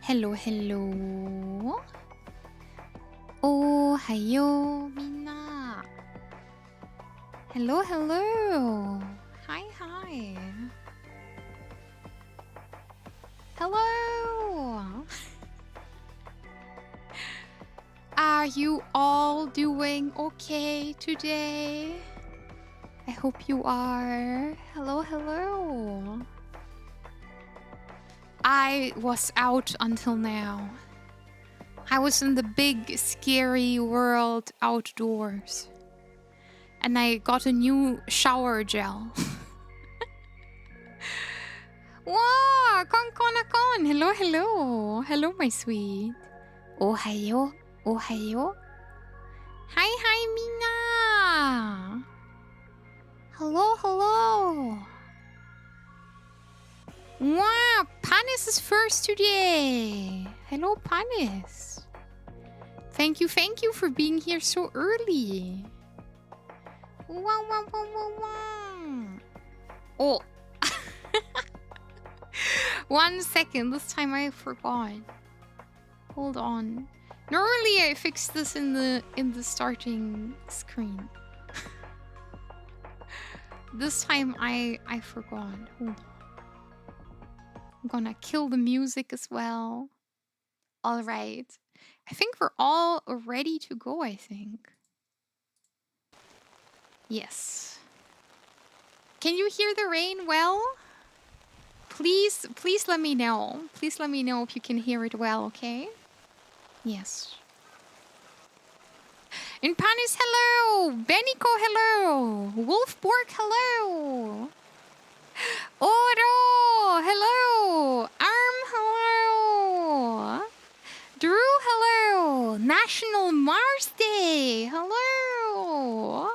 Hello, hello. Oh, hayo, Mina. Hello, hello. Hi, hi. Hello. Are you all doing okay today? I hope you are. Hello, hello. I was out until now. I was in the big, scary world outdoors. And I got a new shower gel. Wow, kon. Hello, hello. Hello, my sweet. Ohayo, ohayo. Hi, hi, Mina. Hello, hello. Wow, Panis is first today. Hello, Panis. Thank you for being here so early. Wow. Oh. 1 second, this time I forgot. Hold on. Normally I fix this in the starting screen. This time I forgot. Hold on. I'm gonna kill the music as well. All right. I think we're all ready to go, I think. Yes. Can you hear the rain well? Please let me know. Please let me know if you can hear it well, okay? Yes. And Panis, hello! Beniko, hello! Wolfborg, hello! Oro, hello! Arm, hello! Drew, hello! National Mars Day, hello!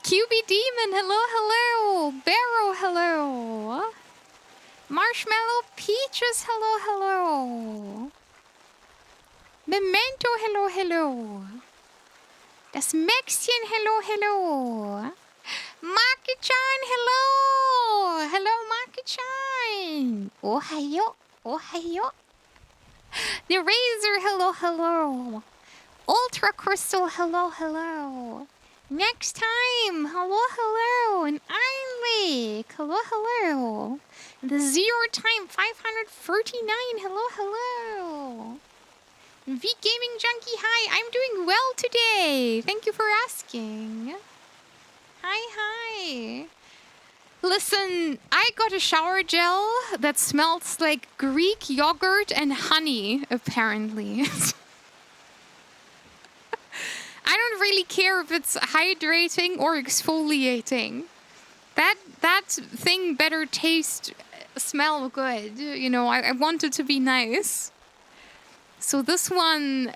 QB Demon, hello! Barrow, hello! Marshmallow Peaches, hello! Memento, hello! Das Mäxchen, hello! Maki-chan, hello! Hello, Maki-chan! Ohayo! The Razor, hello! Ultra Crystal, hello! Next time, hello! And Iron Lake, hello! The Zero Time 539, hello! V Gaming Junkie, hi! I'm doing well today! Thank you for asking. Hi. Listen, I got a shower gel that smells like Greek yogurt and honey, apparently. really care if it's hydrating or exfoliating. That thing better smell good. You know, I want it to be nice. So this one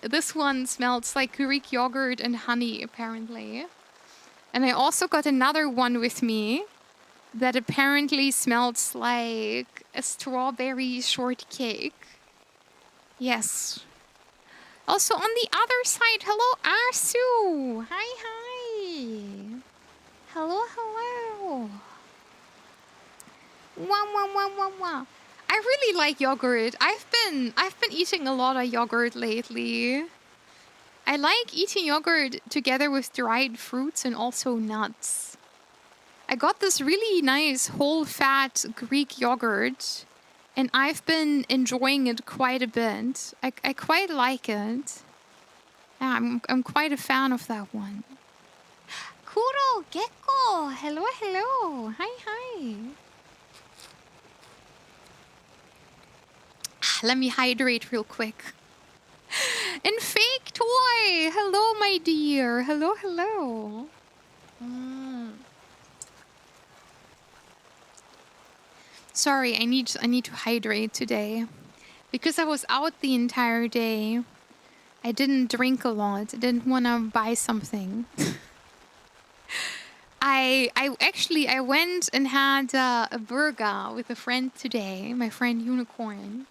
smells like Greek yogurt and honey, apparently. And I also got another one with me that apparently smells like a strawberry shortcake. Yes. Also on the other side, hello Arsu. Hi. Hello. Wah. I really like yogurt. I've been eating a lot of yogurt lately. I like eating yogurt together with dried fruits and also nuts. I got this really nice whole fat Greek yogurt and I've been enjoying it quite a bit. I quite like it. Yeah, I'm quite a fan of that one. Kuro, Gecko, hello. Hi. Let me hydrate real quick. And fake toy, hello my dear, hello. Sorry, I need to hydrate today because I was out the entire day. I didn't drink a lot. I didn't want to buy something. I went and had a burger with a friend today, my friend Unicorn.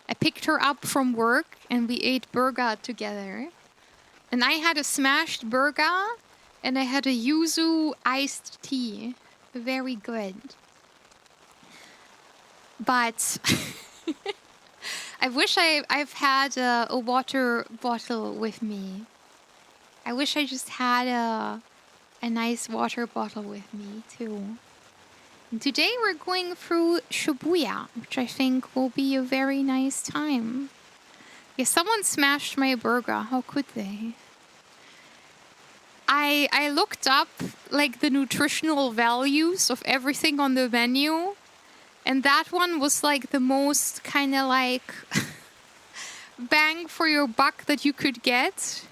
I picked her up from work and we ate burger together. And I had a smashed burger and I had a yuzu iced tea. Very good. But I wish I've had a water bottle with me. I wish I just had a nice water bottle with me too. And today we're going through Shibuya, which I think will be a very nice time. Yeah, someone smashed my burger. How could they? I looked up like the nutritional values of everything on the menu. And that one was like the most kind of like bang for your buck that you could get.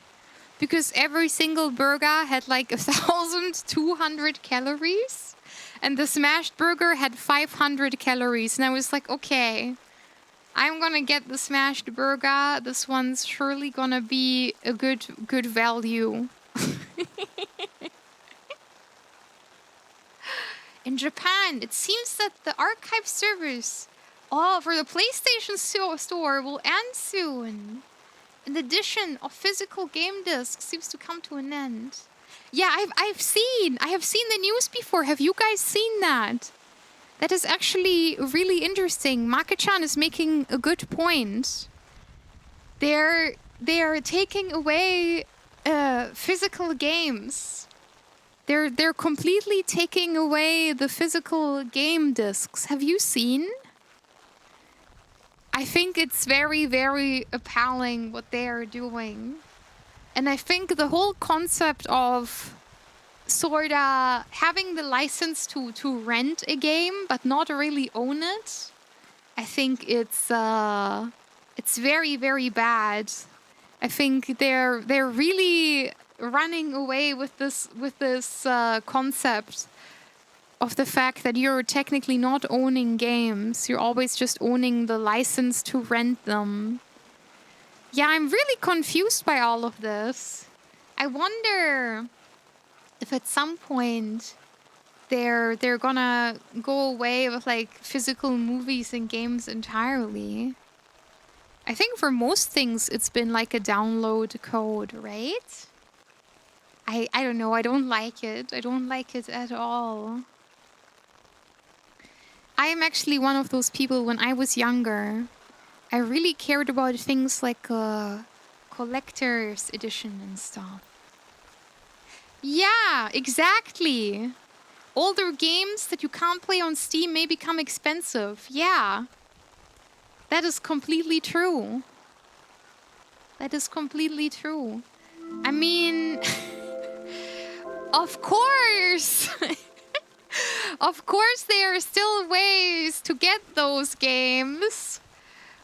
Because every single burger had like 1,200 calories. And the smashed burger had 500 calories. And I was like, okay, I'm gonna get the smashed burger. This one's surely gonna be a good value. In Japan, it seems that the archive service for the PlayStation Store will end soon. And the addition of physical game discs seems to come to an end. Yeah, I have seen the news before. Have you guys seen that? That is actually really interesting. Maka-chan is making a good point. They're taking away physical games. They're completely taking away the physical game discs. Have you seen? I think it's very, very appalling what they are doing. And I think the whole concept of sorta having the license to rent a game but not really own it, I think it's very, very bad. I think they're really running away with this concept of the fact that you're technically not owning games. You're always just owning the license to rent them. Yeah, I'm really confused by all of this. I wonder if at some point they're gonna go away with like physical movies and games entirely. I think for most things it's been like a download code, right? I don't know. I don't like it. I don't like it at all. I am actually one of those people. When I was younger, I really cared about things like collector's edition and stuff. Yeah, exactly. Older games that you can't play on Steam may become expensive. Yeah. That is completely true. That is completely true. I mean... Of course! Of course there are still ways to get those games.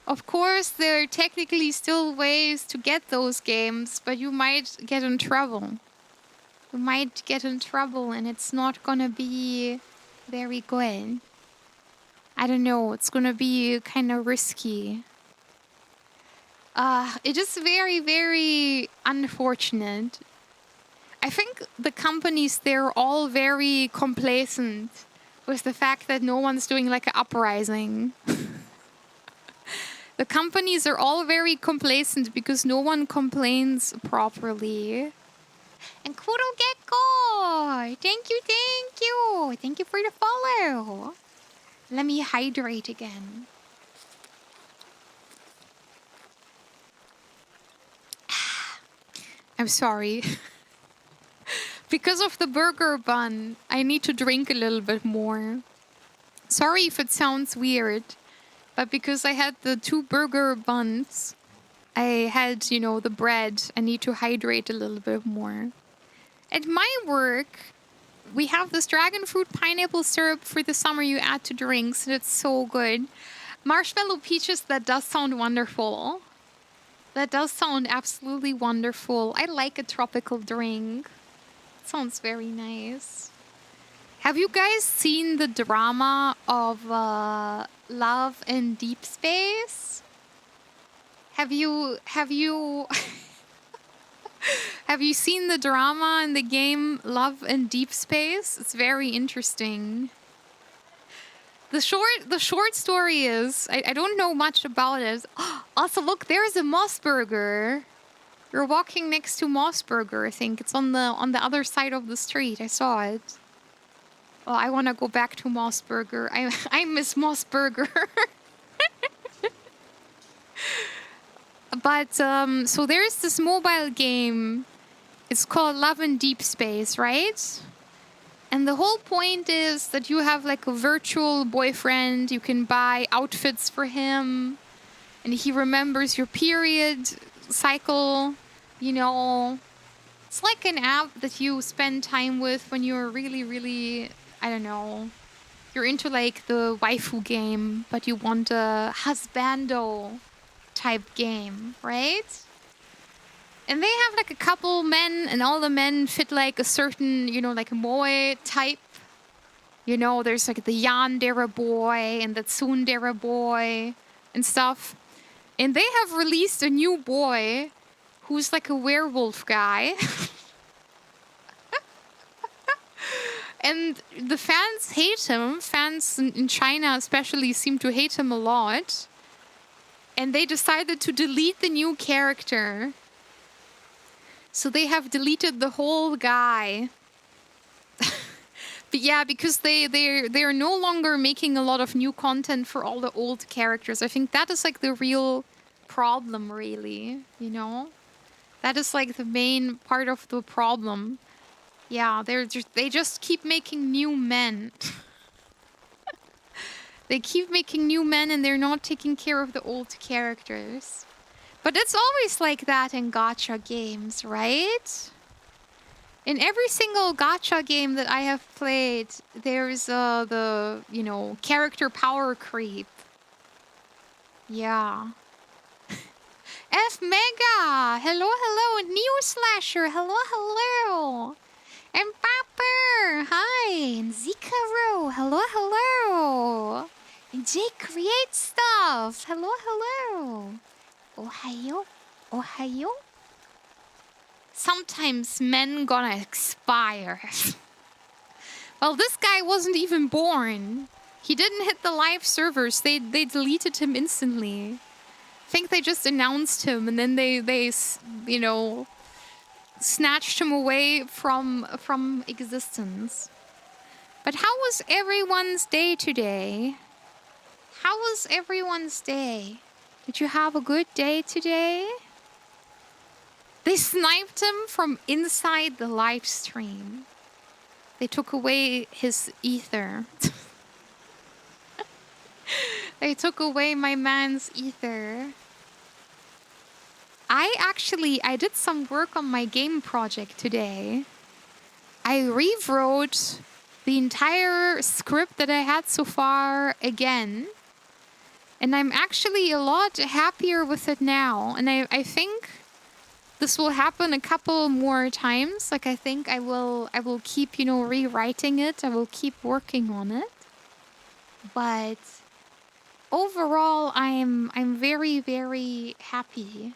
Of course there are technically still ways to get those games, but you might get in trouble. We might get in trouble and it's not gonna be very good. I don't know, it's gonna be kind of risky. It is very, very unfortunate. I think the companies, they're all very complacent with the fact that no one's doing like an uprising. The companies are all very complacent because no one complains properly. And Kudo Gecko! Thank you, thank you! Thank you for the follow! Let me hydrate again. I'm sorry. Because of the burger bun, I need to drink a little bit more. Sorry if it sounds weird, but because I had the 2 burger buns, I had, you know, the bread. I need to hydrate a little bit more. At my work, we have this dragon fruit pineapple syrup for the summer you add to drinks, and it's so good. Marshmallow peaches, that does sound wonderful. That does sound absolutely wonderful. I like a tropical drink. Sounds very nice. Have you guys seen the drama of Love in Deep Space? Have you have you seen the drama in the game Love in Deep Space? It's very interesting. The short story is, I don't know much about it. Also, look, there's a Mossburger. You're walking next to Mossburger, I think. It's on the other side of the street. I saw it. Oh, I want to go back to Mossburger. I miss Mossburger. But, so there's this mobile game. It's called Love in Deep Space, right? And the whole point is that you have like a virtual boyfriend. You can buy outfits for him. And he remembers your period cycle. You know, it's like an app that you spend time with when you're really, really, I don't know. You're into like the waifu game, but you want a husbando type game, right? And they have like a couple men, and all the men fit like a certain, you know, like a moe type. You know, there's like the yandere boy and the tsundere boy and stuff. And they have released a new boy who's like a werewolf guy. And the fans hate him. Fans in China especially seem to hate him a lot. And they decided to delete the new character. So they have deleted the whole guy. But yeah, because they're no longer making a lot of new content for all the old characters. I think that is like the real problem, really, you know? That is like the main part of the problem. Yeah, they just keep making new men. They keep making new men and they're not taking care of the old characters. But it's always like that in gacha games, right? In every single gacha game that I have played, there's the, you know, character power creep. Yeah. F Mega! Hello, hello! Neo Slasher! Hello, hello! And Papper! Hi! And Zikaru! Hello, hello! And Jake Create Stuff! Hello, hello! Ohayo? Ohayo? Sometimes men gonna expire. Well, this guy wasn't even born. He didn't hit the live servers. They deleted him instantly. I think they just announced him and then they you know, snatched him away from existence. But how was everyone's day today? How was everyone's day? Did you have a good day today? They sniped him from inside the live stream. They took away his ether. They took away my man's ether. I did some work on my game project today. I rewrote the entire script that I had so far again. And I'm actually a lot happier with it now. And I think this will happen a couple more times. Like, I think I will keep, rewriting it. I will keep working on it. But overall, I'm very, very happy.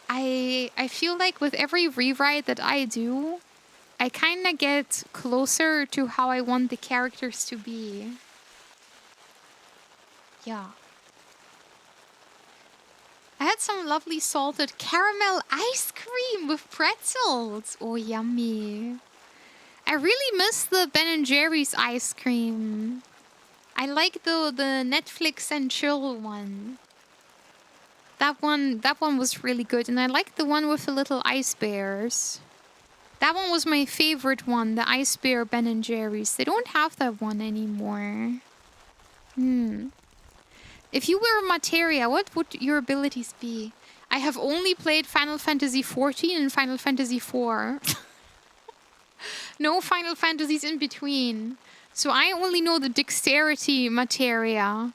I feel like with every rewrite that I do, I kind of get closer to how I want the characters to be. Yeah. I had some lovely salted caramel ice cream with pretzels. Oh, yummy. I really miss the Ben & Jerry's ice cream. I like the Netflix and chill one. That one was really good. And I like the one with the little ice bears. That one was my favorite one, the ice bear Ben & Jerry's. They don't have that one anymore. If you were Materia, what would your abilities be? I have only played Final Fantasy XIV and Final Fantasy IV. No Final Fantasies in between. So I only know the dexterity materia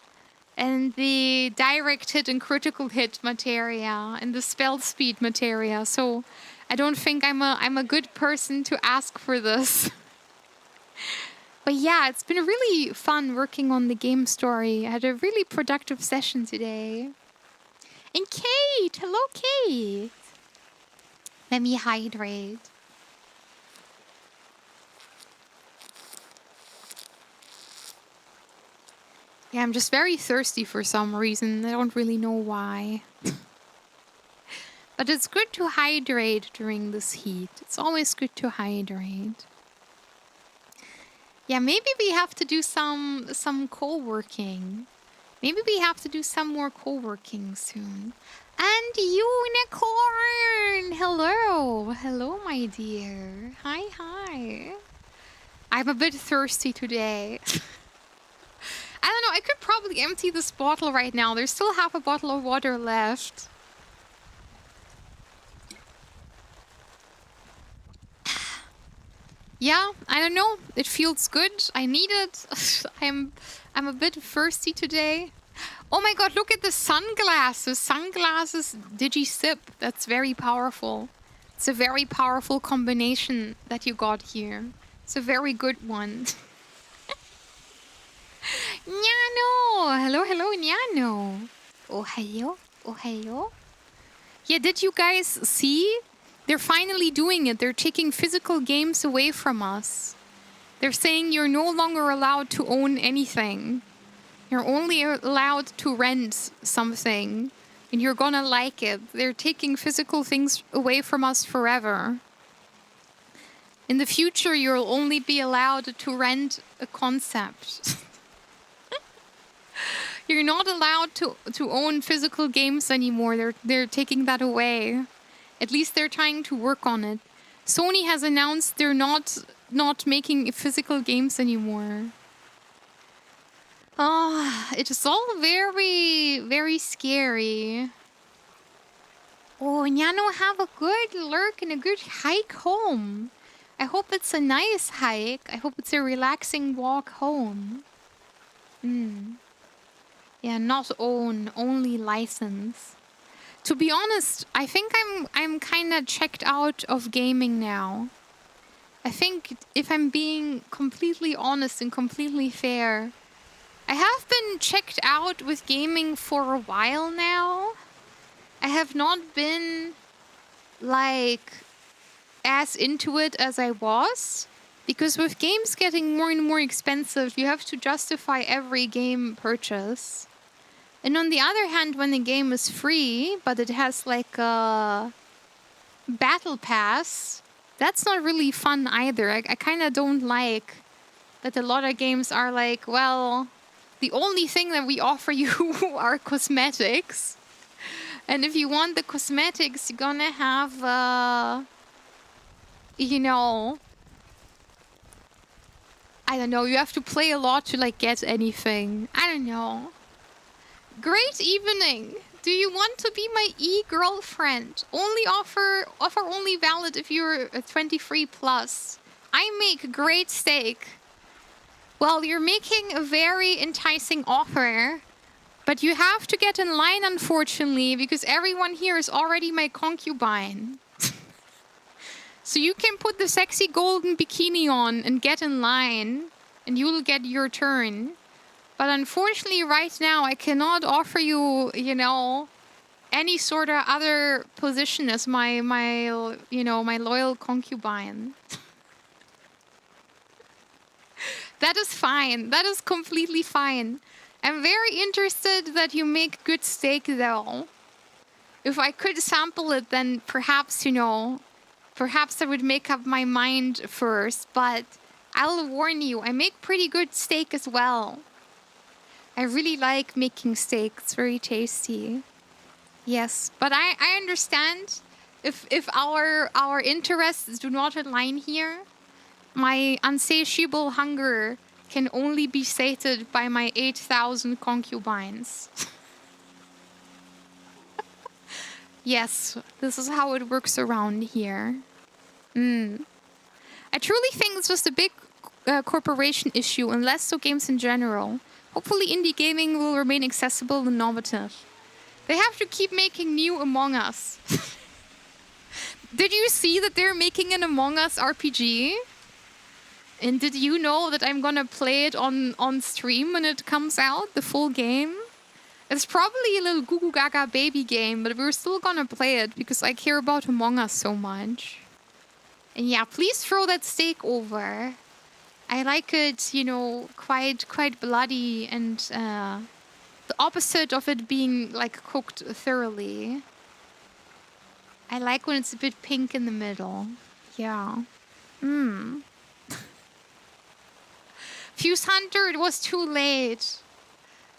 and the direct hit and critical hit materia and the spell speed materia. So I don't think I'm a good person to ask for this. But yeah, it's been really fun working on the game story. I had a really productive session today. And Kate! Hello, Kate! Let me hydrate. Yeah, I'm just very thirsty for some reason. I don't really know why. But it's good to hydrate during this heat. It's always good to hydrate. Yeah, maybe we have to do some co-working. Maybe we have to do some more co-working soon. And Unicorn! Hello! Hello, my dear. Hi, hi. I'm a bit thirsty today. I don't know, I could probably empty this bottle right now. There's still half a bottle of water left. Yeah, I don't know. It feels good. I need it. I'm a bit thirsty today. Oh my god, look at the sunglasses. Sunglasses digi-sip. That's very powerful. It's a very powerful combination that you got here. It's a very good one. Nyano! Hello, hello, Nyano. Oh, hello. Oh, hello. Yeah, did you guys see? They're finally doing it. They're taking physical games away from us. They're saying you're no longer allowed to own anything. You're only allowed to rent something. And you're gonna like it. They're taking physical things away from us forever. In the future, you'll only be allowed to rent a concept. You're not allowed to own physical games anymore. They're taking that away. At least they're trying to work on it. Sony has announced they're not making physical games anymore. Ah, it is all very, very scary. Oh, Nyano, have a good lurk and a good hike home. I hope it's a nice hike. I hope it's a relaxing walk home. Yeah, not own, only license. To be honest, I think I'm kind of checked out of gaming now. I think if I'm being completely honest and completely fair, I have been checked out with gaming for a while now. I have not been like as into it as I was, because with games getting more and more expensive, you have to justify every game purchase. And on the other hand, when the game is free, but it has like a battle pass, that's not really fun either. I kind of don't like that a lot of games are like, well, the only thing that we offer you are cosmetics. And if you want the cosmetics, you're gonna have, you know, I don't know, you have to play a lot to like get anything. I don't know. Great evening. Do you want to be my e-girlfriend? Only offer only valid if you're 23 plus. I make great steak. Well, you're making a very enticing offer, But you have to get in line, unfortunately, because everyone here is already my concubine. So you can put the sexy golden bikini on and get in line, and you will get your turn. But unfortunately, right now, I cannot offer you, you know, any sort of other position as my loyal concubine. That is fine. That is completely fine. I'm very interested that you make good steak, though. If I could sample it, then perhaps, you know, perhaps I would make up my mind first. But I'll warn you, I make pretty good steak as well. I really like making steak. It's very tasty. Yes, but I understand if our interests do not align here. My insatiable hunger can only be sated by my 8,000 concubines. Yes, this is how it works around here. I truly think it's just a big corporation issue and less so games in general. Hopefully indie gaming will remain accessible and innovative. They have to keep making new Among Us. Did you see that they're making an Among Us RPG? And did you know that I'm gonna play it on stream when it comes out, the full game? It's probably a little goo goo gaga baby game, but we're still gonna play it because I care about Among Us so much. And yeah, please throw that steak over. I like it, you know, quite bloody and the opposite of it being like cooked thoroughly. I like when it's a bit pink in the middle. Yeah. Fuse Hunter, it was too late.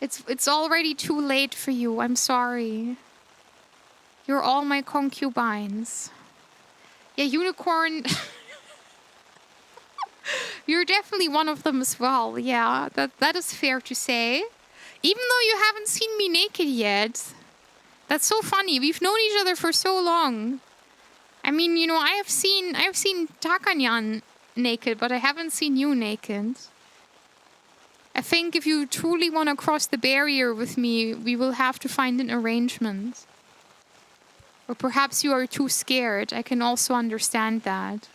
It's already too late for you. I'm sorry. You're all my concubines. Yeah, Unicorn. You're definitely one of them as well. Yeah, that is fair to say. Even though you haven't seen me naked yet. That's so funny. We've known each other for so long. I mean, you know, I have seen Takanyan naked, but I haven't seen you naked. I think if you truly want to cross the barrier with me, we will have to find an arrangement. Or perhaps you are too scared. I can also understand that.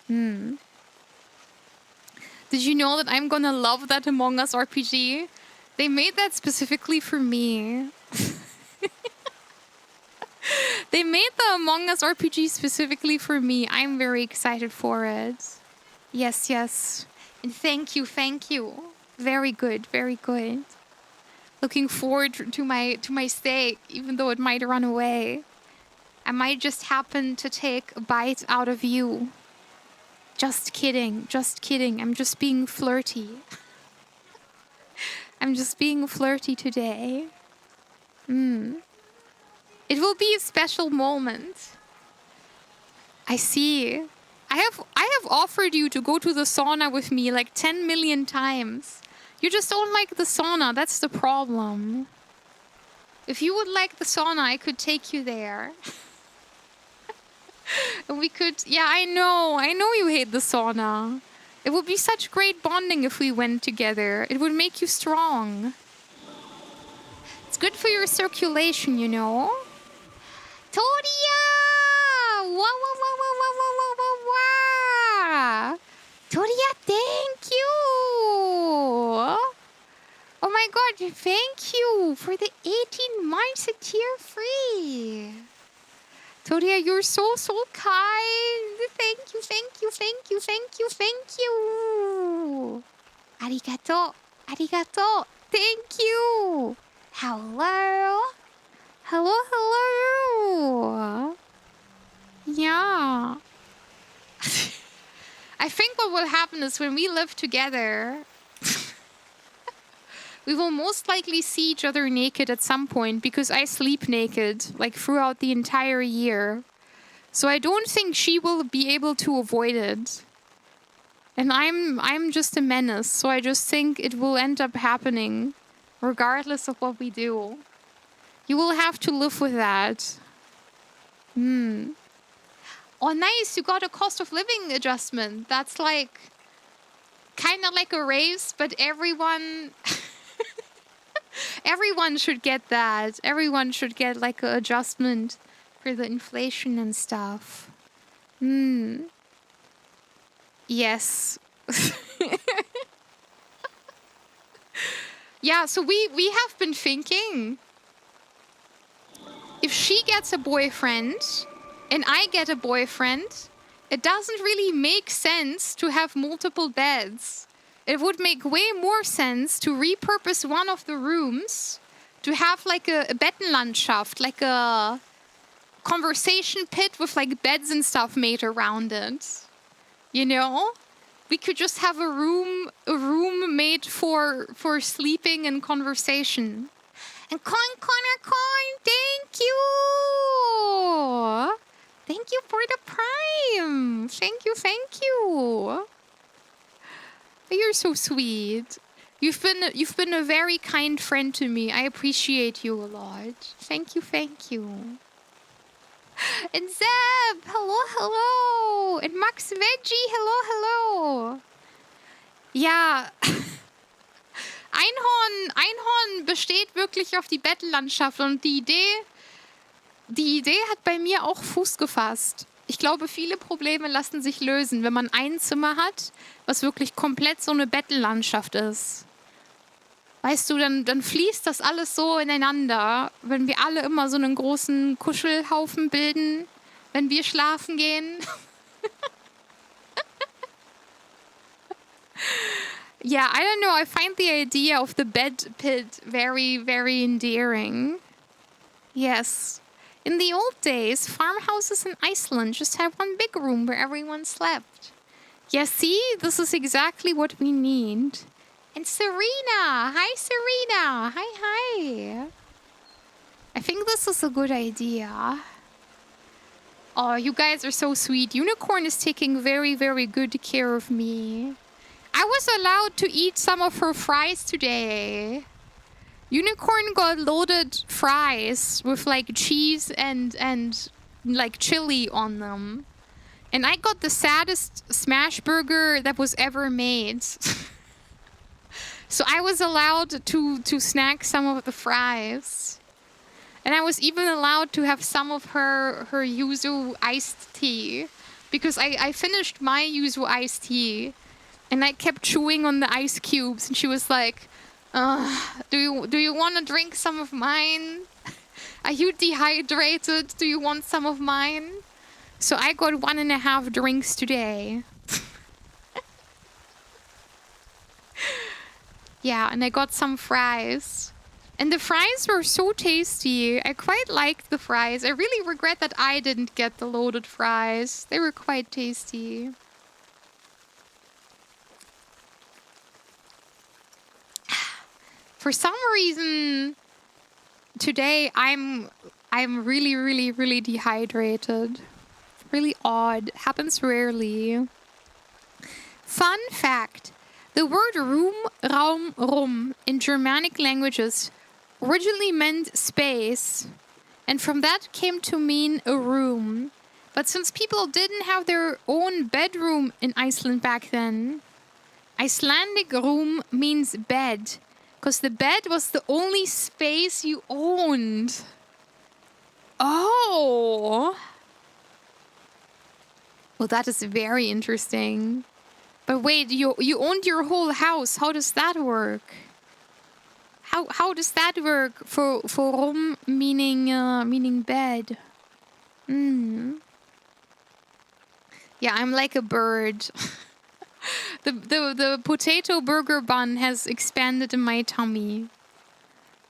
Did you know that I'm gonna love that Among Us RPG? They made that specifically for me. They made the Among Us RPG specifically for me. I'm very excited for it. Yes, yes. And thank you, thank you. Very good, very good. Looking forward to my steak, even though it might run away. I might just happen to take a bite out of you. Just kidding, just kidding. I'm just being flirty. I'm just being flirty today. It will be a special moment. I see. I have offered you to go to the sauna with me like 10 million times. You just don't like the sauna. That's the problem. If you would like the sauna, I could take you there. And we could... Yeah, I know you hate the sauna. It would be such great bonding if we went together. It would make you strong. It's good for your circulation, you know? Toria! Wow, wow, wow, wow, wow, wow, wow, wow, wow! Toria, thank you! Oh my god, thank you for the 18 months at tier free! Toria, you're so kind! Thank you, thank you, thank you, thank you, thank you! Arigato, arigato, thank you! Hello? Hello, hello! Yeah. I think what will happen is when we live together, we will most likely see each other naked at some point because I sleep naked, like throughout the entire year. So I don't think she will be able to avoid it. And I'm just a menace, so I just think it will end up happening, regardless of what we do. You will have to live with that. Oh, nice. You got a cost of living adjustment. That's like... kind of like a raise, but everyone... Everyone should get that. Everyone should get like an adjustment for the inflation and stuff. Yes. Yeah, so we have been thinking, if she gets a boyfriend and I get a boyfriend, it doesn't really make sense to have multiple beds. It would make way more sense to repurpose one of the rooms to have like a Bettenlandschaft, like a conversation pit with like beds and stuff made around it. You know? We could just have a room made for sleeping and conversation. And Connor, thank you! Thank you for the prime! Thank you! You're so sweet. You've been a very kind friend to me. I appreciate you a lot. Thank you. And Zeb, hello. And Max Veggie, hello. Ja, Einhorn besteht wirklich auf die Bettenlandschaft und die Idee hat bei mir auch Fuß gefasst. Ich glaube, viele Probleme lassen sich lösen, wenn man ein Zimmer hat, was wirklich komplett so eine Bettenlandschaft ist. Weißt du, dann fließt das alles so ineinander, wenn wir alle immer so einen großen Kuschelhaufen bilden, wenn wir schlafen gehen. Yeah, I don't know. I find the idea of the bed pit very, very endearing. Yes. In the old days, farmhouses in Iceland just had one big room where everyone slept. Yeah, see? This is exactly what we need. And Serena! Hi, Serena! Hi! I think this is a good idea. Oh, you guys are so sweet. Unicorn is taking very, very good care of me. I was allowed to eat some of her fries today. Unicorn got loaded fries with like cheese and like chili on them. And I got the saddest smash burger that was ever made. So I was allowed to snack some of the fries. And I was even allowed to have some of her yuzu iced tea. Because I finished my yuzu iced tea. And I kept chewing on the ice cubes. And she was like, do you want to drink some of mine? Are you dehydrated? Do you want some of mine? So I got 1.5 drinks today. Yeah, and I got some fries. And the fries were so tasty. I quite liked the fries. I really regret that I didn't get the loaded fries. They were quite tasty. For some reason, today I'm really, really, really dehydrated. Really odd. Happens rarely. Fun fact. The word room, Raum, Rum in Germanic languages originally meant space, and from that came to mean a room. But since people didn't have their own bedroom in Iceland back then, Icelandic room means bed, because the bed was the only space you owned. Oh! Well, that is very interesting. But wait, you owned your whole house. How does that work? How does that work for Rom meaning bed? Yeah, I'm like a bird. The potato burger bun has expanded in my tummy.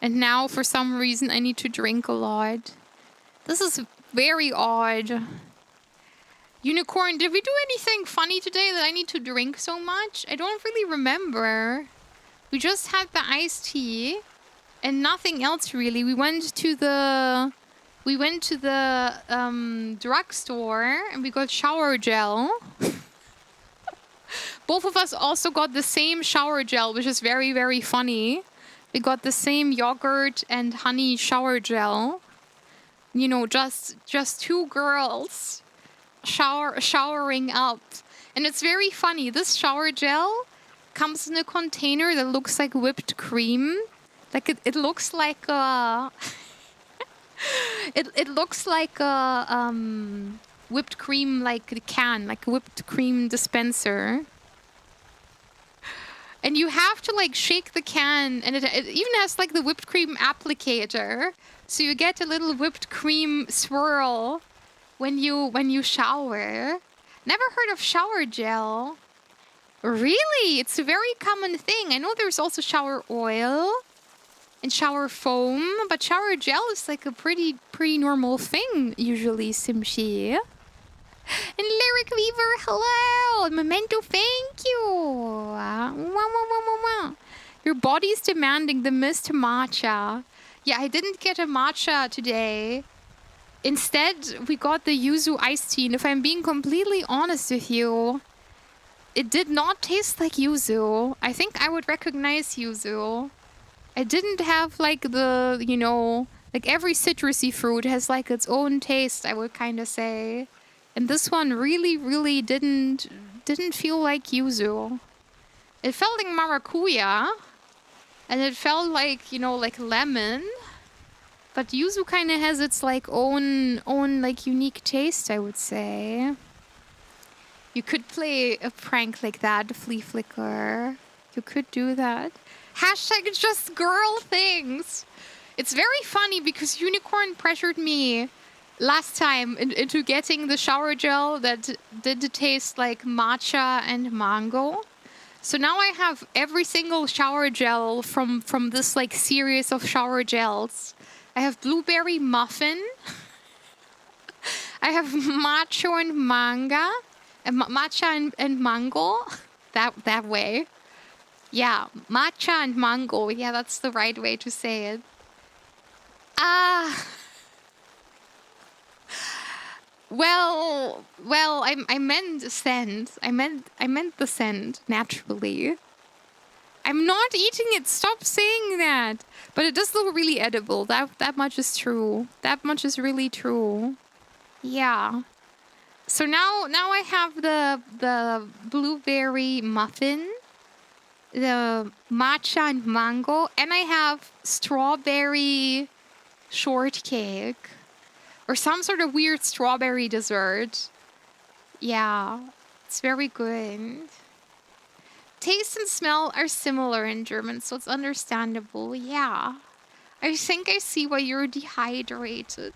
And now for some reason I need to drink a lot. This is very odd. Unicorn, did we do anything funny today that I need to drink so much? I don't really remember. We just had the iced tea and nothing else really. We went to the drugstore and we got shower gel. Both of us also got the same shower gel, which is very, very funny. We got the same yogurt and honey shower gel. You know, just two girls showering up. And it's very funny. This shower gel comes in a container that looks like whipped cream Like it looks like a it looks like a whipped cream like can, like a whipped cream dispenser. And you have to like shake the can, and it even has like the whipped cream applicator. So you get a little whipped cream swirl when you shower. Never heard of shower gel. Really? It's a very common thing. I know there's also shower oil and shower foam, but shower gel is like a pretty normal thing usually, Simshi. And Lyric Weaver, hello! And Memento, thank you! Wow. Your body's demanding the mist matcha. Yeah, I didn't get a matcha today. Instead, we got the yuzu iced tea, and if I'm being completely honest with you, it did not taste like yuzu. I think I would recognize yuzu. It didn't have like the, you know, like every citrusy fruit has like its own taste, I would kind of say. And this one really didn't feel like yuzu. It felt like maracuya, and it felt like, you know, like lemon. But yuzu kind of has its like own like unique taste, I would say. You could play a prank like that, flea flicker. You could do that. Hashtag just girl things. It's very funny because Unicorn pressured me last time into getting the shower gel that did taste like matcha and mango. So now I have every single shower gel from this like series of shower gels. I have blueberry muffin. I have matcha and manga. Matcha and mango. That way. Yeah, matcha and mango. Yeah, that's the right way to say it. Well, I meant scent. I meant the scent, naturally. I'm not eating it. Stop saying that. But it does look really edible. That much is true. That much is really true. Yeah. So now I have the blueberry muffin, the matcha and mango, and I have strawberry shortcake. Or some sort of weird strawberry dessert. Yeah, it's very good. Taste and smell are similar in German, so it's understandable. Yeah. I think I see why you're dehydrated.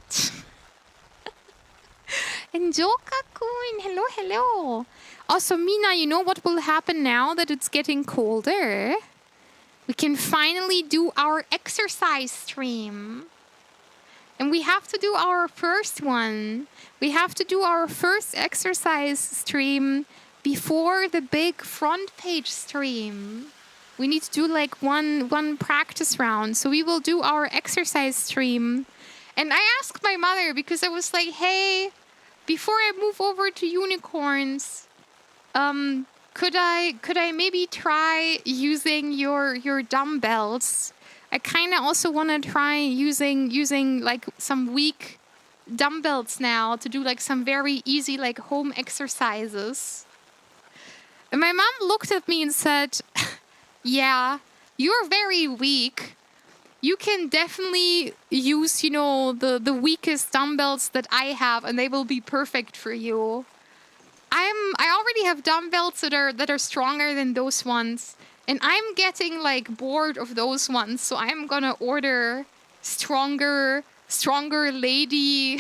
And Joka-kun, hello. Also, Mina, you know what will happen now that it's getting colder? We can finally do our exercise stream. And we have to do our first one. We have to do our first exercise stream before the big front page stream. We need to do like one practice round. So we will do our exercise stream. And I asked my mother because I was like, hey, before I move over to unicorns, could I maybe try using your dumbbells? I kind of also want to try using like some weak dumbbells now to do like some very easy like home exercises. And my mom looked at me and said, yeah, you're very weak. You can definitely use, you know, the weakest dumbbells that I have, and they will be perfect for you. I already have dumbbells that are stronger than those ones. And I'm getting like bored of those ones, so I'm gonna order stronger lady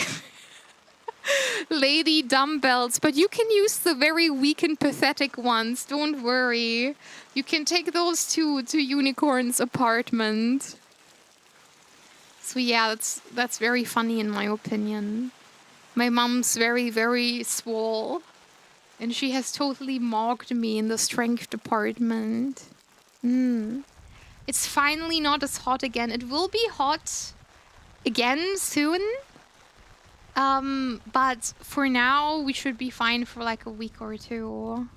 dumbbells. But you can use the very weak and pathetic ones. Don't worry. You can take those to Unicorn's apartment. So yeah, that's very funny in my opinion. My mom's very swole, and she has totally mocked me in the strength department. It's finally not as hot again. It will be hot again soon. But for now, we should be fine for like a week or two.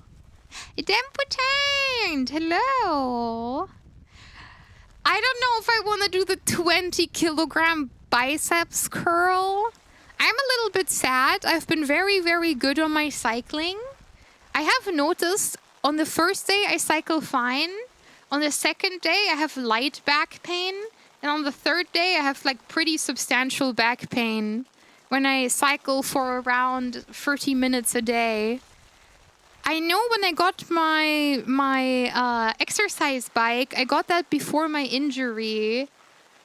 Idempotent! Hello! I don't know if I want to do the 20-kilogram biceps curl. I'm a little bit sad. I've been very good on my cycling. I have noticed on the first day I cycle fine. On the second day, I have light back pain. And on the third day, I have like pretty substantial back pain when I cycle for around 30 minutes a day. I know when I got my exercise bike, I got that before my injury.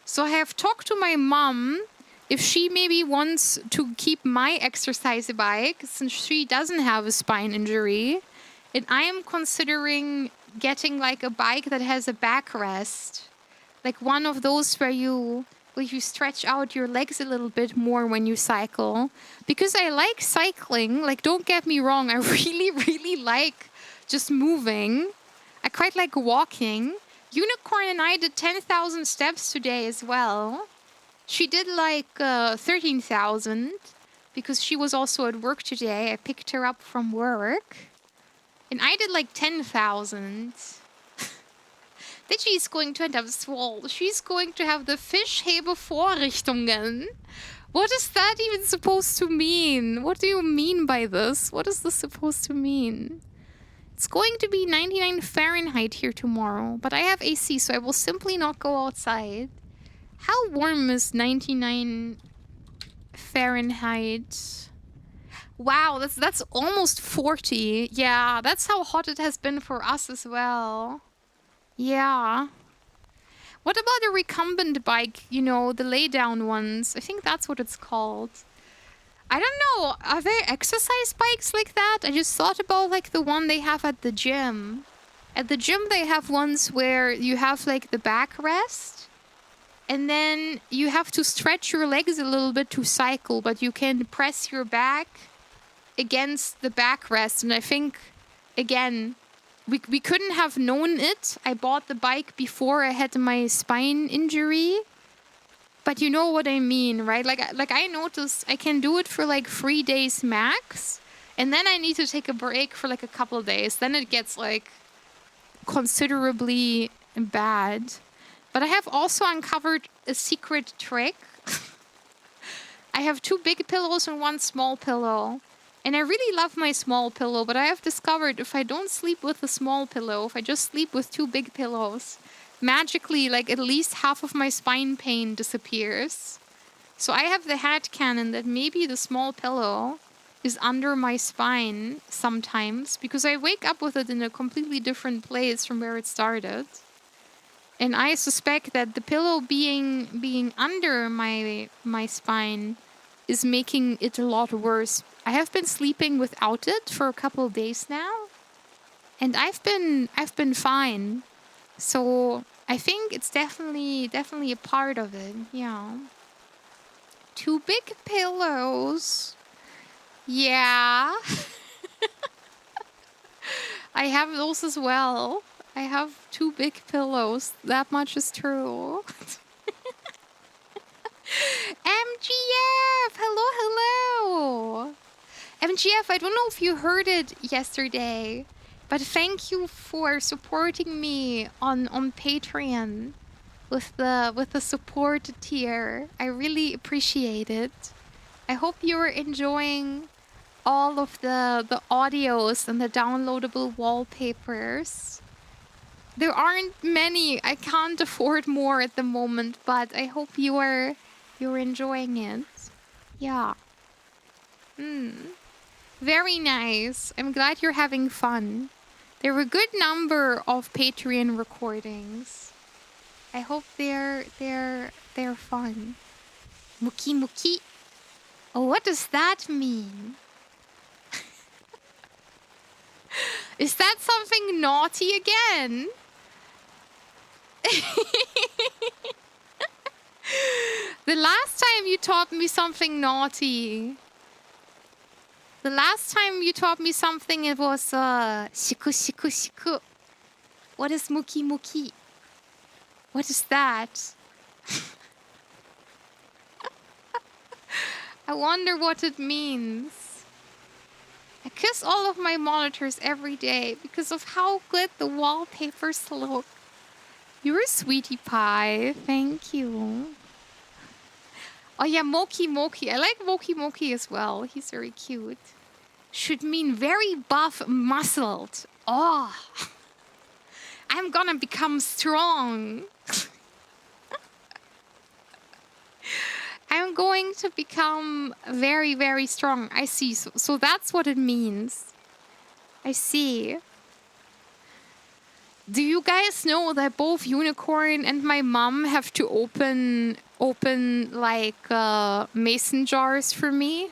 So I have talked to my mom if she maybe wants to keep my exercise bike since she doesn't have a spine injury. And I am considering getting like a bike that has a backrest. Like one of those where you stretch out your legs a little bit more when you cycle. Because I like cycling. Like, don't get me wrong. I really, really like just moving. I quite like walking. Unicorn and I did 10,000 steps today as well. She did like 13,000 because she was also at work today. I picked her up from work. And I did like 10,000. Then she's going to end up swole. She's going to have the Fischhebevorrichtungen. What is that even supposed to mean? What do you mean by this? What is this supposed to mean? It's going to be 99 Fahrenheit here tomorrow, but I have AC, so I will simply not go outside. How warm is 99 Fahrenheit? Wow, that's almost 40. Yeah, that's how hot it has been for us as well. Yeah. What about a recumbent bike? You know, the lay-down ones. I think that's what it's called. I don't know. Are there exercise bikes like that? I just thought about like the one they have at the gym. At the gym they have ones where you have like the backrest. And then you have to stretch your legs a little bit to cycle, but you can press your back against the backrest. And I think, again, we couldn't have known it. I bought the bike before I had my spine injury. But you know what I mean, right? Like I noticed I can do it for like 3 days max. And then I need to take a break for like a couple of days. Then it gets like considerably bad. But I have also uncovered a secret trick. I have 2 big pillows and 1 small pillow. And I really love my small pillow, but I have discovered if I don't sleep with a small pillow, if I just sleep with 2 big pillows, magically, like at least half of my spine pain disappears. So I have the headcanon that maybe the small pillow is under my spine sometimes, because I wake up with it in a completely different place from where it started. And I suspect that the pillow being under my spine is making it a lot worse. I have been sleeping without it for a couple of days now, and I've been fine. So I think it's definitely a part of it. Yeah. 2 big pillows. Yeah. I have those as well. I have 2 big pillows. That much is true. MGF! Hello! MGF, I don't know if you heard it yesterday, but thank you for supporting me on Patreon with the support tier. I really appreciate it. I hope you're enjoying all of the audios and the downloadable wallpapers. There aren't many. I can't afford more at the moment, but I hope you're enjoying it. Yeah. Very nice. I'm glad you're having fun. There were a good number of Patreon recordings. I hope they're fun. Muki muki. Oh, what does that mean? Is that something naughty again? The last time you taught me something naughty. The last time you taught me something, it was shiku shiku shiku. What is muki muki? What is that? I wonder what it means. I kiss all of my monitors every day because of how good the wallpapers look. You're a sweetie pie. Thank you. Oh yeah, Moki Moki. I like Moki Moki as well. He's very cute. Should mean very buff, muscled. Oh. I'm gonna become strong. I'm going to become very, very strong. I see. So that's what it means. I see. Do you guys know that both Unicorn and my mom have to open like mason jars for me?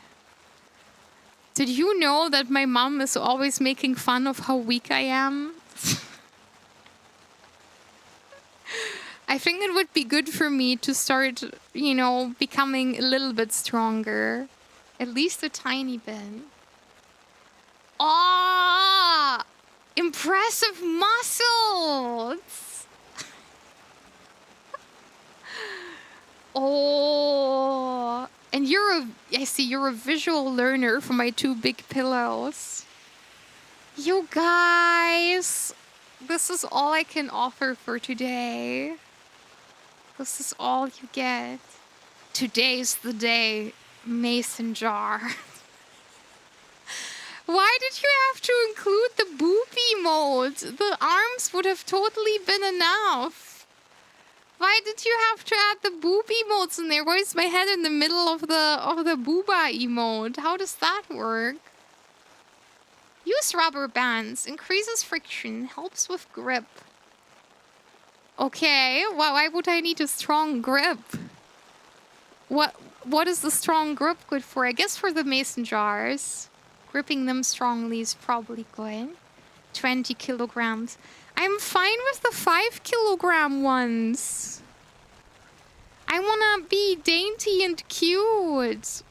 Did you know that my mom is always making fun of how weak I am? I think it would be good for me to start, you know, becoming a little bit stronger. At least a tiny bit. Ah! Impressive muscles! Oh! And I see you're a visual learner for my two big pillows. You guys! This is all I can offer for today. This is all you get. Today's the day, mason jar. Why did you have to include the boob emote? The arms would have totally been enough. Why did you have to add the boob emotes in there? Why is my head in the middle of the booba emote? How does that work? Use rubber bands. Increases friction. Helps with grip. Okay. Well, why would I need a strong grip? What is the strong grip good for? I guess for the mason jars. Gripping them strongly is probably good. 20 kilograms. I'm fine with the 5 kilogram ones. I wanna be dainty and cute.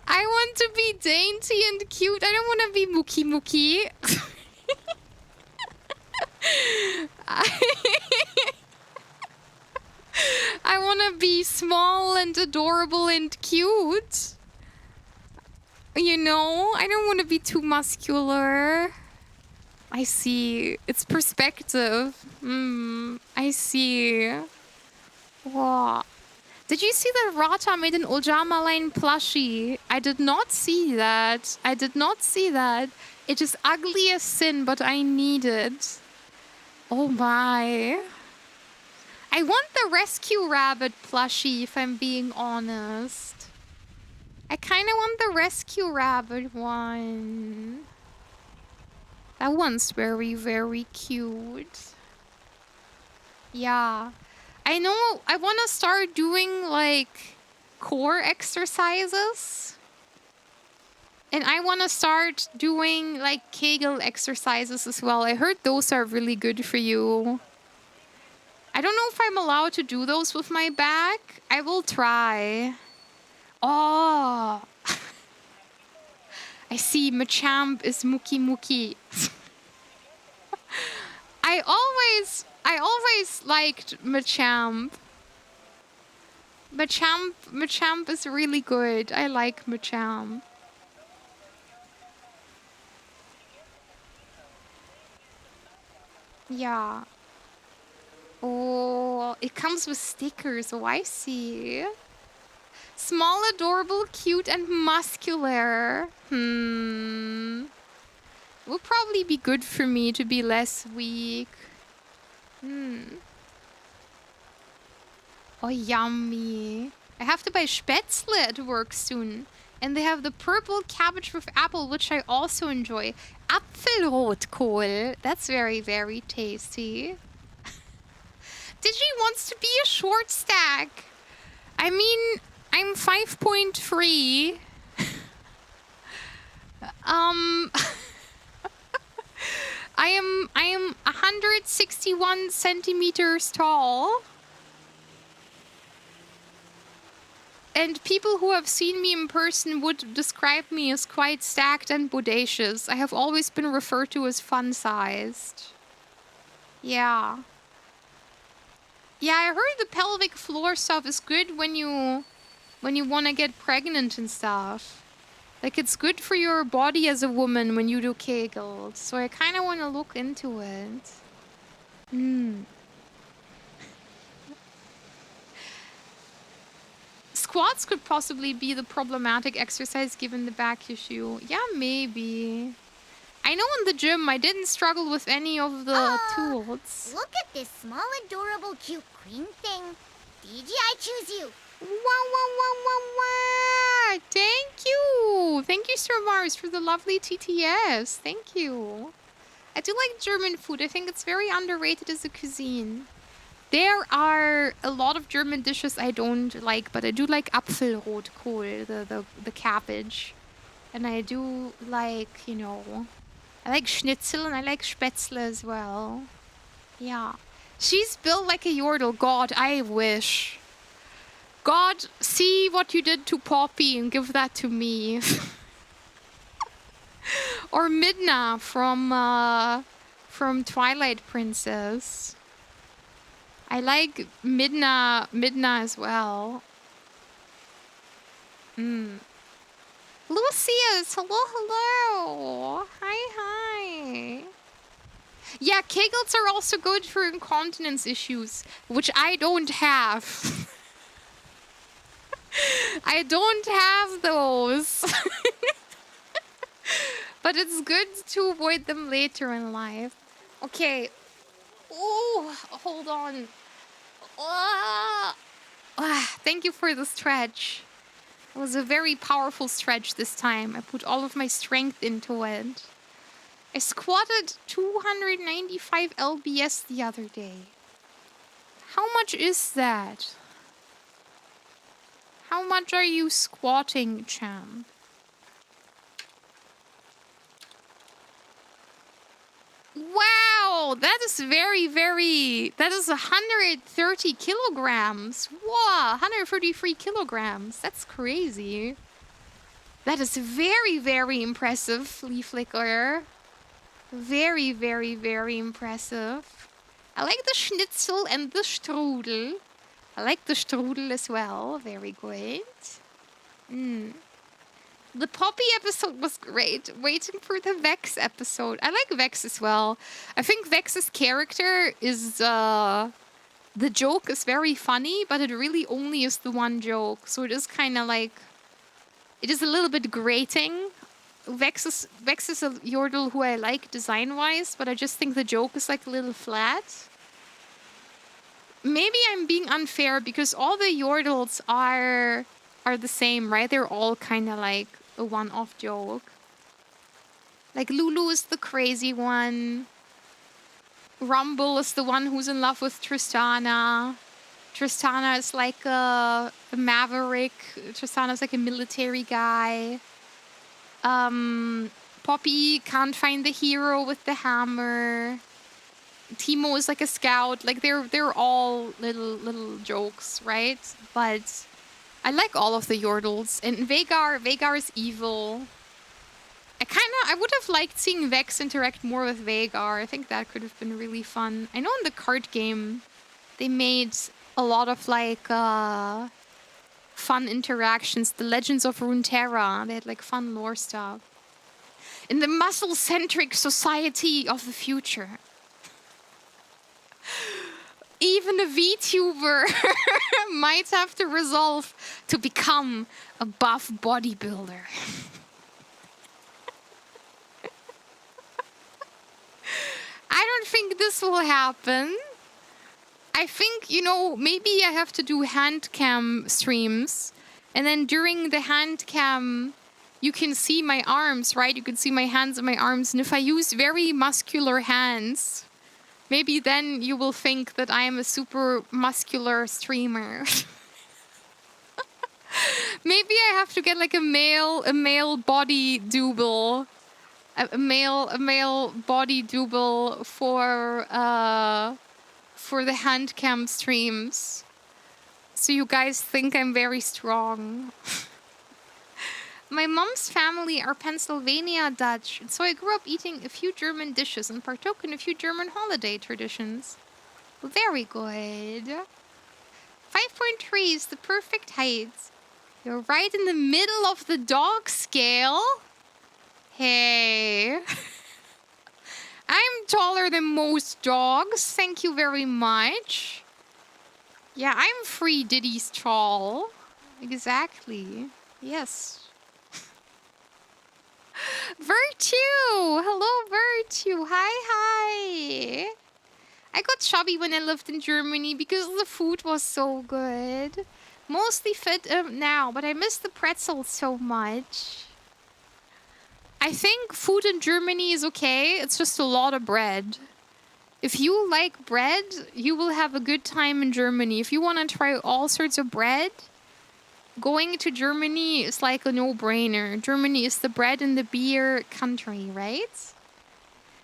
I want to be dainty and cute. I don't want to be mookie mookie. I want to be small and adorable and cute. You know, I don't want to be too muscular. I see. It's perspective. I see. Wow. Did you see that Rata made an Ojama line plushie? I did not see that. I did not see that. It is ugly as sin, but I need it. Oh my. I want the Rescue Rabbit plushie, if I'm being honest. I kind of want the Rescue Rabbit one. That one's very, very cute. Yeah. I know I want to start doing, like, core exercises. And I want to start doing, like, Kegel exercises as well. I heard those are really good for you. I don't know if I'm allowed to do those with my back. I will try. Oh. I see Machamp is Mookie Mookie. I always liked Machamp. Machamp is really good. I like Machamp. Yeah. Oh, it comes with stickers. Oh, I see. Small, adorable, cute, and muscular. Would probably be good for me to be less weak. Oh, yummy. I have to buy Spätzle at work soon. And they have the purple cabbage with apple, which I also enjoy. Apfelrotkohl. That's very, very tasty. Digi wants to be a short stack. I mean, I'm 5.3. I am 161 centimeters tall. And people who have seen me in person would describe me as quite stacked and bodacious. I have always been referred to as fun-sized. Yeah. Yeah, I heard the pelvic floor stuff is good when you want to get pregnant and stuff. Like, it's good for your body as a woman when you do Kegels. So I kind of want to look into it. Squats could possibly be the problematic exercise given the back issue. Yeah, maybe. I know in the gym I didn't struggle with any of the tools. Look at this small, adorable, cute green thing. DG, I choose you. Wow, wow, wow, wow, wow. Thank you. Thank you, Sir Mars, for the lovely TTS. Thank you. I do like German food. I think it's very underrated as a cuisine. There are a lot of German dishes I don't like, but I do like Apfelrotkohl, the cabbage. And I do like, you know, I like Schnitzel and I like Spätzle as well. Yeah. She's built like a Yordle. God, I wish. God, see what you did to Poppy and give that to me. Or Midna from Twilight Princess. I like Midna as well. Lucius, hello. Hi. Yeah, Kegels are also good for incontinence issues, which I don't have. I don't have those. But it's good to avoid them later in life. Okay. Oh, hold on. Thank you for the stretch. It was a very powerful stretch this time. I put all of my strength into it. I squatted 295 lbs the other day. How much is that? How much are you squatting, champ? Wow, that is that is 130 kilograms. Wow, 133 kilograms. That's crazy. That is very impressive, Leaf Flicker. Very impressive. I like the schnitzel and the strudel. I like the strudel as well. Very good. The Poppy episode was great. Waiting for the Vex episode. I like Vex as well. I think Vex's character is, the joke is very funny, but it really only is the one joke. So it is kind of like, it is a little bit grating. Vex is a Yordle who I like design-wise, but I just think the joke is like a little flat. Maybe I'm being unfair because all the Yordles are the same, right? They're all kind of like a one-off joke. Like Lulu is the crazy one. Rumble is the one who's in love with Tristana. Tristana is like a maverick. Tristana is like a military guy. Poppy can't find the hero with the hammer. Timo is like a scout. Like they're all little jokes, right? But I like all of the Yordles. And Veigar is evil. I would have liked seeing Vex interact more with Veigar. I think that could have been really fun. I know in the card game, they made a lot of like fun interactions. The Legends of Runeterra, they had like fun lore stuff. In the muscle-centric society of the future. Even a VTuber might have to resolve to become a buff bodybuilder. I don't think this will happen. I think, you know, maybe I have to do hand cam streams. And then during the hand cam, you can see my arms, right? You can see my hands and my arms. And if I use very muscular hands, maybe then you will think that I am a super muscular streamer. Maybe I have to get like a male body double. A male body double for the hand cam streams. So you guys think I'm very strong. My mom's family are Pennsylvania Dutch, and so I grew up eating a few German dishes and partook in a few German holiday traditions. Very good. 5.3 is the perfect height. You're right in the middle of the dog scale. Hey. I'm taller than most dogs. Thank you very much. Yeah, I'm Free Diddy's tall. Exactly. Yes. Virtue! Hello, Virtue. Hi. I got chubby when I lived in Germany because the food was so good. Mostly fit now, but I miss the pretzels so much. I think food in Germany is okay. It's just a lot of bread. If you like bread, you will have a good time in Germany. If you want to try all sorts of bread, going to Germany is like a no-brainer. Germany is the bread and the beer country, right?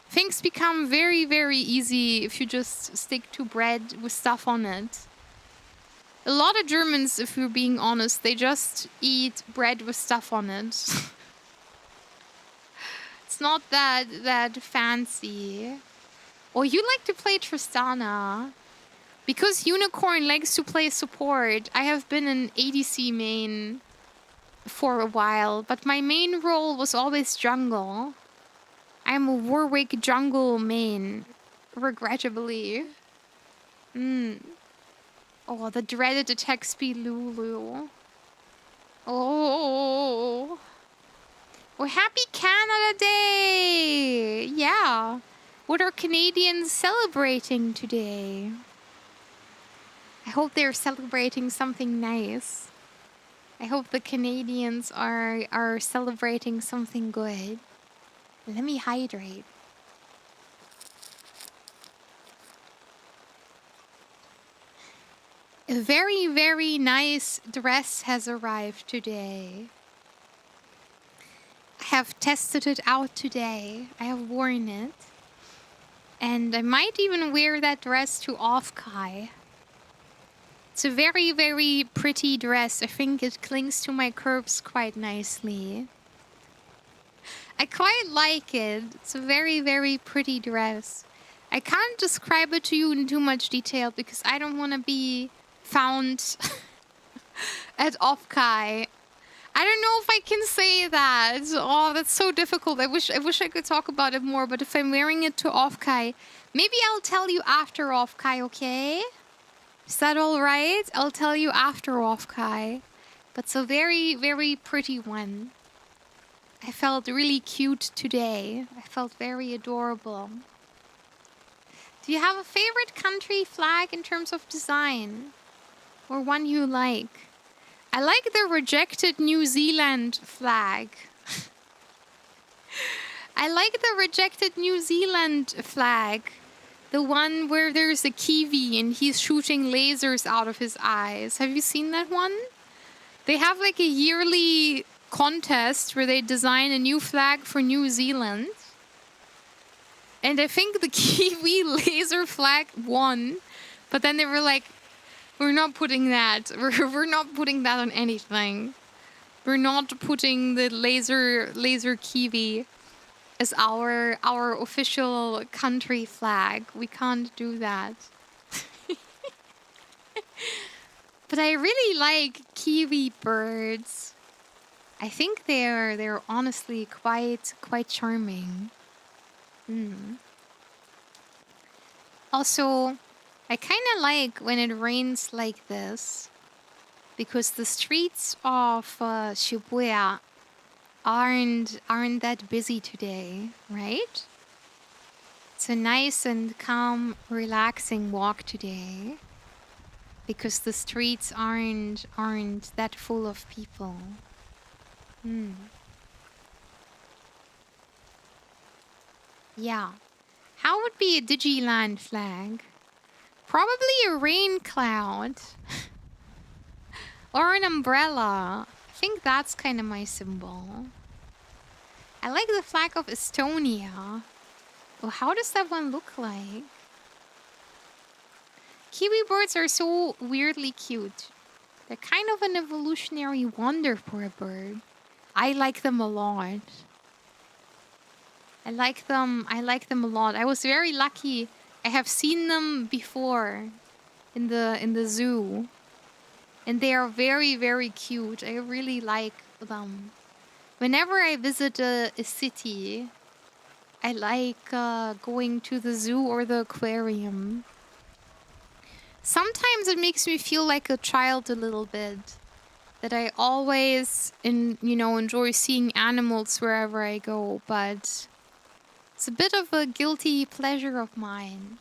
Things become very, very easy if you just stick to bread with stuff on it. A lot of Germans, if we're being honest, they just eat bread with stuff on it. It's not that fancy. Oh, you like to play Tristana. Because Unicorn likes to play support, I have been an ADC main for a while, but my main role was always jungle. I'm a Warwick jungle main, regrettably. Oh, the dreaded attack speed Lulu. Oh. Well, happy Canada Day! Yeah. What are Canadians celebrating today? I hope they're celebrating something nice. I hope the Canadians are celebrating something good. Let me hydrate. A very, very nice dress has arrived today. I have tested it out today. I have worn it. And I might even wear that dress to Offkai. It's a very, very pretty dress. I think it clings to my curves quite nicely. I quite like it. It's a very, very pretty dress. I can't describe it to you in too much detail because I don't want to be found at Offkai. I don't know if I can say that. Oh, that's so difficult. I wish I could talk about it more, but if I'm wearing it to Offkai, maybe I'll tell you after Offkai, okay? Is that all right? I'll tell you after Offkai. But it's a very, very pretty one. I felt really cute today. I felt very adorable. Do you have a favorite country flag in terms of design? Or one you like? I like the rejected New Zealand flag. I like the rejected New Zealand flag. The one where there's a kiwi and he's shooting lasers out of his eyes. Have you seen that one? They have like a yearly contest where they design a new flag for New Zealand. And I think the kiwi laser flag won. But then they were like, we're not putting that. We're not putting that on anything. We're not putting the laser kiwi as our official country flag. We can't do that. But I really like kiwi birds. I think they're honestly quite charming. Also, I kind of like when it rains like this because the streets of Shibuya aren't that busy today, right? It's a nice and calm, relaxing walk today because the streets aren't that full of people. Yeah. How would be a Digiland flag? Probably a rain cloud. Or an umbrella. I think that's kind of my symbol. I like the flag of Estonia. Oh, how does that one look like? Kiwi birds are so weirdly cute. They're kind of an evolutionary wonder for a bird. I like them a lot. I like them a lot. I was very lucky. I have seen them before in the zoo. And they are very, very cute. I really like them. Whenever I visit a city, I like going to the zoo or the aquarium. Sometimes it makes me feel like a child a little bit. that I always, enjoy seeing animals wherever I go, but it's a bit of a guilty pleasure of mine.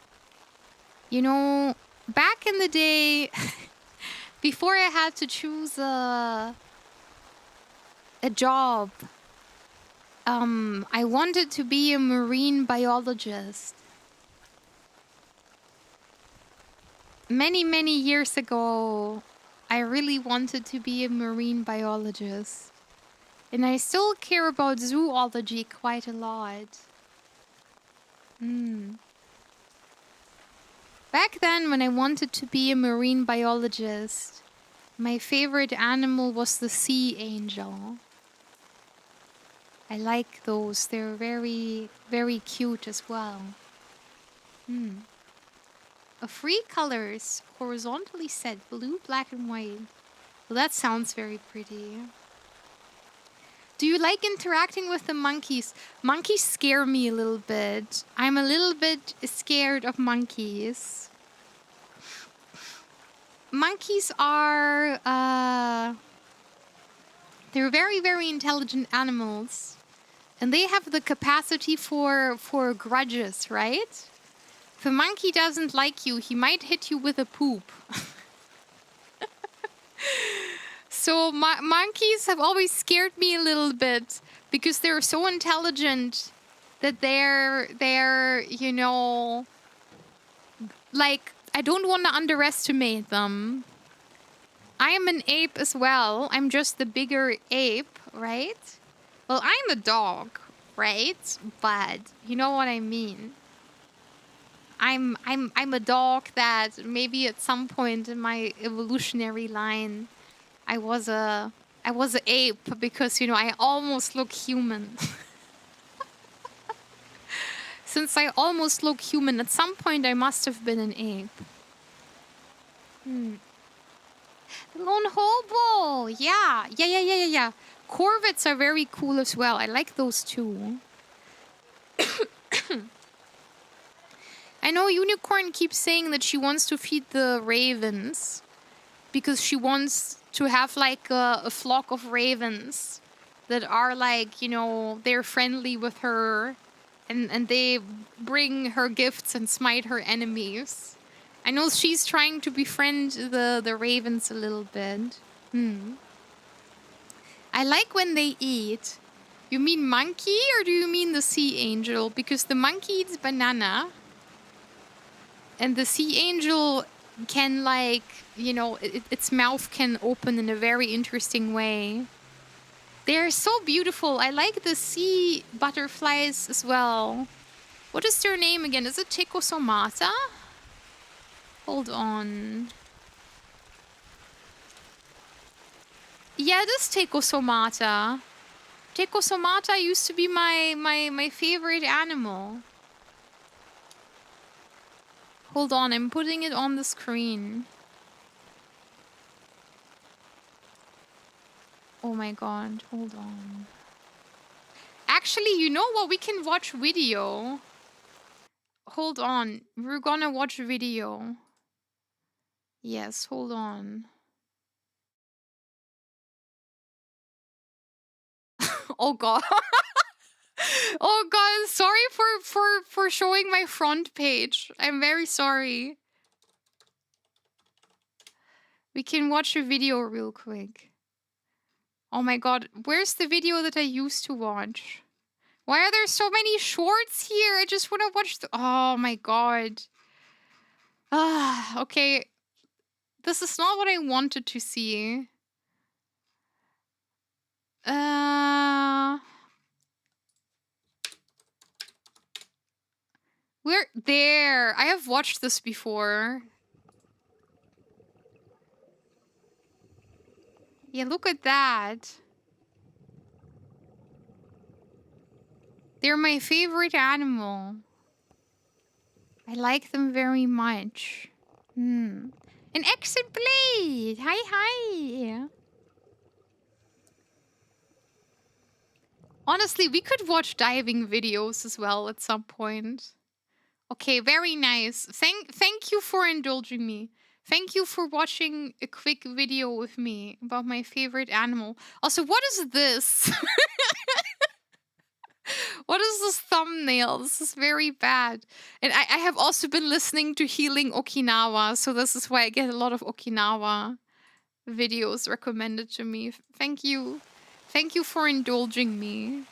Back in the day, before I had to choose a job, I wanted to be a marine biologist. Many, many years ago, I really wanted to be a marine biologist. And I still care about zoology quite a lot. Back then, when I wanted to be a marine biologist, my favorite animal was the sea angel. I like those. They're very, very cute as well. Three colors, horizontally set, blue, black, and white. Well, that sounds very pretty. Do you like interacting with the monkeys? Monkeys scare me a little bit. I'm a little bit scared of monkeys. Monkeys are, they're very, very intelligent animals. And they have the capacity for grudges, right? If a monkey doesn't like you, he might hit you with a poop. So monkeys have always scared me a little bit because they're so intelligent that they're like, I don't want to underestimate them. I am an ape as well. I'm just the bigger ape, right? Well, I'm a dog, right? But you know what I mean. I'm a dog that maybe at some point in my evolutionary line I was an ape because I almost look human. Since I almost look human, at some point I must have been an ape. Lone hobo! Yeah. Corvids are very cool as well. I like those too. I know Unicorn keeps saying that she wants to feed the ravens because she wants to have like a flock of ravens that are like, they're friendly with her and they bring her gifts and smite her enemies. I know she's trying to befriend the ravens a little bit. I like when they eat. You mean monkey or do you mean the sea angel? Because the monkey eats banana. And the sea angel can like, its mouth can open in a very interesting way. They're so beautiful. I like the sea butterflies as well. What is their name again? Is it Tecosomata? Hold on. Yeah, it is Tecosomata. Tecosomata used to be my favorite animal. Hold on, I'm putting it on the screen. Oh my god, hold on. Actually, you know what? We can watch video. Hold on, we're gonna watch video. Yes, hold on. Oh god. Oh god, sorry for showing my front page. I'm very sorry. We can watch a video real quick. Oh my god, where's the video that I used to watch? Why are there so many shorts here? I just want to watch the... Oh my god. Okay. This is not what I wanted to see. We're there. I have watched this before. Yeah, look at that. They're my favorite animal. I like them very much. An exit blade! Hi! Honestly, we could watch diving videos as well at some point. Okay, very nice. Thank you for indulging me. Thank you for watching a quick video with me about my favorite animal. Also, what is this? What is this thumbnail? This is very bad. And I have also been listening to Healing Okinawa, so this is why I get a lot of Okinawa videos recommended to me. Thank you. Thank you for indulging me.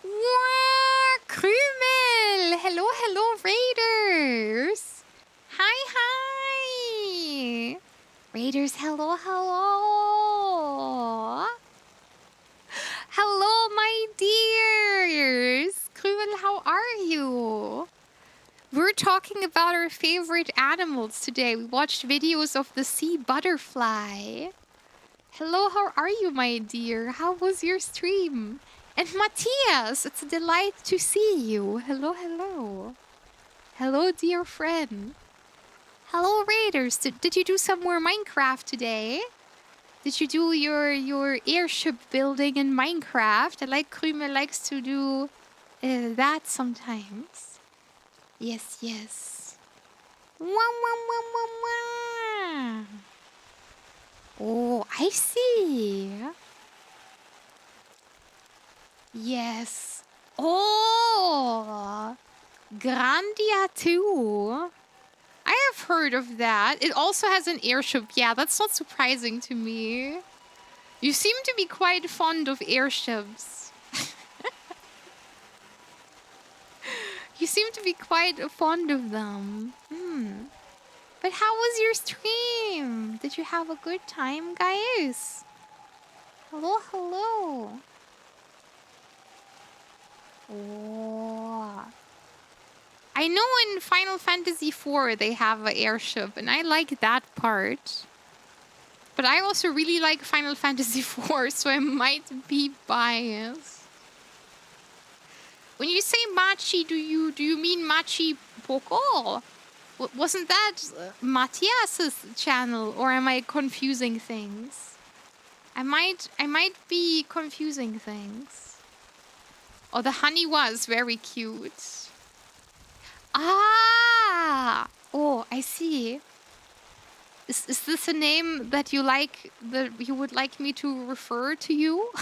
Wow, Krümel! Hello, hello, Raiders! Hi, hi! Raiders, hello, hello! Hello, my dears! Krümel, how are you? We're talking about our favorite animals today. We watched videos of the sea butterfly. Hello, how are you, my dear? How was your stream? And Matthias, it's a delight to see you. Hello, hello. Hello, dear friend. Hello, Raiders. Did you do some more Minecraft today? Did you do your airship building in Minecraft? I like Krümel likes to do that sometimes. Yes, yes. Wah, wah, wah, wah, wah. Oh, I see. Yes. Oh, Grandia 2. I have heard of that. It also has an airship. Yeah, that's not surprising to me. You seem to be quite fond of airships. You seem to be quite fond of them. But how was your stream? Did you have a good time, guys? Hello, hello. Oh. I know in Final Fantasy IV they have an airship, and I like that part. But I also really like Final Fantasy IV, so I might be biased. When you say Machi, do you mean Machi Poco? Wasn't that Matthias's channel, or am I confusing things? I might be confusing things. Oh, the honey was very cute. Ah! Oh, I see. Is this a name that you like, that you would like me to refer to you?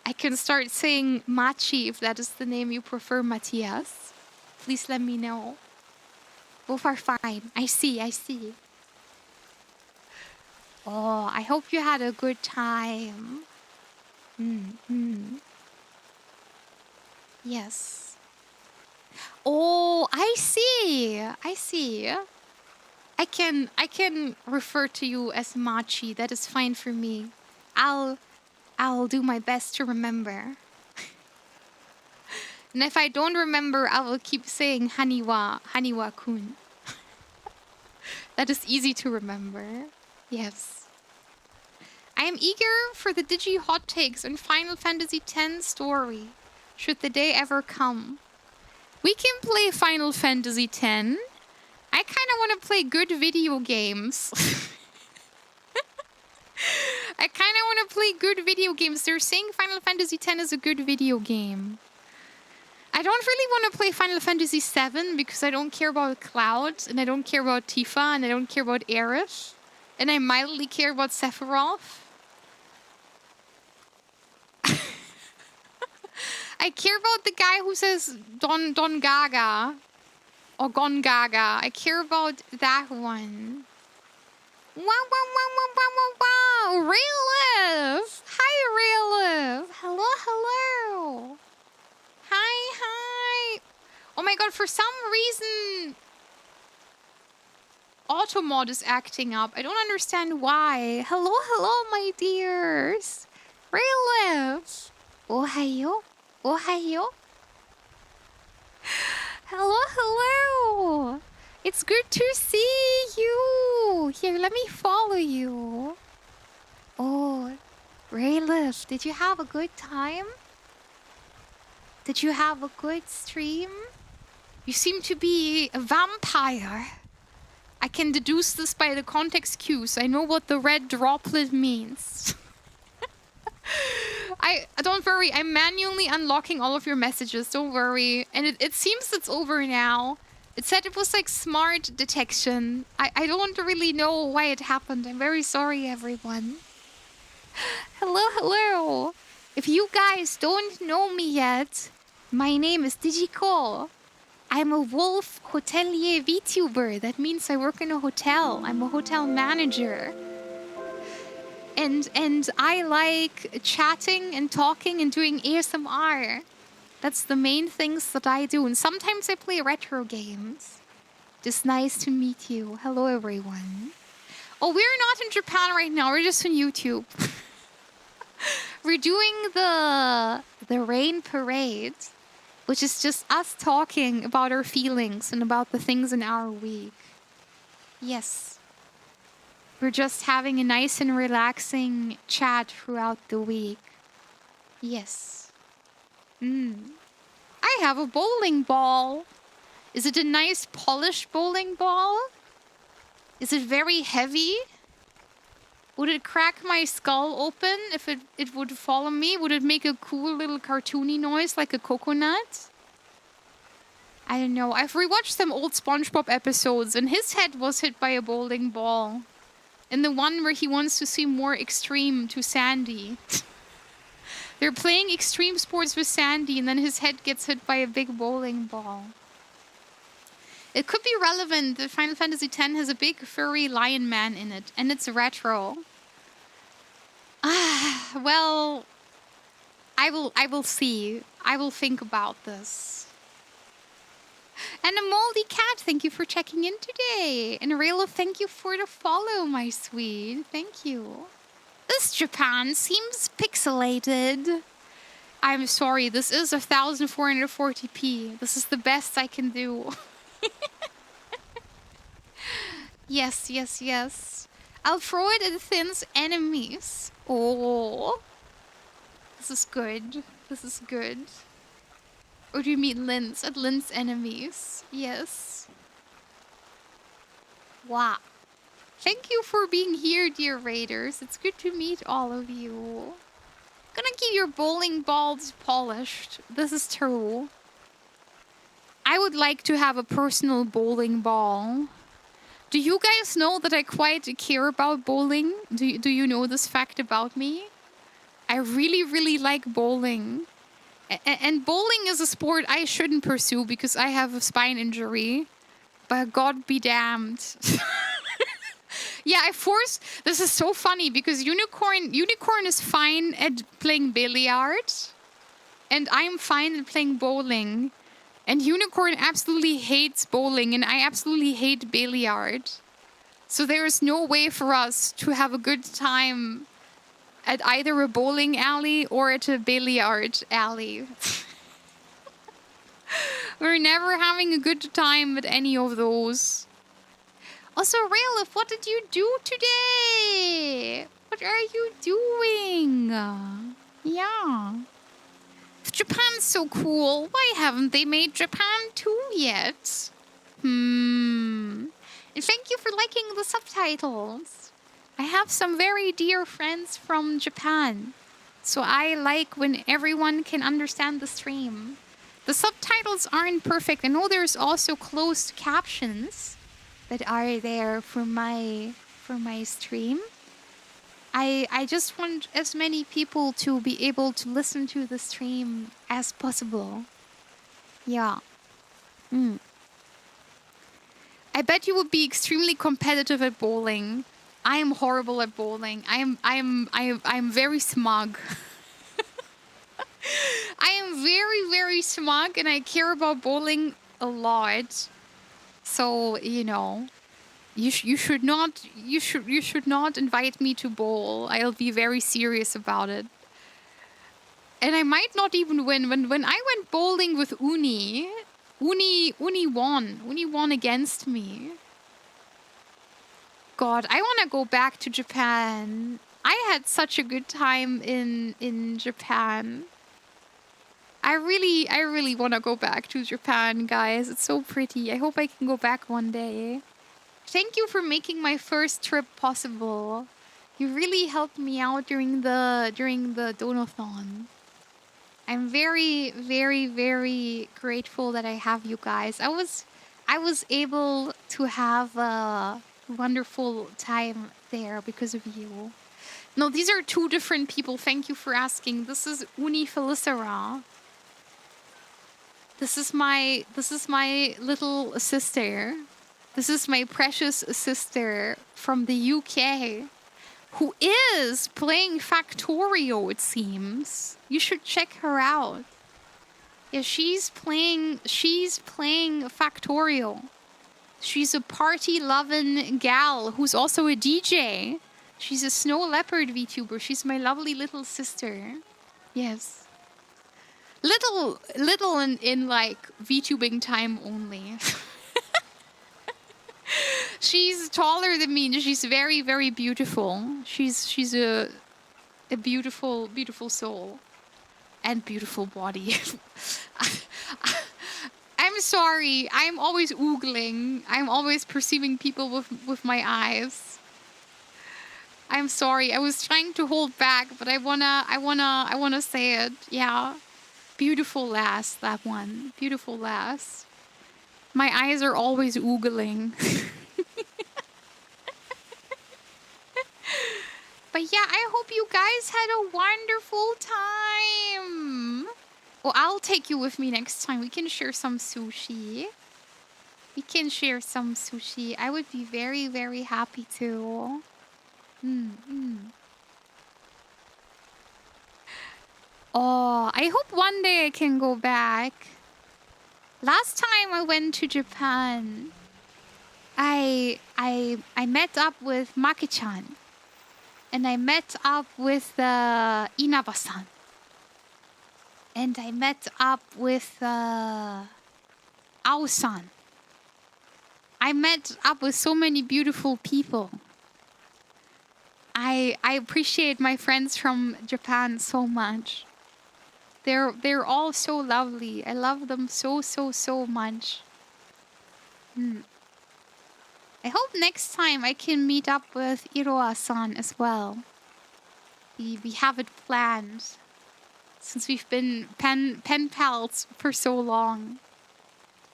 I can start saying Machi if that is the name you prefer, Matthias. Please let me know. Both are fine. I see, I see. Oh, I hope you had a good time. Yes. Oh, I see. I see. I can refer to you as Machi. That is fine for me. I'll do my best to remember. And if I don't remember, I will keep saying Haniwa-kun. That is easy to remember. Yes. I am eager for the Digi hot takes on Final Fantasy X story, should the day ever come. We can play Final Fantasy X. I kind of want to play good video games. I kind of want to play good video games. They're saying Final Fantasy X is a good video game. I don't really want to play Final Fantasy VII because I don't care about Cloud, and I don't care about Tifa, and I don't care about Aerith, and I mildly care about Sephiroth. I care about the guy who says Don Gaga or Gon Gaga. I care about that one. Wow, wow, wow, wow, wow, wow, wow. Realif! Hi, Realif! Hello, hello! Hi, hi! Oh my god, for some reason Automod is acting up. I don't understand why. Hello, hello, my dears! Realif! Ohayo? Ohayo? Hello, hello! It's good to see you! Here, let me follow you. Oh, Raylif, did you have a good time? Did you have a good stream? You seem to be a vampire. I can deduce this by the context cues. I know what the red droplet means. Don't worry, I'm manually unlocking all of your messages, don't worry. And it seems it's over now. It said it was like smart detection. I don't really know why it happened. I'm very sorry, everyone. Hello, hello. If you guys don't know me yet, my name is Digicol. I'm a wolf hotelier VTuber. That means I work in a hotel. I'm a hotel manager. And I like chatting and talking and doing ASMR. That's the main things that I do. And sometimes I play retro games. Just nice to meet you. Hello, everyone. Oh, we're not in Japan right now. We're just on YouTube. We're doing the rain parade, which is just us talking about our feelings and about the things in our week. Yes. We're just having a nice and relaxing chat throughout the week. Yes. I have a bowling ball. Is it a nice polished bowling ball? Is it very heavy? Would it crack my skull open if it would fall on me? Would it make a cool little cartoony noise like a coconut? I don't know. I've rewatched some old SpongeBob episodes and his head was hit by a bowling ball. And the one where he wants to seem more extreme to Sandy. They're playing extreme sports with Sandy and then his head gets hit by a big bowling ball. It could be relevant that Final Fantasy X has a big furry lion man in it, and it's retro. Well, I will see. I will think about this. And a moldy cat, thank you for checking in today. And Raylo, thank you for the follow, my sweet. Thank you. This Japan seems pixelated. I'm sorry, this is 1440p. This is the best I can do. Yes, yes, yes. I'll throw it at Thin's enemies. Oh. This is good. This is good. Or do you mean Lin's? At Lin's enemies. Yes. Wow. Thank you for being here, dear raiders. It's good to meet all of you. Gonna keep your bowling balls polished. This is true. I would like to have a personal bowling ball. Do you guys know that I quite care about bowling? Do you know this fact about me? I really, really like bowling. And bowling is a sport I shouldn't pursue because I have a spine injury. But God be damned. Yeah, this is so funny because Unicorn is fine at playing billiards. And I'm fine at playing bowling. And Unicorn absolutely hates bowling and I absolutely hate billiard. So there is no way for us to have a good time at either a bowling alley or at a billiard alley. We're never having a good time at any of those. Also, Raelif, what did you do today? What are you doing? Yeah. Japan's so cool. Why haven't they made Japan 2 yet? And thank you for liking the subtitles. I have some very dear friends from Japan. So I like when everyone can understand the stream. The subtitles aren't perfect. I know there's also closed captions that are there for my stream. I just want as many people to be able to listen to the stream as possible. Yeah. I bet you would be extremely competitive at bowling. I am horrible at bowling. I'm very smug. I am very, very smug and I care about bowling a lot. So, you know, you should not invite me to bowl. I'll be very serious about it. And I might not even win. When I went bowling with Uni won. Uni won against me. God, I want to go back to Japan. I had such a good time in Japan. I really want to go back to Japan, guys. It's so pretty. I hope I can go back one day. Thank you for making my first trip possible. You really helped me out during the donathon. I'm very, very, very grateful that I have you guys. I I was able to have a wonderful time there because of you. No, these are two different people. Thank you for asking. This is Uni Felicera. This is my little sister. This is my precious sister from the UK, who is playing Factorio, it seems. You should check her out. Yeah, she's playing Factorio. She's a party-loving gal who's also a DJ. She's a Snow Leopard VTuber. She's my lovely little sister. Yes. Little in like VTubing time only. She's taller than me and she's very, very beautiful. She's a beautiful, beautiful soul. And beautiful body. I'm sorry. I'm always oogling. I'm always perceiving people with my eyes. I'm sorry. I was trying to hold back, but I wanna say it. Yeah. Beautiful lass, that one. Beautiful lass. My eyes are always oogling. But yeah, I hope you guys had a wonderful time. Well, I'll take you with me next time. We can share some sushi. I would be very, very happy to. Oh, I hope one day I can go back. Last time I went to Japan, I met up with Maki-chan. And I met up with Inaba-san. And I met up with Ao-san. I met up with so many beautiful people. I appreciate my friends from Japan so much. They're all so lovely. I love them so much. I hope next time I can meet up with Iroha-san as well. We have it planned. Since we've been pen pals for so long.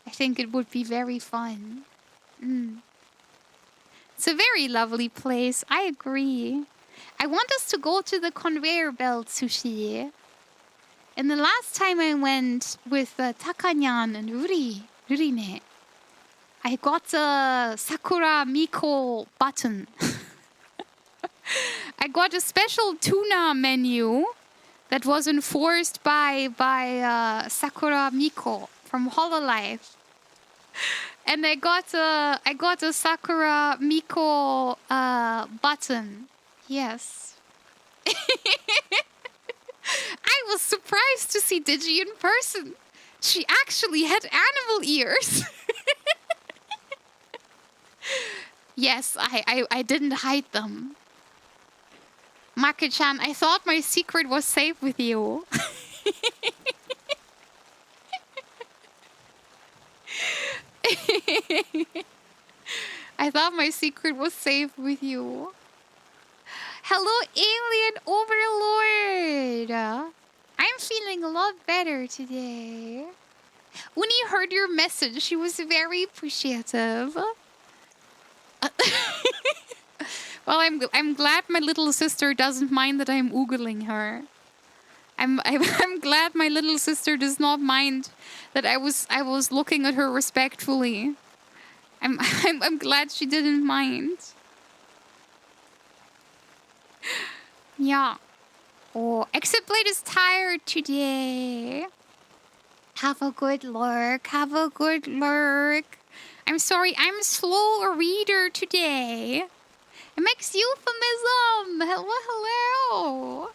I think it would be very fun. It's a very lovely place. I agree. I want us to go to the conveyor belt sushi. And the last time I went with Takanyan and Rurine, I got a Sakura Miko button. I got a special tuna menu that was enforced by Sakura Miko from Hololive. And I got a Sakura Miko button. Yes. I was surprised to see Digi in person. She actually had animal ears. Yes, I didn't hide them. Maki-chan, I thought my secret was safe with you. I thought my secret was safe with you. Hello, Alien Overlord. I'm feeling a lot better today. When he heard your message, she was very appreciative. Well, I'm glad my little sister doesn't mind that I'm oogling her. I'm glad my little sister does not mind that I was looking at her respectfully. I'm glad she didn't mind. Yeah. Oh, Exit Blade is tired today. Have a good lurk. I'm sorry, I'm a slow reader today. It makes euphemism. Hello.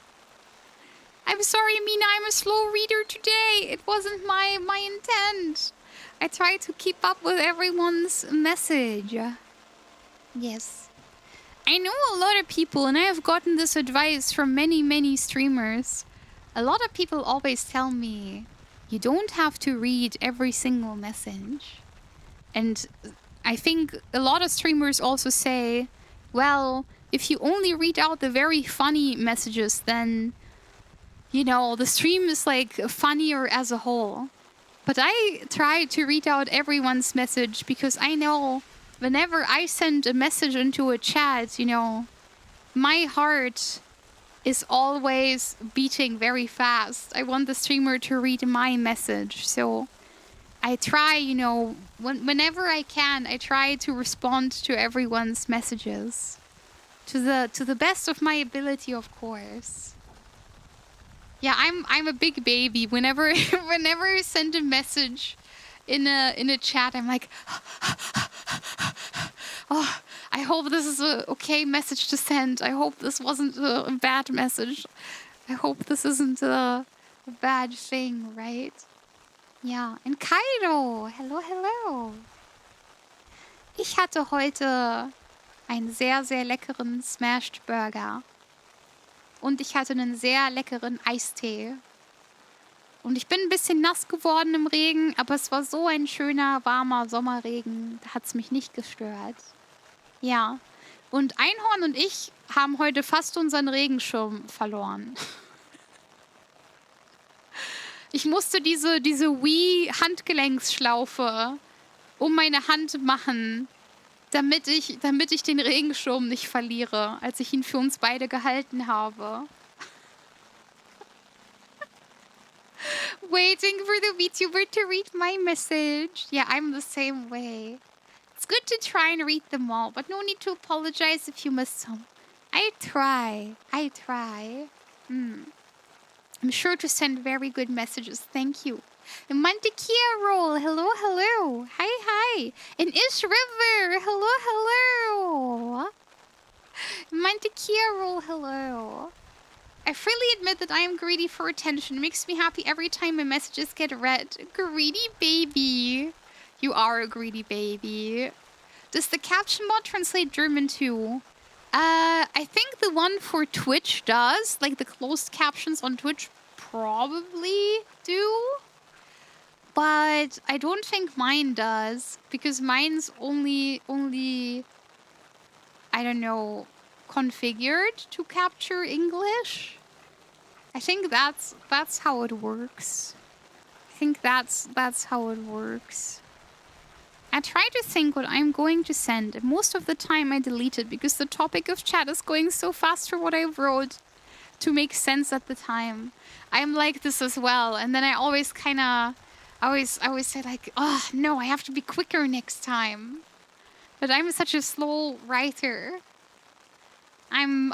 I'm sorry, Mina, I'm a slow reader today. It wasn't my intent. I try to keep up with everyone's message. Yes. I know a lot of people, and I have gotten this advice from many streamers. A lot of people always tell me, you don't have to read every single message. And I think a lot of streamers also say, well, if you only read out the very funny messages, then, you know, the stream is like funnier as a whole. But I try to read out everyone's message because I know whenever I send a message into a chat, you know, my heart is always beating very fast. I want the streamer to read my message. So I try, you know, whenever I can, I try to respond to everyone's messages. To the best of my ability, of course. Yeah, I'm a big baby. Whenever I send a message in a chat, I'm like, oh, I hope this is a okay message to send. I hope this wasn't a bad message. I hope this isn't a bad thing, right? Ja, in Kairo. Hello, hello. Ich hatte heute einen sehr, sehr leckeren Smashed Burger. Und ich hatte einen sehr leckeren Eistee. Und ich bin ein bisschen nass geworden im Regen, aber es war so ein schöner, warmer Sommerregen. Da hat es mich nicht gestört. Ja. Und Einhorn und ich haben heute fast unseren Regenschirm verloren. Ich musste diese Wii-Handgelenksschlaufe um meine Hand machen, damit ich den Regenschirm nicht verliere, als ich ihn für uns beide gehalten habe. Waiting for the VTuber to read my message. Yeah, I'm the same way. It's good to try and read them all, but no need to apologize if you miss some. I try. I'm sure to send very good messages. Thank you. Mantequilla roll. Hello, hello. Hi. And Ish River. Hello. Mantequilla roll. Hello. I freely admit that I am greedy for attention. It makes me happy every time my messages get read. Greedy baby. You are a greedy baby. Does the caption mod translate German too? I think the one for Twitch does. Like the closed captions on Twitch probably do. But I don't think mine does. Because mine's only I don't know, configured to capture English. I think that's how it works. I try to think what I'm going to send, and most of the time I delete it because the topic of chat is going so fast for what I wrote to make sense at the time. I'm like this as well, and then I always say like, oh no, I have to be quicker next time. But I'm such a slow writer. I'm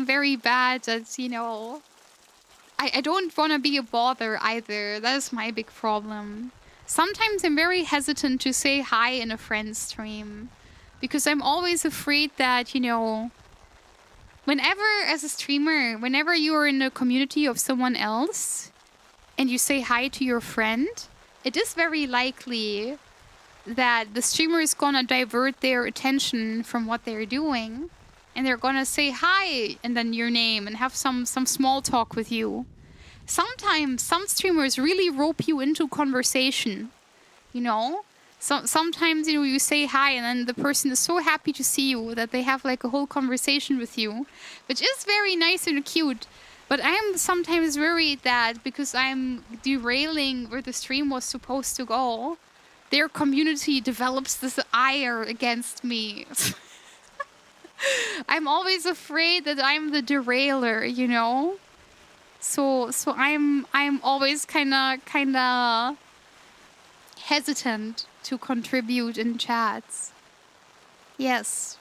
very bad at, you know, I don't want to be a bother either. That is my big problem. Sometimes I'm very hesitant to say hi in a friend's stream because I'm always afraid that, you know, whenever as a streamer, whenever you are in a community of someone else and you say hi to your friend, it is very likely that the streamer is gonna divert their attention from what they're doing, and they're gonna say hi and then your name and have some small talk with you. Sometimes some streamers really rope you into conversation, you know? Sometimes, you know, you say hi and then the person is so happy to see you that they have like a whole conversation with you, which is very nice and cute. But I'm sometimes worried that because I'm derailing where the stream was supposed to go, their community develops this ire against me. I'm always afraid that I'm the derailer, you know? So I'm always kinda hesitant to contribute in chats. Yes.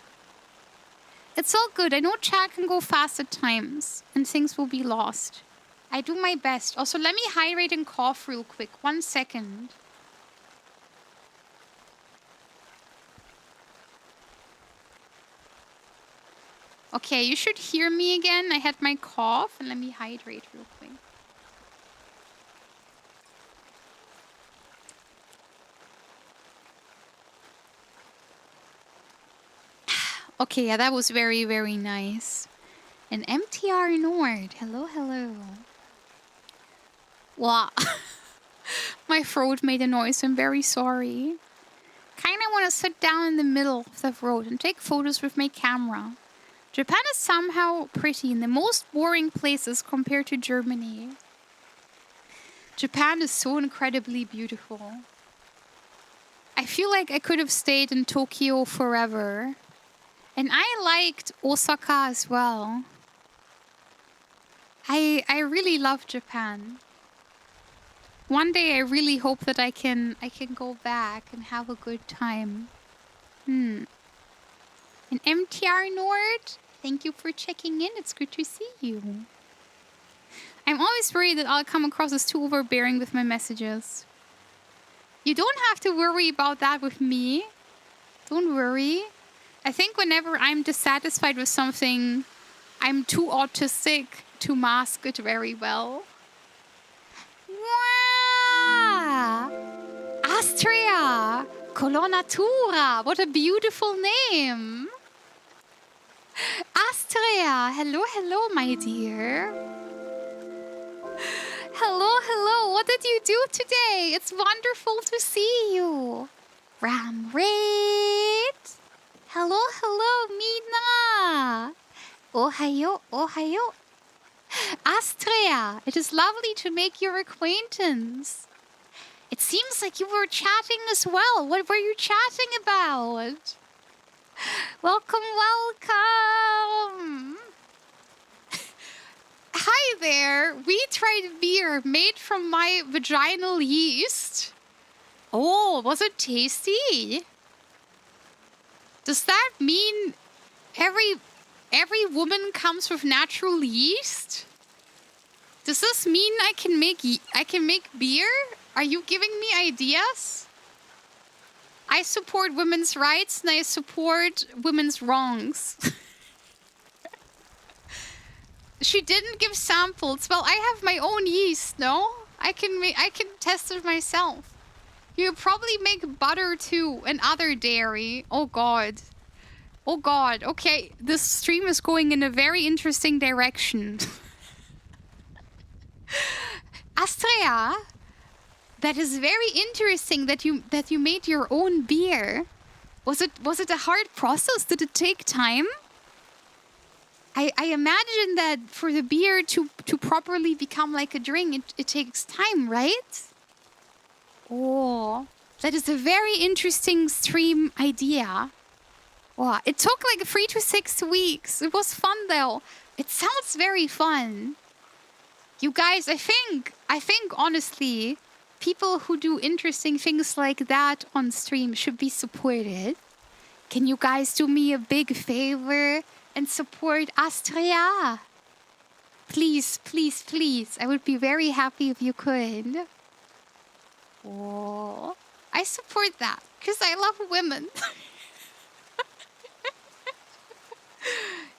It's all good. I know chat can go fast at times and things will be lost. I do my best. Also, let me hydrate and cough real quick. 1 second. Okay, you should hear me again. I had my cough, and let me hydrate real quick. Okay, yeah, that was very, very nice. And MTR Nord. Hello. Wow. My throat made a noise. I'm very sorry. Kinda want to sit down in the middle of the road and take photos with my camera. Japan is somehow pretty in the most boring places compared to Germany. Japan is so incredibly beautiful. I feel like I could have stayed in Tokyo forever. And I liked Osaka as well. I really love Japan. One day I really hope that I can go back and have a good time. And MTR Nord, thank you for checking in. It's good to see you. I'm always worried that I'll come across as too overbearing with my messages. You don't have to worry about that with me. Don't worry. I think whenever I'm dissatisfied with something, I'm too autistic to mask it very well. Wow! Astria! Colonatura! What a beautiful name! Astria! Hello, hello, my dear. Hello, hello. What did you do today? It's wonderful to see you. Ram Raid. Hello, hello, Mina. Ohayo, ohayo. Astria, it is lovely to make your acquaintance. It seems like you were chatting as well. What were you chatting about? Welcome, welcome. Hi there. We tried beer made from my vaginal yeast. Oh, was it tasty? Does that mean every woman comes with natural yeast? Does this mean I can make beer? Are you giving me ideas? I support women's rights and I support women's wrongs. She didn't give samples. Well, I have my own yeast, no? I can test it myself. You probably make butter too and other dairy. Oh god. Oh god. Okay, this stream is going in a very interesting direction. Astrea, that is very interesting that you made your own beer. Was it a hard process? Did it take time? I imagine that for the beer to properly become like a drink, it takes time, right? Oh, that is a very interesting stream idea. Wow, it took like 3 to 6 weeks. It was fun though. It sounds very fun. You guys, I think honestly, people who do interesting things like that on stream should be supported. Can you guys do me a big favor and support Astria? Please, please, please. I would be very happy if you could. Oh, I support that because I love women.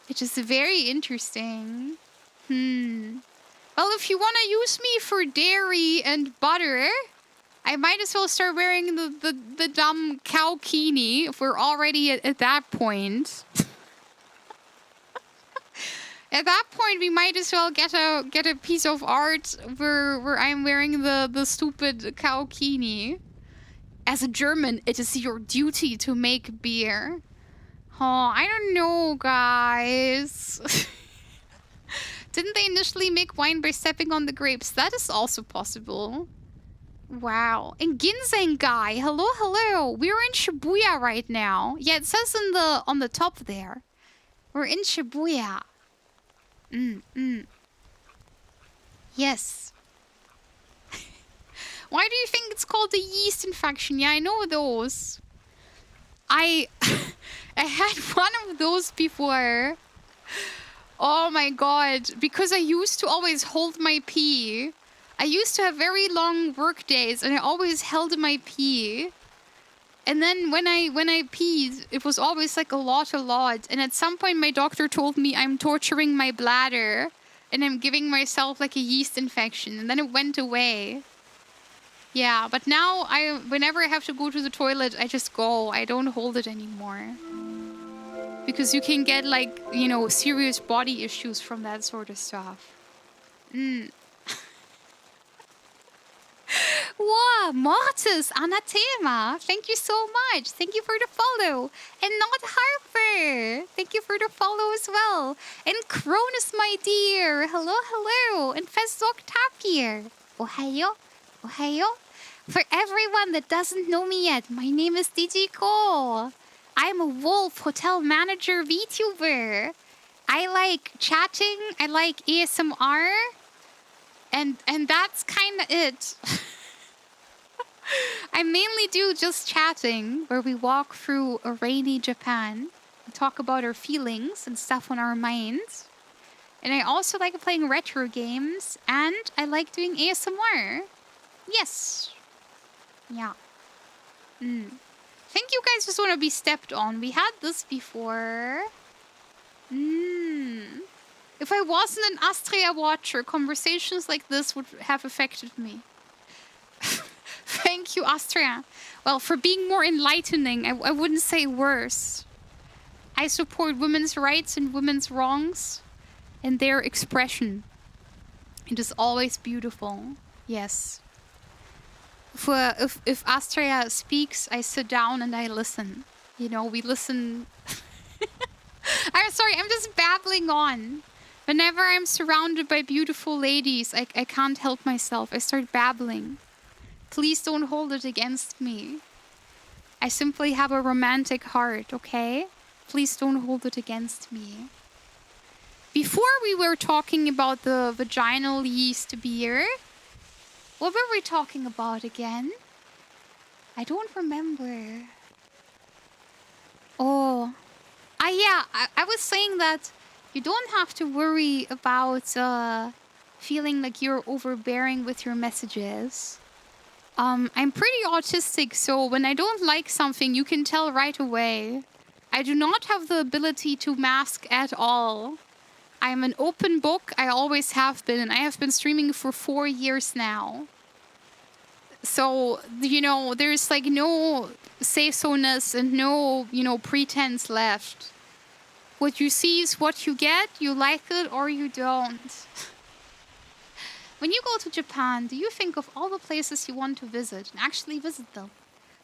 It is very interesting. Well, if you want to use me for dairy and butter, I might as well start wearing the dumb cow kini if we're already at that point. At that point, we might as well get a piece of art where I'm wearing the stupid cow kini. As a German, it is your duty to make beer. Oh, I don't know, guys. Didn't they initially make wine by stepping on the grapes? That is also possible. Wow. And Ginseng guy, hello, hello. We're in Shibuya right now. Yeah, it says on the top there. We're in Shibuya. Yes. Why do you think it's called a yeast infection? Yeah, I know those. I had one of those before. Oh my god. Because I used to always hold my pee. I used to have very long work days and I always held my pee. And then when I peed, it was always like a lot. And at some point my doctor told me I'm torturing my bladder and I'm giving myself like a yeast infection. And then it went away. Yeah, but now whenever I have to go to the toilet, I just go. I don't hold it anymore. Because you can get like, you know, serious body issues from that sort of stuff. Wow, Mortis, Anathema. Thank you so much. Thank you for the follow. And not Harper. Thank you for the follow as well. And Cronus, my dear. Hello, hello. And Fezok Tapir. Ohayo. Ohayo? For everyone that doesn't know me yet, my name is Dijiko. I'm a wolf hotel manager VTuber. I like chatting, I like ASMR, and that's kind of it. I mainly do just chatting, where we walk through a rainy Japan and talk about our feelings and stuff on our minds. And I also like playing retro games, and I like doing ASMR. Yes. Yeah. Think you guys just want to be stepped on. We had this before. If I wasn't an Astrea watcher, conversations like this would have affected me. Thank you, Astrea. Well, for being more enlightening, I wouldn't say worse. I support women's rights and women's wrongs and their expression. It is always beautiful. Yes. If Astrea speaks, I sit down and I listen. You know, we listen. I'm sorry, I'm just babbling on. Whenever I'm surrounded by beautiful ladies, I can't help myself. I start babbling. Please don't hold it against me. I simply have a romantic heart, okay? Please don't hold it against me. Before we were talking about the vaginal yeast beer, what were we talking about again? I don't remember. Oh. Yeah, I was saying that you don't have to worry about feeling like you're overbearing with your messages. I'm pretty autistic, so when I don't like something, you can tell right away. I do not have the ability to mask at all. I'm an open book. I always have been, and I have been streaming for 4 years now. So, you know, there's like no say-so-ness and no, you know, pretense left. What you see is what you get. You like it or you don't. When you go to Japan, do you think of all the places you want to visit and actually visit them?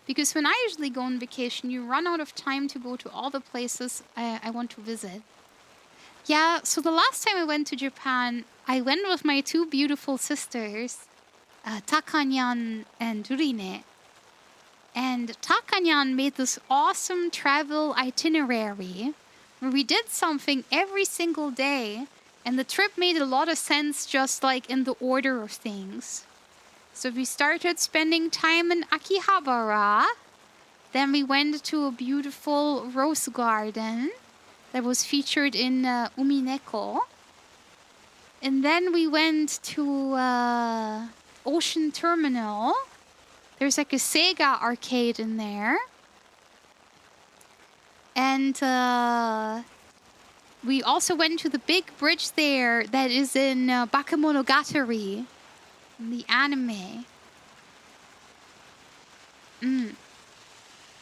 Because when I usually go on vacation, you run out of time to go to all the places I want to visit. Yeah, so the last time I went to Japan, I went with my 2 beautiful sisters, Takanyan and Durine. And Takanyan made this awesome travel itinerary where we did something every single day. And the trip made a lot of sense just like in the order of things. So we started spending time in Akihabara. Then we went to a beautiful rose garden that was featured in Umineko. And then we went to Ocean Terminal. There's like a Sega arcade in there. And we also went to the big bridge there that is in Bakemonogatari, in the anime. And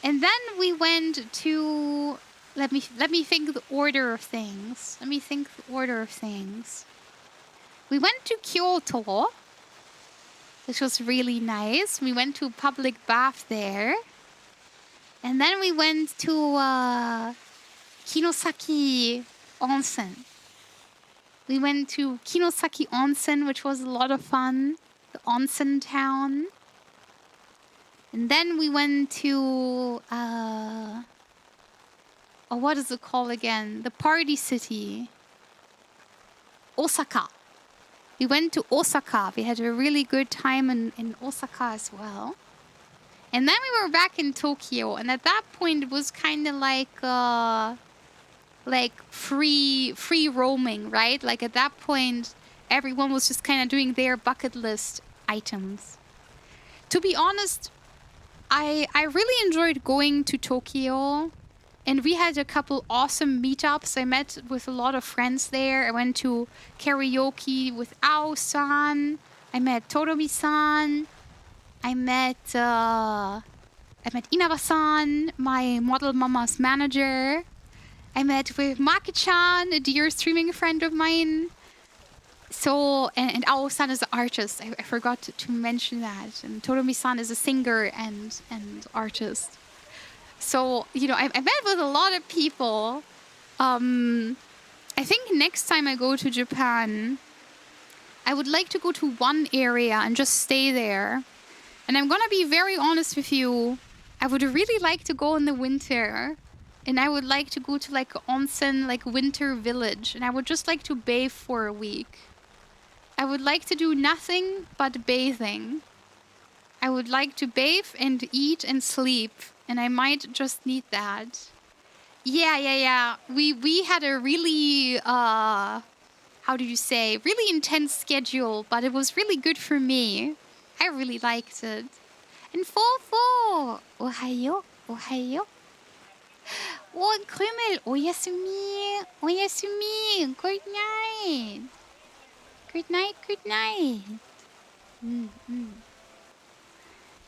then we went to... Let me think the order of things. We went to Kyoto, which was really nice. We went to a public bath there. And then we went to Kinosaki Onsen. We went to Kinosaki Onsen, which was a lot of fun. The onsen town. And then we went to... what is it called again? The party city. Osaka. We went to Osaka. We had a really good time in Osaka as well. And then we were back in Tokyo. And at that point, it was kind of like free roaming, right? Like at that point, everyone was just kind of doing their bucket list items. To be honest, I really enjoyed going to Tokyo. And we had a couple awesome meetups. I met with a lot of friends there. I went to karaoke with Ao-san. I met Toromi-san. I met Inaba-san, my model mama's manager. I met with Maki-chan, a dear streaming friend of mine. So, and Ao-san is an artist. I forgot to mention that. And Toromi-san is a singer and artist. So, you know, I met with a lot of people. I think next time I go to Japan, I would like to go to one area and just stay there. And I'm gonna be very honest with you. I would really like to go in the winter. And I would like to go to like onsen, like winter village. And I would just like to bathe for a week. I would like to do nothing but bathing. I would like to bathe and eat and sleep. And I might just need that. Yeah. We had a really, how do you say, really intense schedule. But it was really good for me. I really liked it. And Fofo! Ohayo? Ohayo? Oh, Krümel! Oyasumi! Oyasumi! Good night! Good night, good night!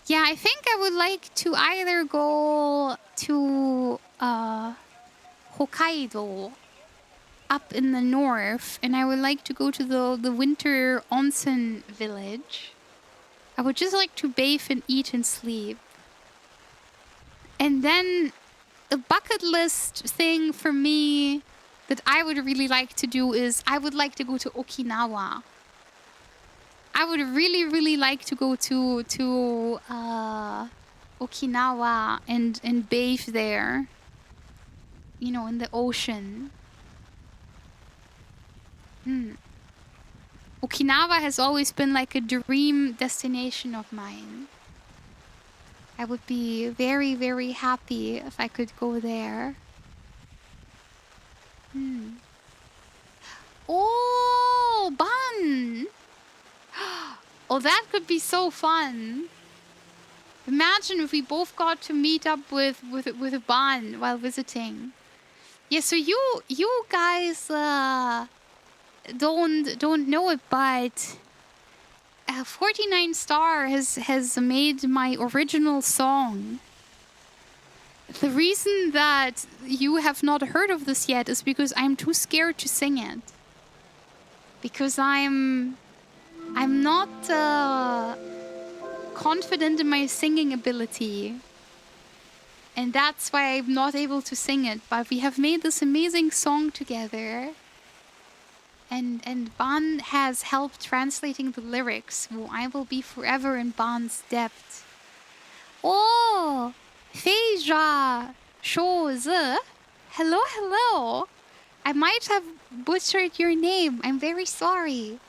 Yeah, I think I would like to either go to Hokkaido up in the north, and I would like to go to the winter onsen village. I would just like to bathe and eat and sleep. And then a bucket list thing for me that I would really like to do is I would like to go to Okinawa. I would really, really like to go to Okinawa and bathe there. You know, in the ocean. Okinawa has always been like a dream destination of mine. I would be very, very happy if I could go there. Oh, Ban! Oh, that could be so fun. Imagine if we both got to meet up with Ban while visiting. Yeah, so you guys don't know it, but 49 Star has made my original song. The reason that you have not heard of this yet is because I'm too scared to sing it. Because I'm not confident in my singing ability. And that's why I'm not able to sing it. But we have made this amazing song together. And Ban has helped translating the lyrics. So I will be forever in Ban's depth. Oh, Feija Chose. Hello, hello. I might have butchered your name. I'm very sorry.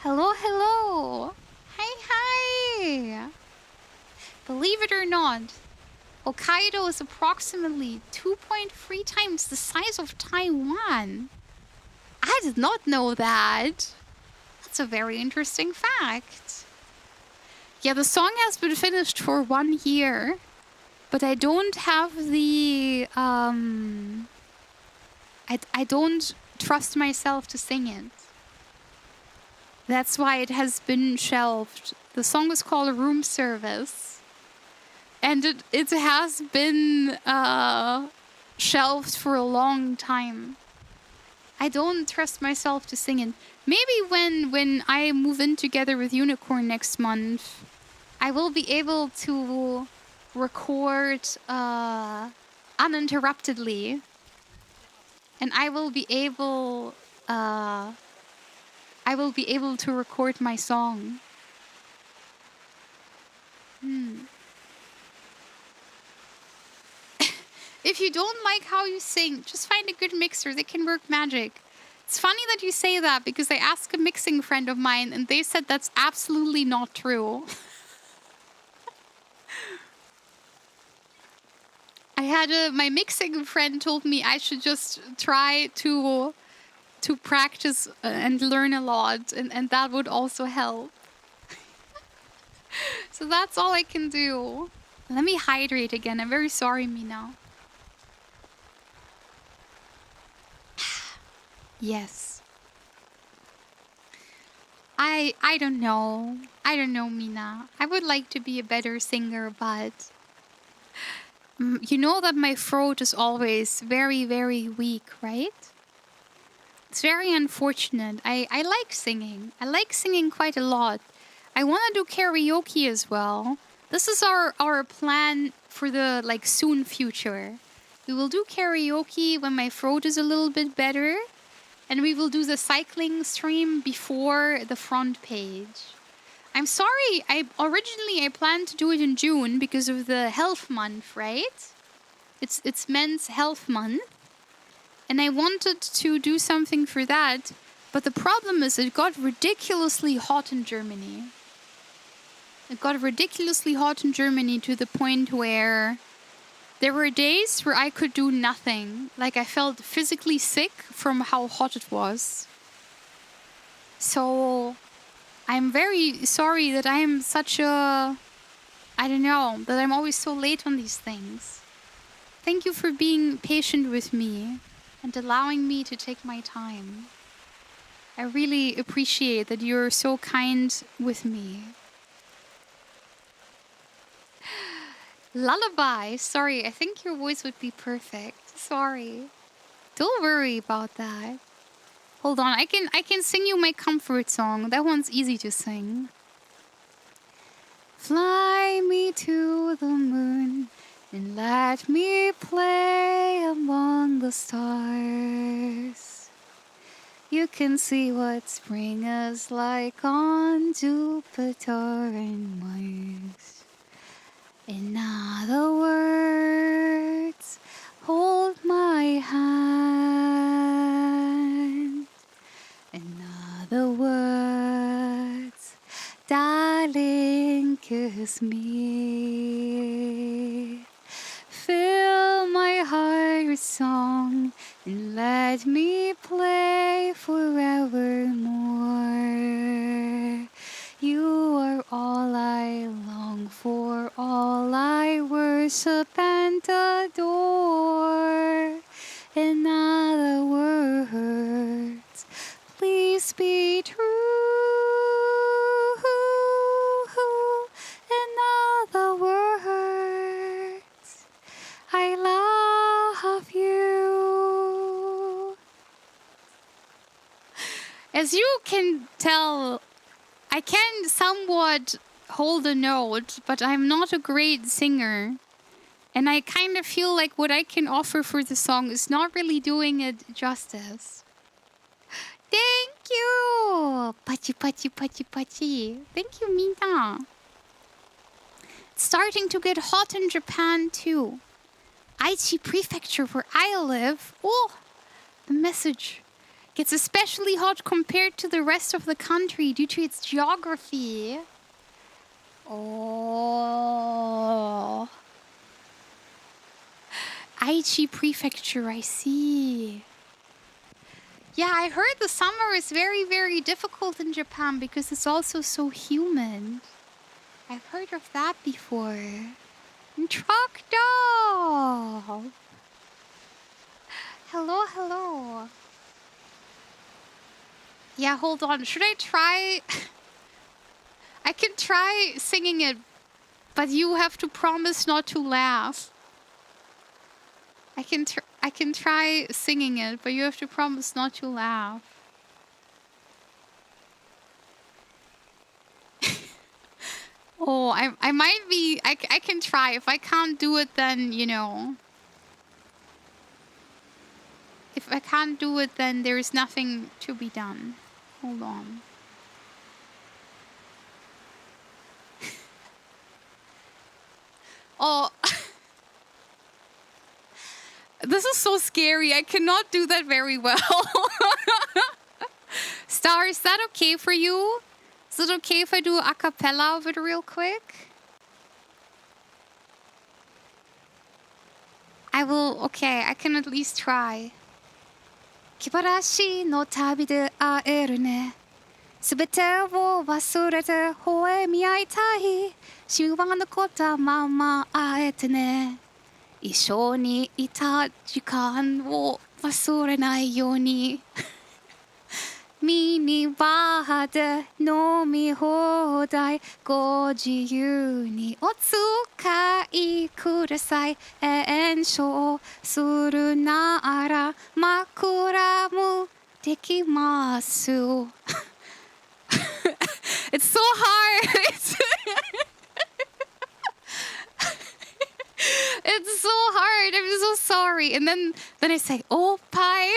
Hello, hello. Hi. Believe it or not, Hokkaido is approximately 2.3 times the size of Taiwan. I did not know that. That's a very interesting fact. Yeah, the song has been finished for 1 year, but I don't have the I don't trust myself to sing it. That's why it has been shelved. The song is called Room Service. And it has been shelved for a long time. I don't trust myself to sing it. Maybe when I move in together with Unicorn next month, I will be able to record uninterruptedly. And I will be able to record my song. If you don't like how you sing, just find a good mixer. They can work magic. It's funny that you say that because I asked a mixing friend of mine and they said that's absolutely not true. My mixing friend told me I should just try to practice and learn a lot, and that would also help. So that's all I can do. Let me hydrate again. I'm very sorry, Mina. Yes. I don't know. I don't know, Mina. I would like to be a better singer, but you know that my throat is always very, very weak, right? It's very unfortunate. I like singing. I like singing quite a lot. I want to do karaoke as well. This is our plan for the soon future. We will do karaoke when my throat is a little bit better. And we will do the cycling stream before the front page. I'm sorry, originally I planned to do it in June because of the health month, right? It's Men's Health Month. And I wanted to do something for that, but the problem is it got ridiculously hot in Germany. It got ridiculously hot in Germany to the point where there were days where I could do nothing. Like I felt physically sick from how hot it was. So I'm very sorry that I am such a... I don't know, that I'm always so late on these things. Thank you for being patient with me and allowing me to take my time. I really appreciate that you're so kind with me. Lullaby. Sorry, I think your voice would be perfect. Sorry. Don't worry about that. Hold on, I can sing you my comfort song. That one's easy to sing. Fly me to the moon and let me play among the stars. You can see what spring is like on Jupiter and Mars. In other words, hold my hand. In other words, darling, kiss me. Fill my heart with song and let me play forevermore. You are all I long for, all I worship and adore. In other words, please be true. In other words, I love you. As you can tell, I can somewhat hold a note, but I'm not a great singer. And I kind of feel like what I can offer for the song is not really doing it justice. Thank you! Pachi, pachi, pachi, pachi. Thank you, Mina. It's starting to get hot in Japan, too. Aichi Prefecture, where I live. Oh, the message. Gets especially hot compared to the rest of the country due to its geography. Oh. Aichi Prefecture, I see. Yeah, I heard the summer is very, very difficult in Japan because it's also so humid. I've heard of that before. Truck dog. Hello, hello. Yeah, hold on. Should I try? I can try singing it, but you have to promise not to laugh. I can try singing it, but you have to promise not to laugh. Oh, I might be... I can try. If I can't do it, then, you know... If I can't do it, then there's nothing to be done. Hold on. Oh. This is so scary. I cannot do that very well. Star, is that okay for you? Is it okay if I do a cappella of it real quick? I will... Okay, I can at least try. 気晴らしの旅で会えるね。すべてを忘れて微笑み合いたい。シワ残ったまま会えてね。一緒にいた時間を忘れないように。ミニバーで飲み放題ご自由にお使いください演奏するなら枕もできます It's so hard It's so hard I'm so sorry and then I say oh pie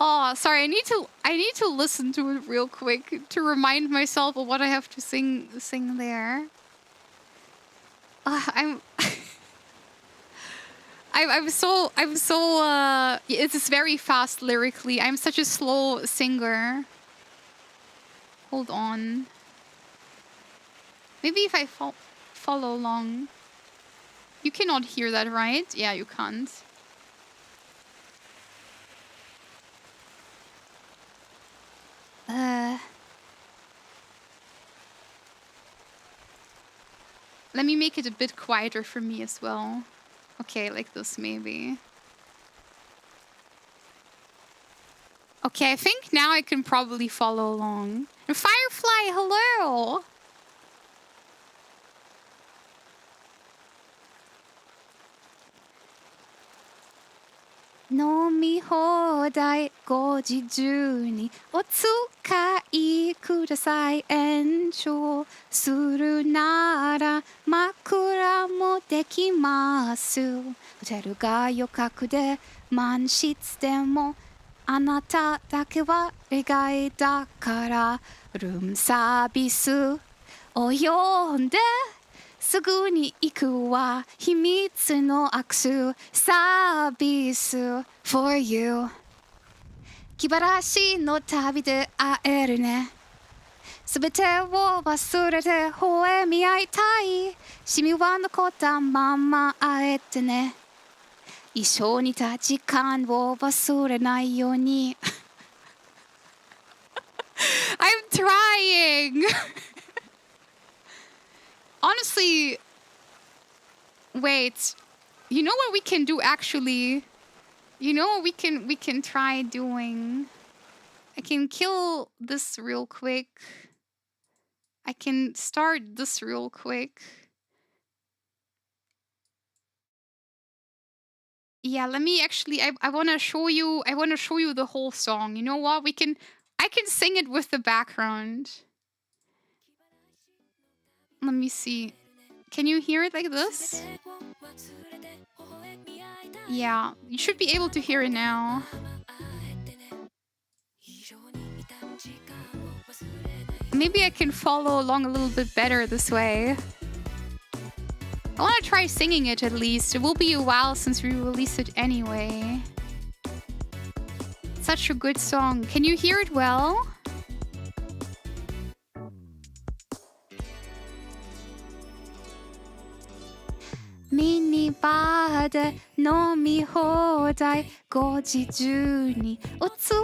Oh, sorry. I need to listen to it real quick to remind myself of what I have to sing there. I'm it's very fast lyrically. I'm such a slow singer. Hold on. Maybe if I follow along. You cannot hear that, right? Yeah, you can't. Let me make it a bit quieter for me as well. Okay, like this maybe. Okay, I think now I can probably follow along. And Firefly, hello! Nomi hodai goji juni o tsukai kudasai ensho suru nara makura mo dekimasu. Hoteru ga yokaku de manshitsu demo あなただけは例外だからルームサービスを呼んですぐに行くわ秘密の握手サービス for you 気晴らしの旅で会えるねすべてを忘れて微笑み合いたいシミは残ったまま会えてね一緒にいた時間を忘れないように I'm trying honestly wait you know what we can do actually you know what we can try doing I can kill this real quick I can start this real quick yeah, let me actually I want to show you the whole song. You know what? I can sing it with the background. Let me see. Can you hear it like this? Yeah, you should be able to hear it now. Maybe I can follow along a little bit better this way. I want to try singing it at least. It will be a while since we released it anyway. Such a good song. Can you hear it well? Mini bar で飲み放題5時中にお使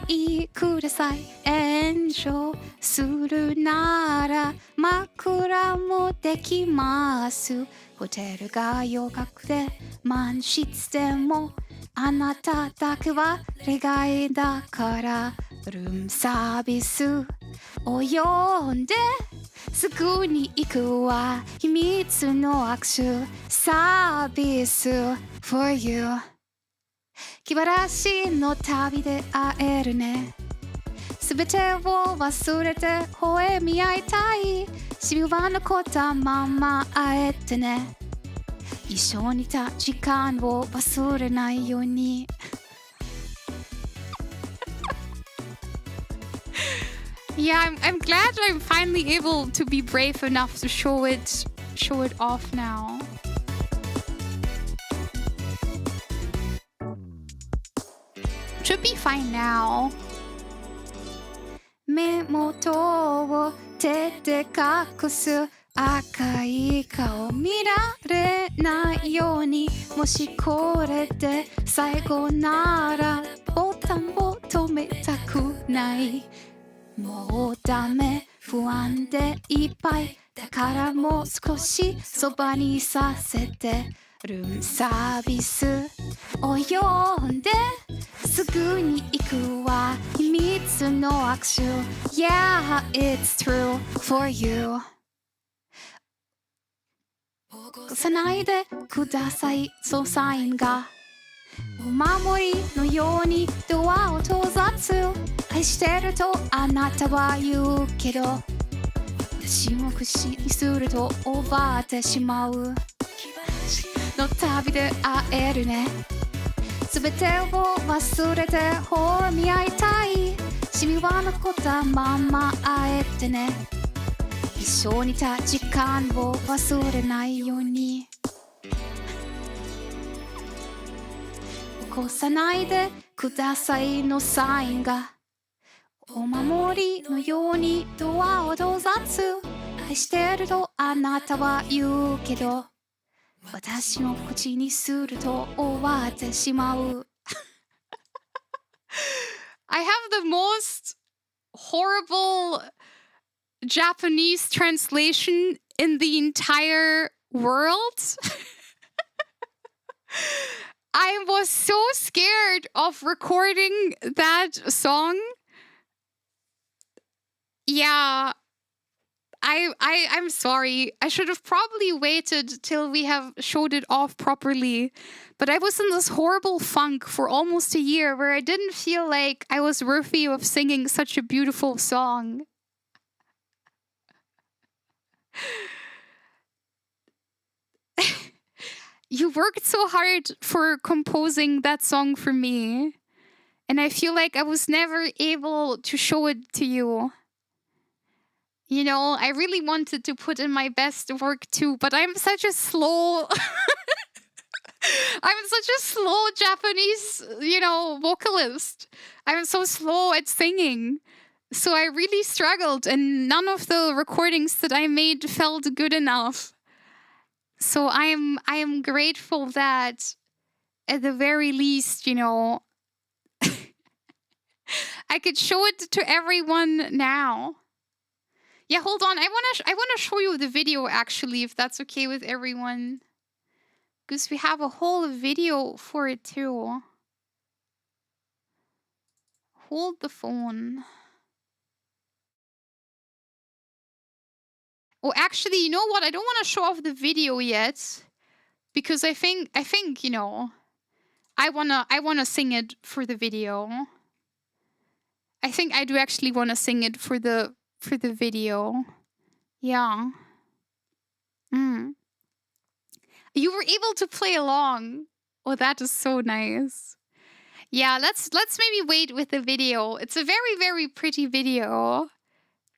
いください炎症するなら枕もできますホテルが予約で満室でもあなただけは例外だからルームサービスを呼んですぐに行くわ秘密の握手サービス for you 気晴らしの旅で会えるねすべてを忘れて微笑み合いたいシミは残ったまま会えてね一緒にいた時間を忘れないようにYeah, I'm glad I'm finally able to be brave enough to show it off now. Should be fine now. 目元を手で隠す赤い顔見られないようにもしこれで最後ならボタンを止めたくないもうダメ不安でいっぱいだからもう少しそばにいさせてルームサービスを呼んですぐに行くわ秘密の握手 Yeah, it's true for you 起こさないでください捜査員がお守りのようにドアを閉ざす愛してるとあなたは言うけど私も口にすると奪ってしまうの旅で会えるねすべてを忘れてほら見合いたい染みは残ったまま会えてね一緒にいた時間を忘れないように起こさないでくださいのサインがお守りのようにドアを閉ざす愛してるとあなたは言うけど私の口にすると終わってしまうI have the most horrible Japanese translation in the entire world. I was so scared of recording that song. Yeah, I'm sorry. I should have probably waited till we have showed it off properly. But I was in this horrible funk for almost a year where I didn't feel like I was worthy of singing such a beautiful song. You worked so hard for composing that song for me. And I feel like I was never able to show it to you. You know, I really wanted to put in my best work too, but I'm such a slow... I'm such a slow Japanese, vocalist. I'm so slow at singing. So I really struggled, and none of the recordings that I made felt good enough. So I am grateful that at the very least, I could show it to everyone now. Yeah, hold on. I wanna show you the video actually, if that's okay with everyone. Because we have a whole video for it too. Hold the phone. Oh, actually, you know what? I don't want to show off the video yet. Because I think, I wanna sing it for the video. I think I do actually wanna sing it for the video. Yeah. You were able to play along. Oh, that is so nice. Yeah, let's maybe wait with the video. It's a very, very pretty video.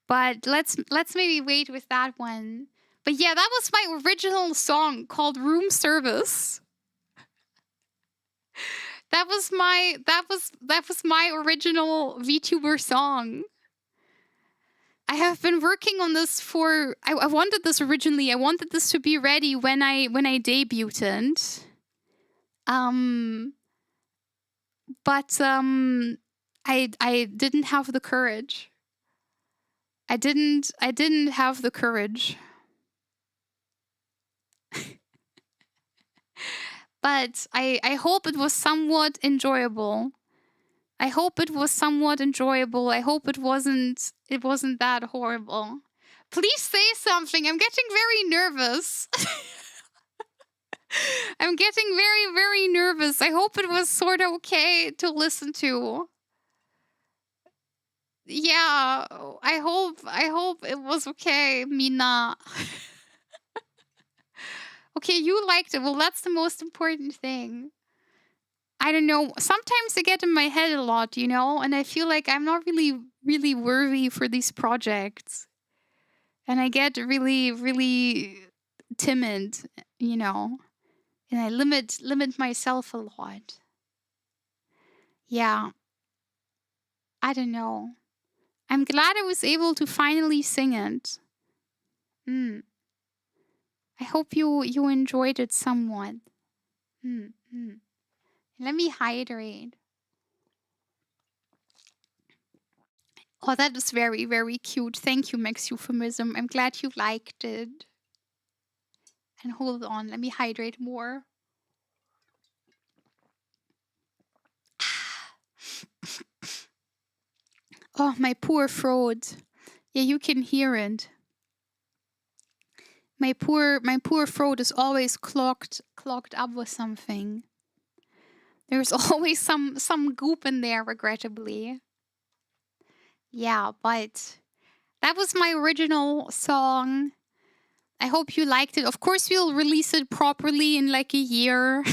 But let's maybe wait with that one. But yeah, that was my original song called Room Service. That was my original VTuber song. I have been working on this for... I wanted this originally. I wanted this to be ready when I debuted. But I didn't have the courage. I didn't have the courage. But I hope it was somewhat enjoyable. I hope it was somewhat enjoyable. I hope it wasn't that horrible. Please say something. I'm getting very nervous. I'm getting very, very nervous. I hope it was sort of okay to listen to. Yeah, I hope it was okay, Mina. Okay, you liked it. Well, that's the most important thing. I don't know. Sometimes I get in my head a lot, and I feel like I'm not really, really worthy for these projects. And I get really, really timid, and I limit myself a lot. Yeah. I don't know. I'm glad I was able to finally sing it. I hope you enjoyed it somewhat. Let me hydrate. Oh, that is very, very cute. Thank you, Max Euphemism. I'm glad you liked it. And hold on, let me hydrate more. Oh, my poor throat. Yeah, you can hear it. My poor throat is always clogged up with something. There's always some goop in there, regrettably. Yeah, but that was my original song. I hope you liked it. Of course, we'll release it properly in like a year.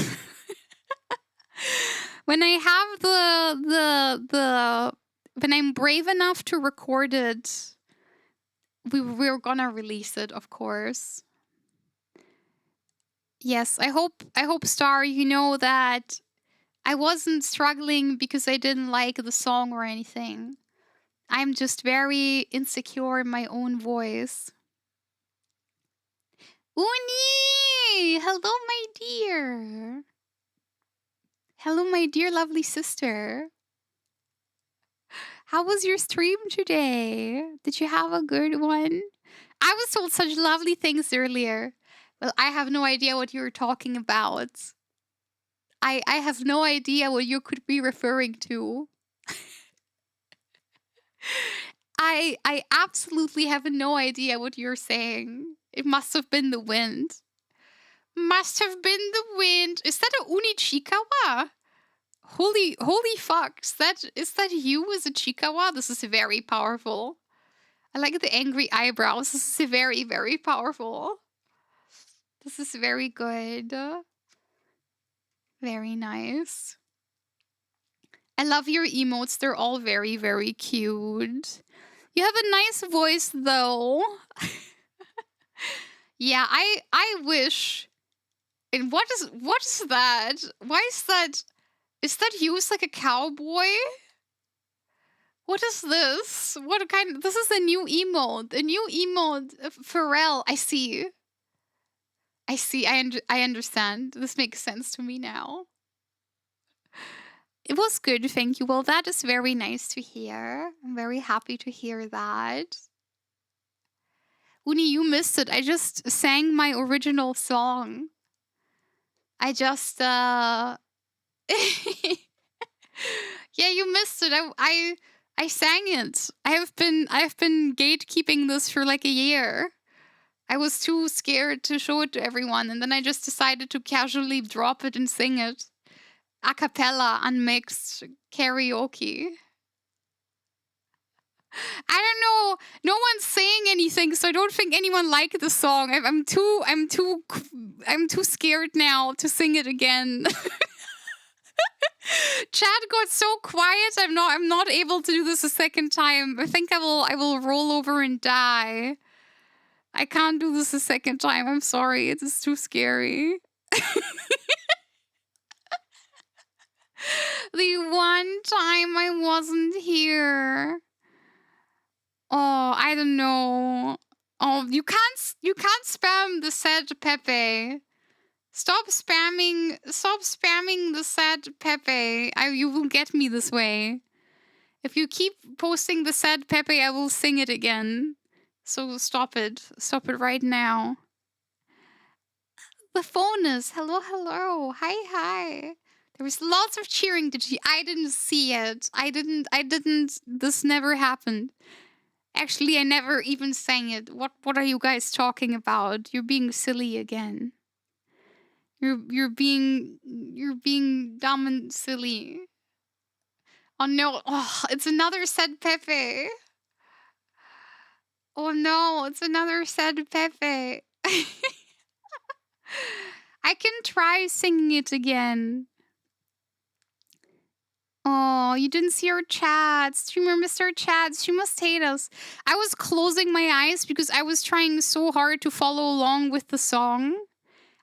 when I have the when I'm brave enough to record it, we're gonna release it, of course. Yes, I hope Star, you know that I wasn't struggling because I didn't like the song or anything. I'm just very insecure in my own voice. Uni! Hello, my dear. Hello, my dear lovely sister. How was your stream today? Did you have a good one? I was told such lovely things earlier. Well, I have no idea what you were talking about. I have no idea what you could be referring to. I absolutely have no idea what you're saying. It must have been the wind. Must have been the wind. Is that a Unichikawa? Holy fuck. Is that you as a Chikawa? This is very powerful. I like the angry eyebrows. This is very, very powerful. This is very good. Very nice. I love your emotes. They're all very, very cute. You have a nice voice, though. Yeah, I wish. And what is that? Why is that? Is that you as like a cowboy? What is this? What kind? This is a new emote. A new emote. Pharrell. I see. I understand. This makes sense to me now. It was good, thank you. Well, that is very nice to hear. I'm very happy to hear that. Uni, you missed it. I just sang my original song. I just yeah, you missed it. I sang it. I've been gatekeeping this for like a year. I was too scared to show it to everyone, and then I just decided to casually drop it and sing it. A cappella, unmixed, karaoke. I don't know. No one's saying anything, so I don't think anyone liked the song. I'm too scared now to sing it again. Chat got so quiet. I'm not able to do this a second time. I think I will roll over and die. I can't do this a second time. I'm sorry. It is too scary. The one time I wasn't here. Oh, I don't know. Oh, you can't spam the sad Pepe. Stop spamming the sad Pepe. You will get me this way. If you keep posting the sad Pepe, I will sing it again. So stop it. Stop it right now. The phone is. Hello. Hi. There was lots of cheering. I didn't see it. I didn't. This never happened. Actually, I never even sang it. What are you guys talking about? You're being silly again. You're being dumb and silly. Oh no. Oh, it's another sad Pepe. Oh no, it's another sad Pepe. I can try singing it again. Oh, you didn't see our chat. Streamer missed our chats. She must hate us. I was closing my eyes because I was trying so hard to follow along with the song.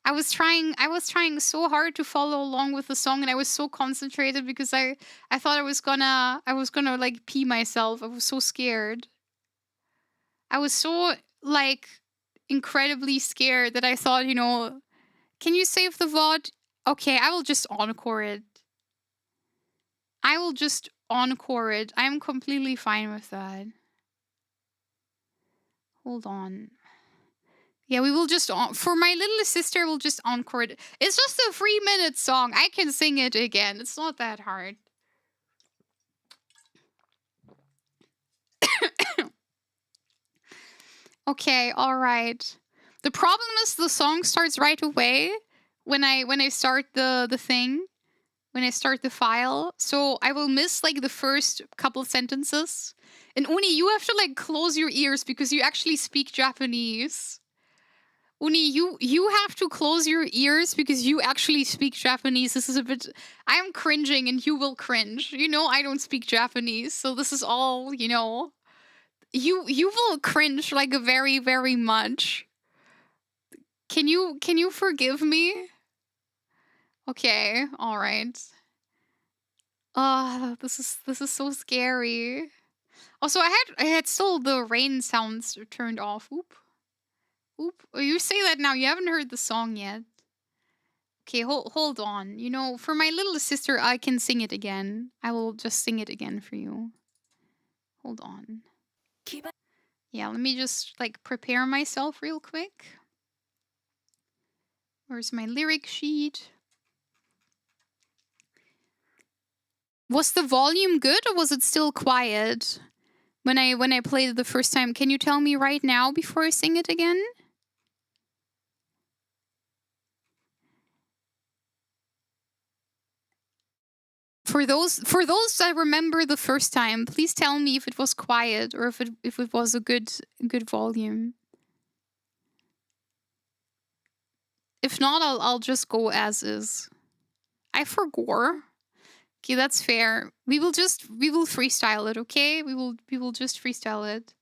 I was trying so hard to follow along with the song, and I was so concentrated because I thought I was gonna like pee myself. I was so scared. I was so like incredibly scared that I thought, can you save the VOD? Okay, I will just encore it. I'm completely fine with that. Hold on. Yeah, we will just for my little sister, we'll just encore it. It's just a 3-minute song. I can sing it again. It's not that hard. Okay, all right. The problem is the song starts right away when I start the thing, when I start the file. So I will miss like the first couple sentences. And Uni, you have to like close your ears because you actually speak Japanese. Uni, you have to close your ears because you actually speak Japanese. This is a bit... I'm cringing and you will cringe. You know I don't speak Japanese, so this is all, you know... You will cringe, like, very, very much. Can you forgive me? Okay, alright. This is so scary. Also, I had still the rain sounds turned off. Oop. You say that now. You haven't heard the song yet. Okay, hold on. You know, for my little sister, I can sing it again. I will just sing it again for you. Hold on. Yeah, let me just, like, prepare myself real quick. Where's my lyric sheet? Was the volume good or was it still quiet when I played it the first time? Can you tell me right now before I sing it again? For those that remember the first time, please tell me if it was quiet or if it was a good volume. If not, I'll just go as is. I forgot. Okay, that's fair. We will freestyle it, okay? We will just freestyle it.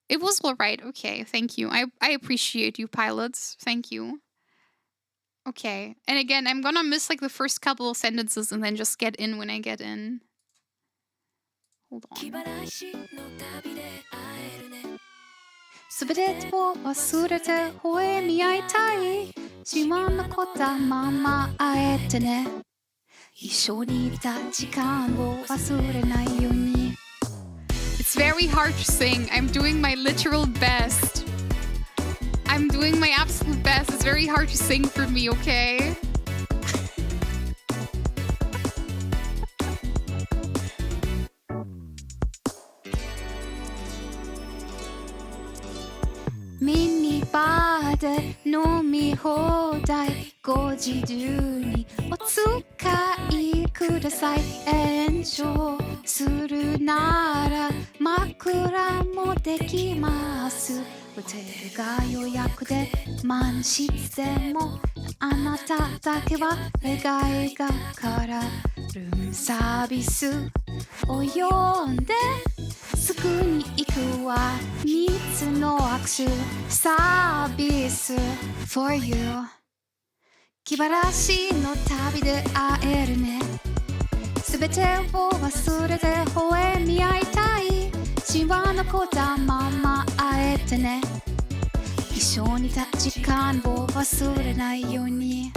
It was all right. Okay, thank you. I appreciate you, pilots. Thank you. Okay, and again, I'm gonna miss, like, the first couple of sentences and then just get in when I get in. Hold on. すべてを忘れて微笑み合いたい島の残ったまま会えてね一緒にいた時間を忘れないように It's very hard to sing. I'm doing my literal best. I'm doing my absolute best. It's very hard to sing for me, okay? Mini bar で飲み放題ご自由にお使いください炎上するなら枕もできますホテルが予約で満室でもあなただけは願いがからルームサービスを呼んですぐに行くわ3つの握手サービス for you 気晴らしの旅で会えるねすべてを忘れて微笑み合いたいシワの残ったまま会えてね一緒にいた時間を忘れないように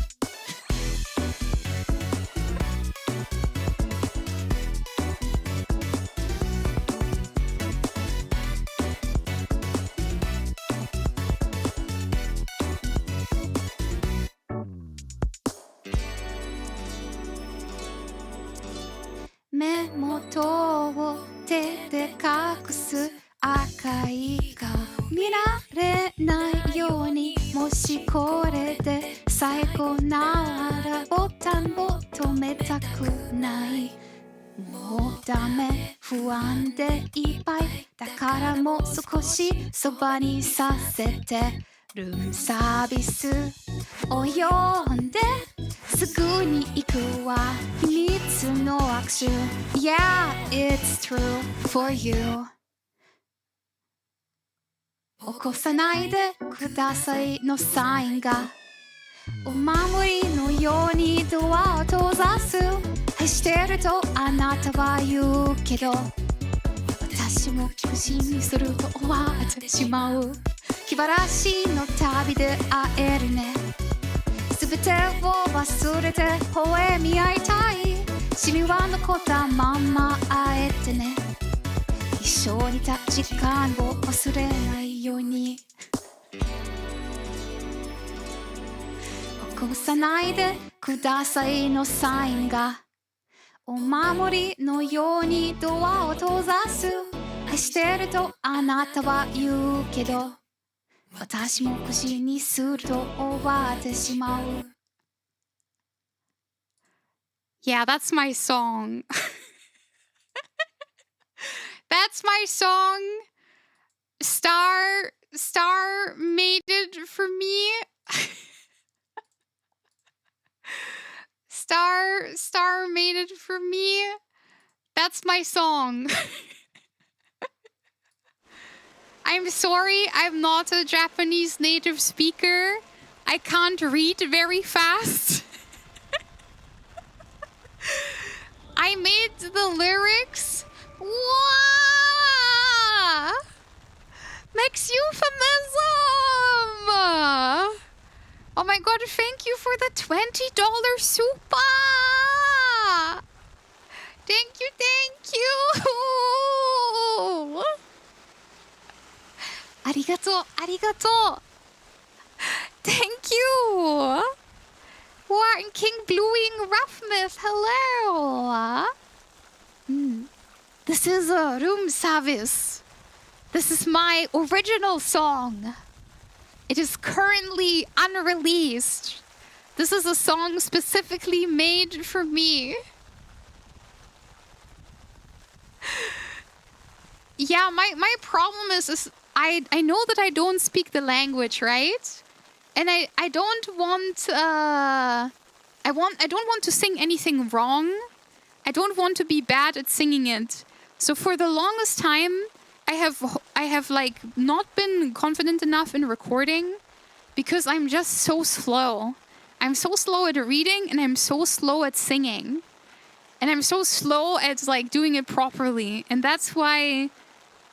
目元を手で隠す赤い顔見られないようにもしこれで最後ならボタンを止めたくないもうダメ不安でいっぱいだからもう少しそばにさせてルームサービスを呼んですぐに行くわ3つの握手 Yeah, it's true for you 起こさないでくださいのサインがお守りのようにドアを閉ざす愛してるとあなたは言うけど私も口にすると終わってしまう気晴らしの旅で会えるねすべてを忘れて微笑み合いたいシミは残ったまま会えてね一緒にいた時間を忘れないように起こさないでくださいのサインがお守りのようにドアを閉ざす愛してるとあなたは言うけど私も口にすると終わってしまう Yeah, that's my song. That's my song. Star Star made it for me. Star made it for me. That's my song. I'm sorry, I'm not a Japanese native speaker. I can't read very fast. I made the lyrics. Wow! Next euphemism! Oh my god, thank you for the $20 super! Thank you, thank you! Arigato, arigato! Thank you! Warren King Bluing Roughness, hello! This is a room service. This is my original song. It is currently unreleased. This is a song specifically made for me. Yeah, my problem is I know that I don't speak the language, right? And I don't want I don't want to sing anything wrong. I don't want to be bad at singing it. So for the longest time, I have like not been confident enough in recording because I'm just so slow. I'm so slow at reading and I'm so slow at singing. And I'm so slow at like doing it properly. And that's why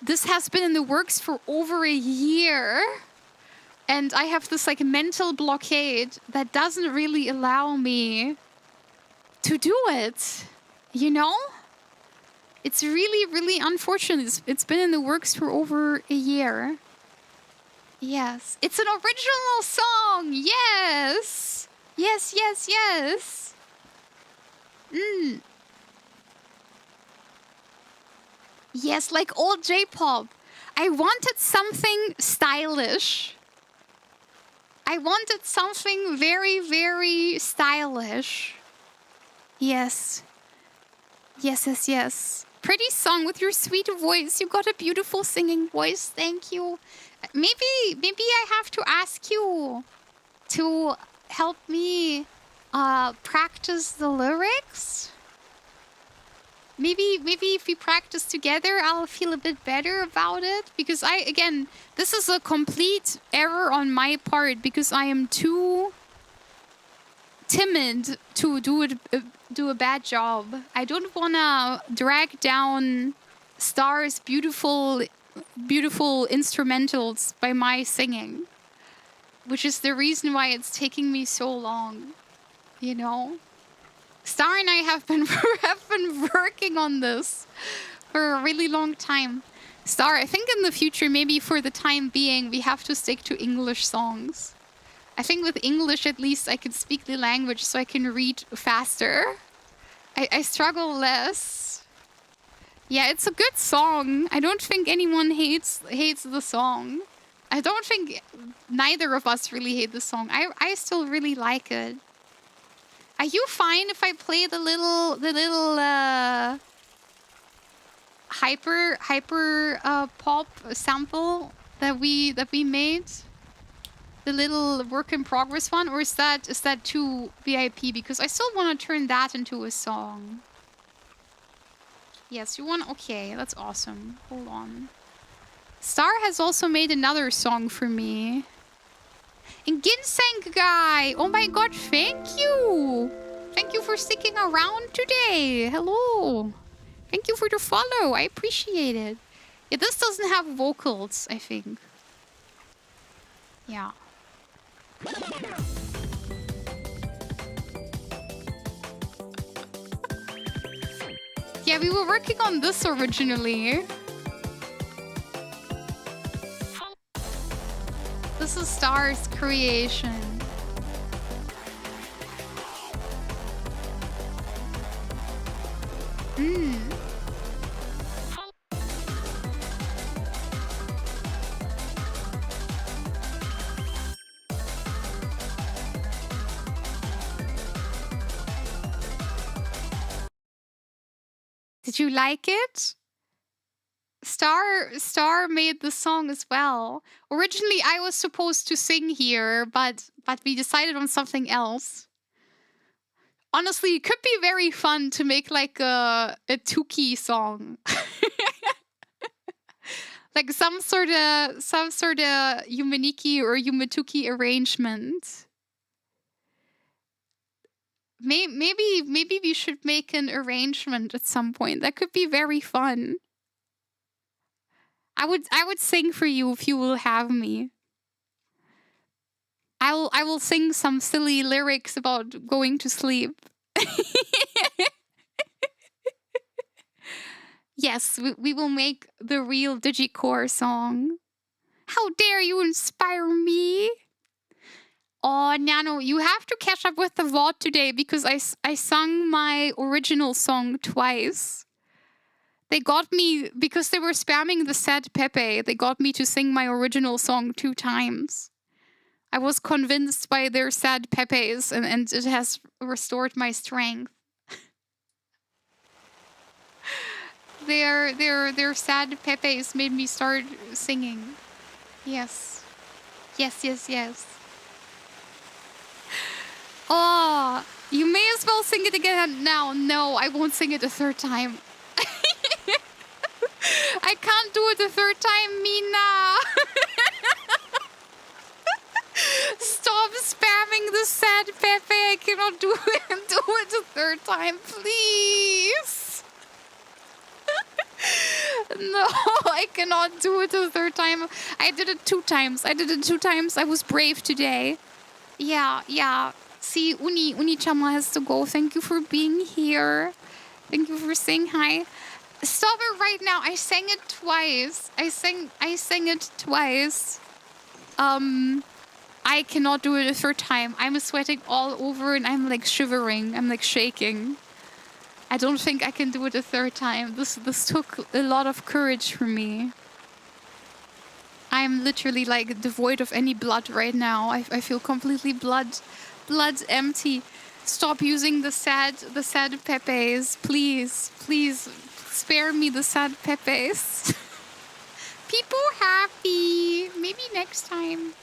this has been in the works for over a year. And I have this like mental blockade that doesn't really allow me to do it. You know? It's really, really unfortunate. It's been in the works for over a year. Yes. It's an original song. Yes. Yes, yes, yes. Yes, like old J-pop. I wanted something stylish. I wanted something very, very stylish. Yes. Yes, yes, yes. Pretty song with your sweet voice. You got a beautiful singing voice. Thank you. Maybe I have to ask you to help me practice the lyrics. Maybe if we practice together, I'll feel a bit better about it. Because again, this is a complete error on my part because I am too timid to do a bad job. I don't want to drag down Star's beautiful instrumentals by my singing, which is the reason why it's taking me so long. You know, Star and I have been working on this for a really long time. Star, I think in the future, maybe for the time being, we have to stick to English songs. I think with English, at least, I can speak the language so I can read faster. I struggle less. Yeah, it's a good song. I don't think anyone hates the song. I don't think neither of us really hate the song. I still really like it. Are you fine if I play the little hyper pop sample that we made? The little work in progress one, or is that too VIP? Because I still want to turn that into a song. Yes, you want? Okay, that's awesome. Hold on. Star has also made another song for me. And Ginseng guy, oh my god, thank you. Thank you for sticking around today. Hello. Thank you for the follow. I appreciate it. Yeah, this doesn't have vocals, I think. Yeah. Yeah, we were working on this originally. This is Star's creation. Did you like it? Star made the song as well. Originally, I was supposed to sing here, but we decided on something else. Honestly, it could be very fun to make like a Tuki song. Like some sort of Yumaniki or Yumatuki arrangement. Maybe we should make an arrangement at some point. That could be very fun. I would sing for you if you will have me. I will sing some silly lyrics about going to sleep. Yes, we will make the real Digicore song. How dare you inspire me? Oh, Nano, you have to catch up with the VOD today because I sung my original song twice. They got me, because they were spamming the sad Pepe, they got me to sing my original song 2 times. I was convinced by their sad Pepes, and it has restored my strength. Their sad Pepes made me start singing. Yes. Yes. Oh, you may as well sing it again now. No, I won't sing it a 3rd time. I can't do it a 3rd time, Mina. Stop spamming the sad Pepe. I cannot do it a 3rd time, please. No, I cannot do it a 3rd time. I did it 2 times. I was brave today. Yeah. See, Uni-chama has to go. Thank you for being here. Thank you for saying hi. Stop it right now. I sang it twice. I sang it twice. I cannot do it a 3rd time. I'm sweating all over and I'm like shivering. I'm like shaking. I don't think I can do it a 3rd time. This took a lot of courage for me. I'm literally like devoid of any blood right now. I feel completely blood empty. Stop using the sad Pepes. Please spare me the sad Pepes. People happy. Maybe next time.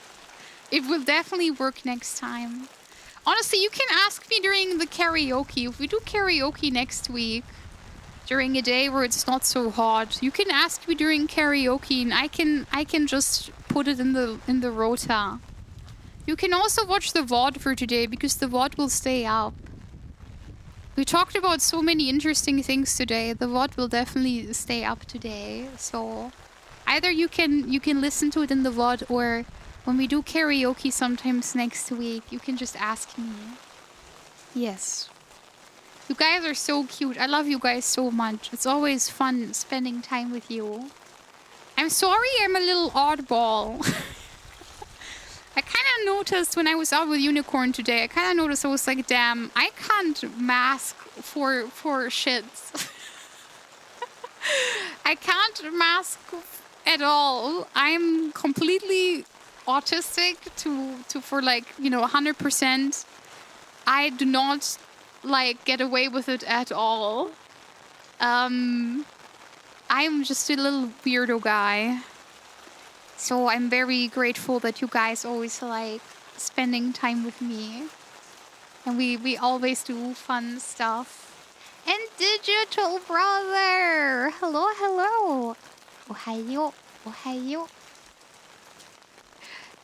It will definitely work next time. Honestly, you can ask me during the karaoke. If we do karaoke next week, during a day where it's not so hot, you can ask me during karaoke, and I can just put it in the rota. You can also watch the VOD for today because the VOD will stay up. We talked about so many interesting things today. The VOD will definitely stay up today. So either you can listen to it in the VOD, or when we do karaoke sometimes next week, you can just ask me. Yes. You guys are so cute. I love you guys so much. It's always fun spending time with you. I'm sorry I'm a little oddball. I kind of noticed when I was out with Unicorn today, I was like, damn, I can't mask for shits. I can't mask at all. I'm completely autistic for like, 100%. I do not like get away with it at all. I'm just a little weirdo guy. So I'm very grateful that you guys always like spending time with me. And we always do fun stuff. And Digital Brother! Hello. Ohayo.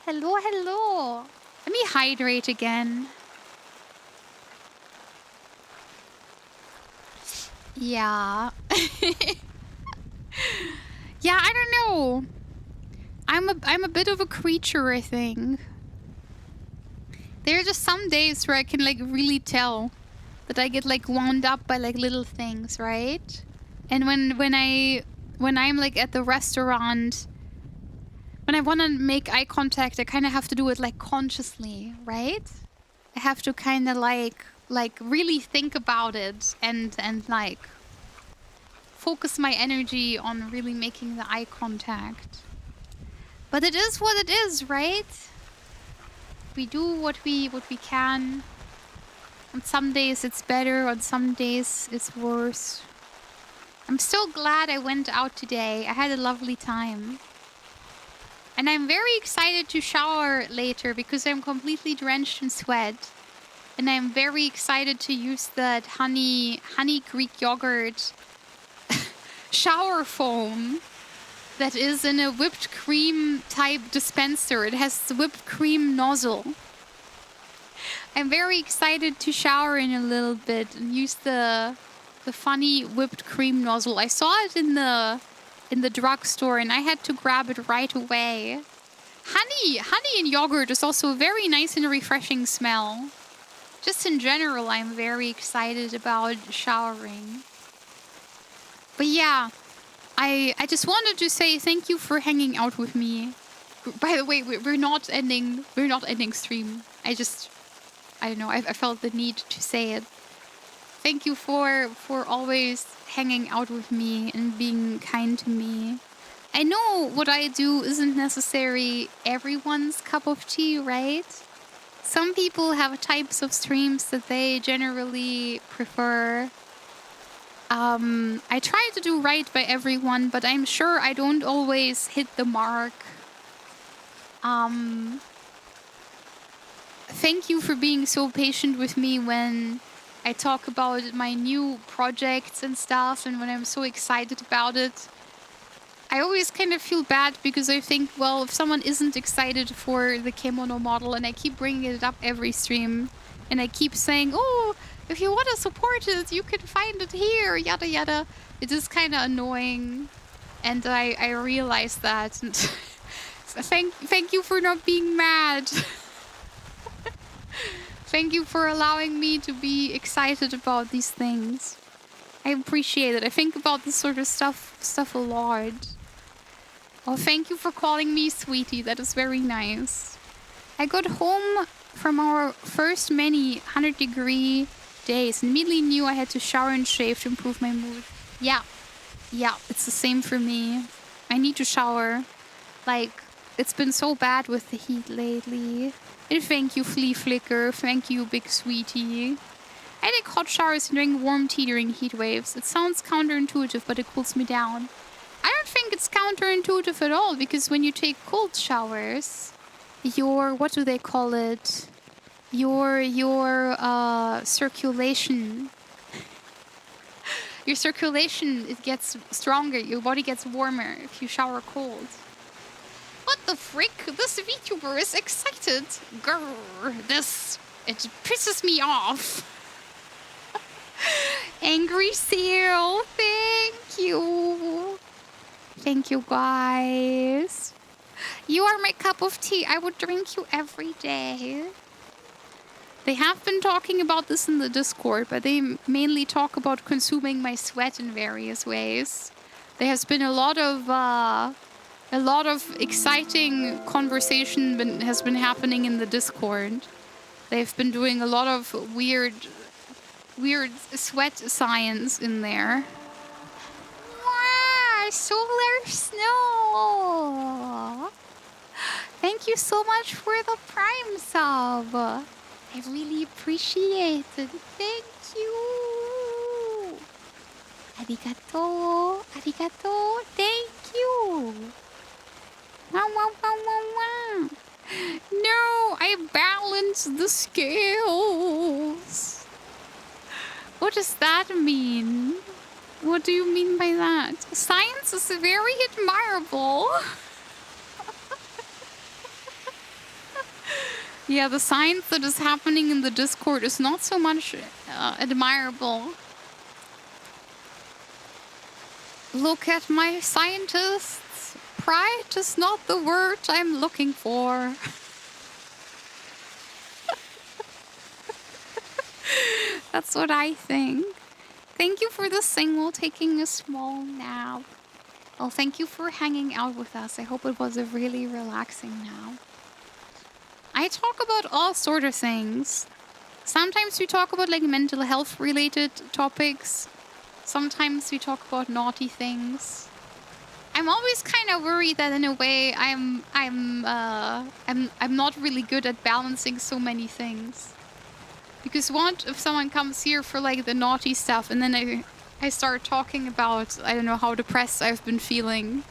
Hello. Let me hydrate again. Yeah. Yeah, I don't know. I'm a bit of a creature, I think. There are just some days where I can like really tell that I get like wound up by like little things, right? And when I'm like at the restaurant, when I want to make eye contact, I kind of have to do it like consciously, right? I have to kind of like really think about it and like focus my energy on really making the eye contact. But it is what it is, right? We do what we can. On some days it's better, on some days it's worse. I'm so glad I went out today. I had a lovely time. And I'm very excited to shower later because I'm completely drenched in sweat. And I'm very excited to use that honey Greek yogurt shower foam that is in a whipped cream type dispenser. It has the whipped cream nozzle. I'm very excited to shower in a little bit and use the funny whipped cream nozzle. I saw it in the drugstore and I had to grab it right away. Honey and yogurt is also a very nice and refreshing smell. Just in general, I'm very excited about showering. But yeah, I just wanted to say thank you for hanging out with me. By the way, we're not ending stream. I don't know, I felt the need to say it. Thank you for always hanging out with me and being kind to me. I know what I do isn't necessarily everyone's cup of tea, right? Some people have types of streams that they generally prefer. I try to do right by everyone, but I'm sure I don't always hit the mark. Thank you for being so patient with me when I talk about my new projects and stuff, and when I'm so excited about it. I always kind of feel bad because I think, well, if someone isn't excited for the kimono model and I keep bringing it up every stream and I keep saying, oh, if you want to support it, you can find it here, yada yada. It is kind of annoying. And I realize that. And thank you for not being mad. Thank you for allowing me to be excited about these things. I appreciate it. I think about this sort of stuff a lot. Oh, thank you for calling me sweetie. That is very nice. I got home from our first many 100-degree days and immediately knew I had to shower and shave to improve my mood. Yeah, it's the same for me. I need to shower. Like, it's been so bad with the heat lately. And thank you, Flea Flicker. Thank you, Big Sweetie. I take hot showers and drink warm tea during heat waves. It sounds counterintuitive, but it cools me down. I don't think it's counterintuitive at all, because when you take cold showers, what do they call it? Your circulation. Your circulation, it gets stronger. Your body gets warmer if you shower cold. What the frick? This VTuber is excited. Grrr, it pisses me off. Angry Seal, thank you. Thank you, guys. You are my cup of tea. I would drink you every day. They have been talking about this in the Discord, but they mainly talk about consuming my sweat in various ways. There has been a lot of exciting conversation has been happening in the Discord. They've been doing a lot of weird sweat science in there. Wow, solar snow! Thank you so much for the Prime sub. I really appreciate it. Thank you. Arigato. Arigato. Thank you. Wow, wow, wow, wow, wow. No, I balanced the scales. What does that mean? What do you mean by that? Science is very admirable. Yeah, the science that is happening in the Discord is not so much admirable. Look at my scientists. Pride is not the word I'm looking for. That's what I think. Thank you for the single taking a small nap. Well, thank you for hanging out with us. I hope it was a really relaxing nap. I talk about all sort of things. Sometimes we talk about like mental health related topics. Sometimes we talk about naughty things. I'm always kind of worried that in a way I'm not really good at balancing so many things. Because what if someone comes here for like the naughty stuff and then I start talking about, I don't know, how depressed I've been feeling.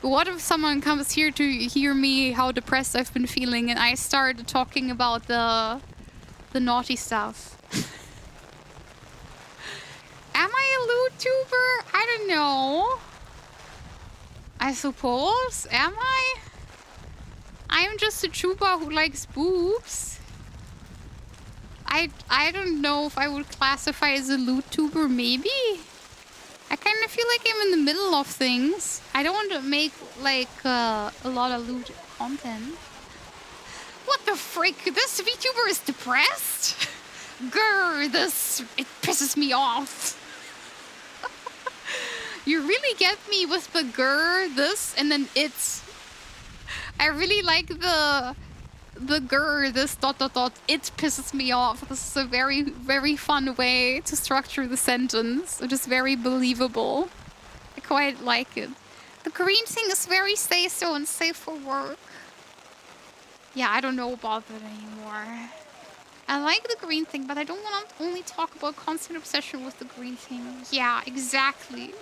But what if someone comes here to hear me how depressed I've been feeling and I start talking about the naughty stuff? Am I a loot tuber? I don't know. I suppose. Am I? I'm just a tuber who likes boobs. I don't know if I would classify as a loot tuber, maybe? I kind of feel like I'm in the middle of things. I don't want to make, like, a lot of loot content. What the frick? This VTuber is depressed? Grr, it pisses me off. You really get me with the grr, this, and then it's... I really like the grr, this ... It pisses me off. This is a very, very fun way to structure the sentence. It is very believable. I quite like it. The green thing is very say-so and safe for work. Yeah, I don't know about that anymore. I like the green thing, but I don't want to only talk about constant obsession with the green thing. Yeah, exactly.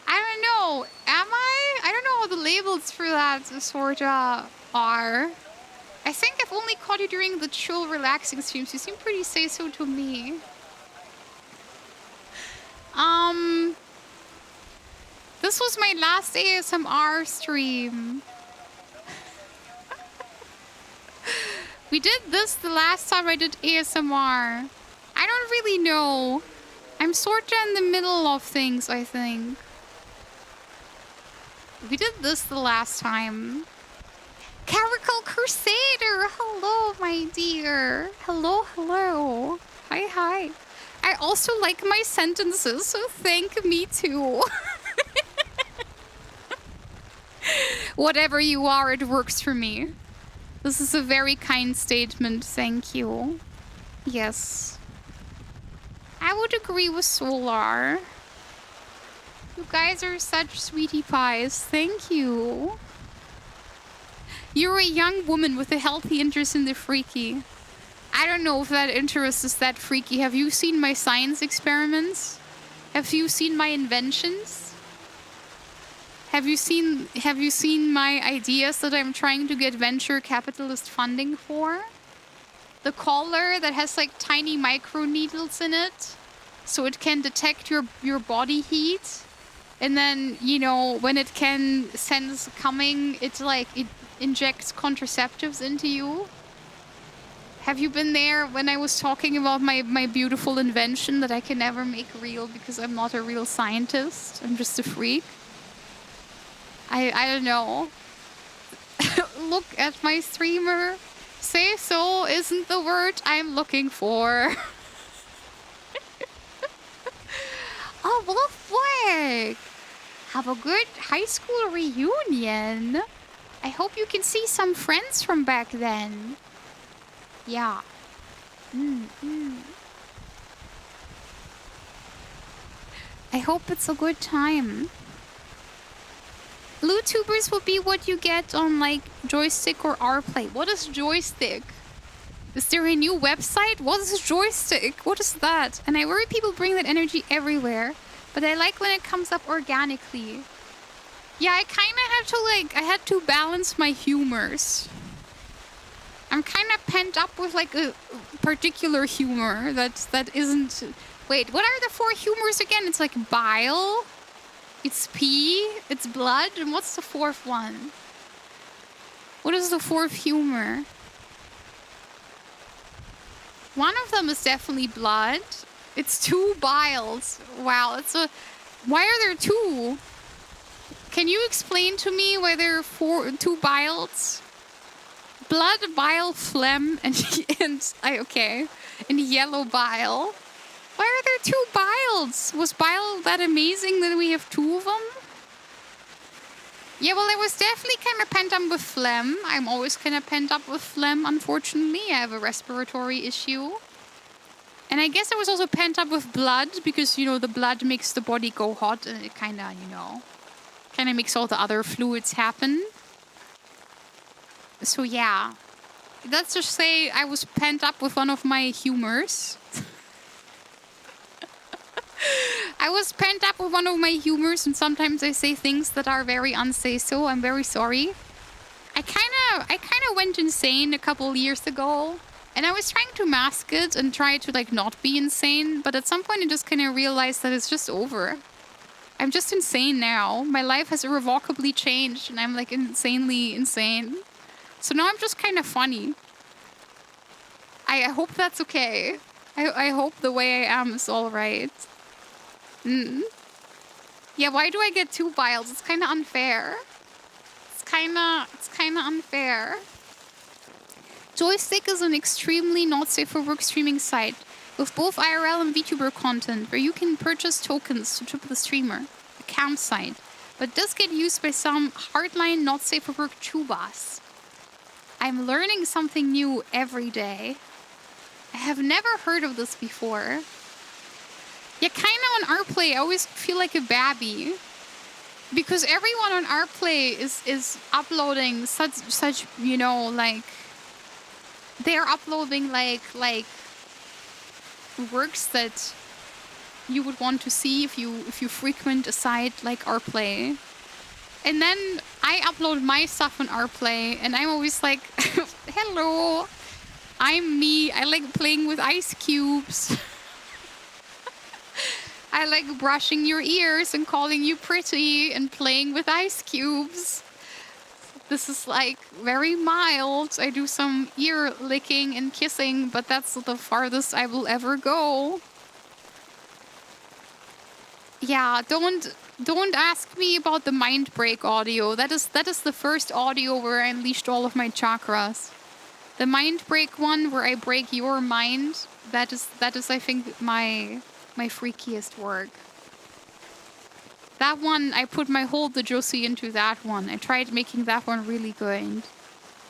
I don't know. Am I? I don't know how the labels for that sort of are. I think I've only caught you during the chill, relaxing streams. You seem pretty say-so to me. This was my last ASMR stream. We did this the last time I did ASMR. I don't really know. I'm sort of in the middle of things, I think. We did this the last time. Caracal Crusader! Hello, my dear. Hello, hello. Hi, hi. I also like my sentences, so thank me too. Whatever you are, it works for me. This is a very kind statement, thank you. Yes. I would agree with Solar. You guys are such sweetie pies. Thank you. You're a young woman with a healthy interest in the freaky. I don't know if that interest is that freaky. Have you seen my science experiments? Have you seen my inventions? Have you seen my ideas that I'm trying to get venture capitalist funding for? The collar that has like tiny micro needles in it, so it can detect your body heat. And then, you know, when it can sense coming, it injects contraceptives into you. Have you been there when I was talking about my beautiful invention that I can never make real because I'm not a real scientist? I'm just a freak. I don't know. Look at my streamer. Say so isn't the word I'm looking for. Oh, Wolfwag! Have a good high school reunion. I hope you can see some friends from back then. Yeah. I hope it's a good time. LootTubers will be what you get on like Joystick or Rplay. What is Joystick? Is there a new website? What is Joystick? What is that? And I worry people bring that energy everywhere. But I like when it comes up organically. Yeah, I kind of had to I had to balance my humors. I'm kind of pent up with like a particular humor that isn't... Wait, what are the 4 humors again? It's like bile, it's pee, it's blood, and what's the 4th one? What is the 4th humor? One of them is definitely blood. It's 2 biles. Wow, it's a... Why are there 2? Can you explain to me why there are 2 biles? Blood, bile, phlegm, and yellow bile. Why are there 2 biles? Was bile that amazing that we have 2 of them? Yeah, well, I was definitely kind of pent up with phlegm. I'm always kind of pent up with phlegm, unfortunately. I have a respiratory issue. And I guess I was also pent up with blood because, you know, the blood makes the body go hot and it kind of, you know, kind of makes all the other fluids happen. So, yeah. Let's just say I was pent up with one of my humors. I was pent up with one of my humors, and sometimes I say things that are very unsay-so. I'm very sorry. I kind of went insane a couple years ago, and I was trying to mask it and try to like not be insane, but at some point I just kind of realized that it's just over. I'm just insane now. My life has irrevocably changed, and I'm like insanely insane. So now I'm just kind of funny. I hope that's okay. I hope the way I am is all right. Yeah, why do I get 2 vials? It's kind of unfair. It's kind of unfair. Joystick is an extremely not safe for work streaming site with both IRL and VTuber content where you can purchase tokens to tip the streamer. A campsite. But does get used by some hardline not safe for work chubas. I'm learning something new every day. I have never heard of this before. Yeah, kind of on Rplay, I always feel like a babby. Because everyone on Rplay is uploading such, you know, like... They're uploading, like works that you would want to see if you frequent a site like Rplay. And then I upload my stuff on Rplay, and I'm always like, hello, I'm me. I like playing with ice cubes. I like brushing your ears and calling you pretty and playing with ice cubes. This is like very mild. I do some ear licking and kissing, but that's the farthest I will ever go. Yeah, don't ask me about the mind break audio. That is the first audio where I unleashed all of my chakras. The mind break one where I break your mind, that is I think my freakiest work. That one, I put my whole Josie into that one. I tried making that one really good.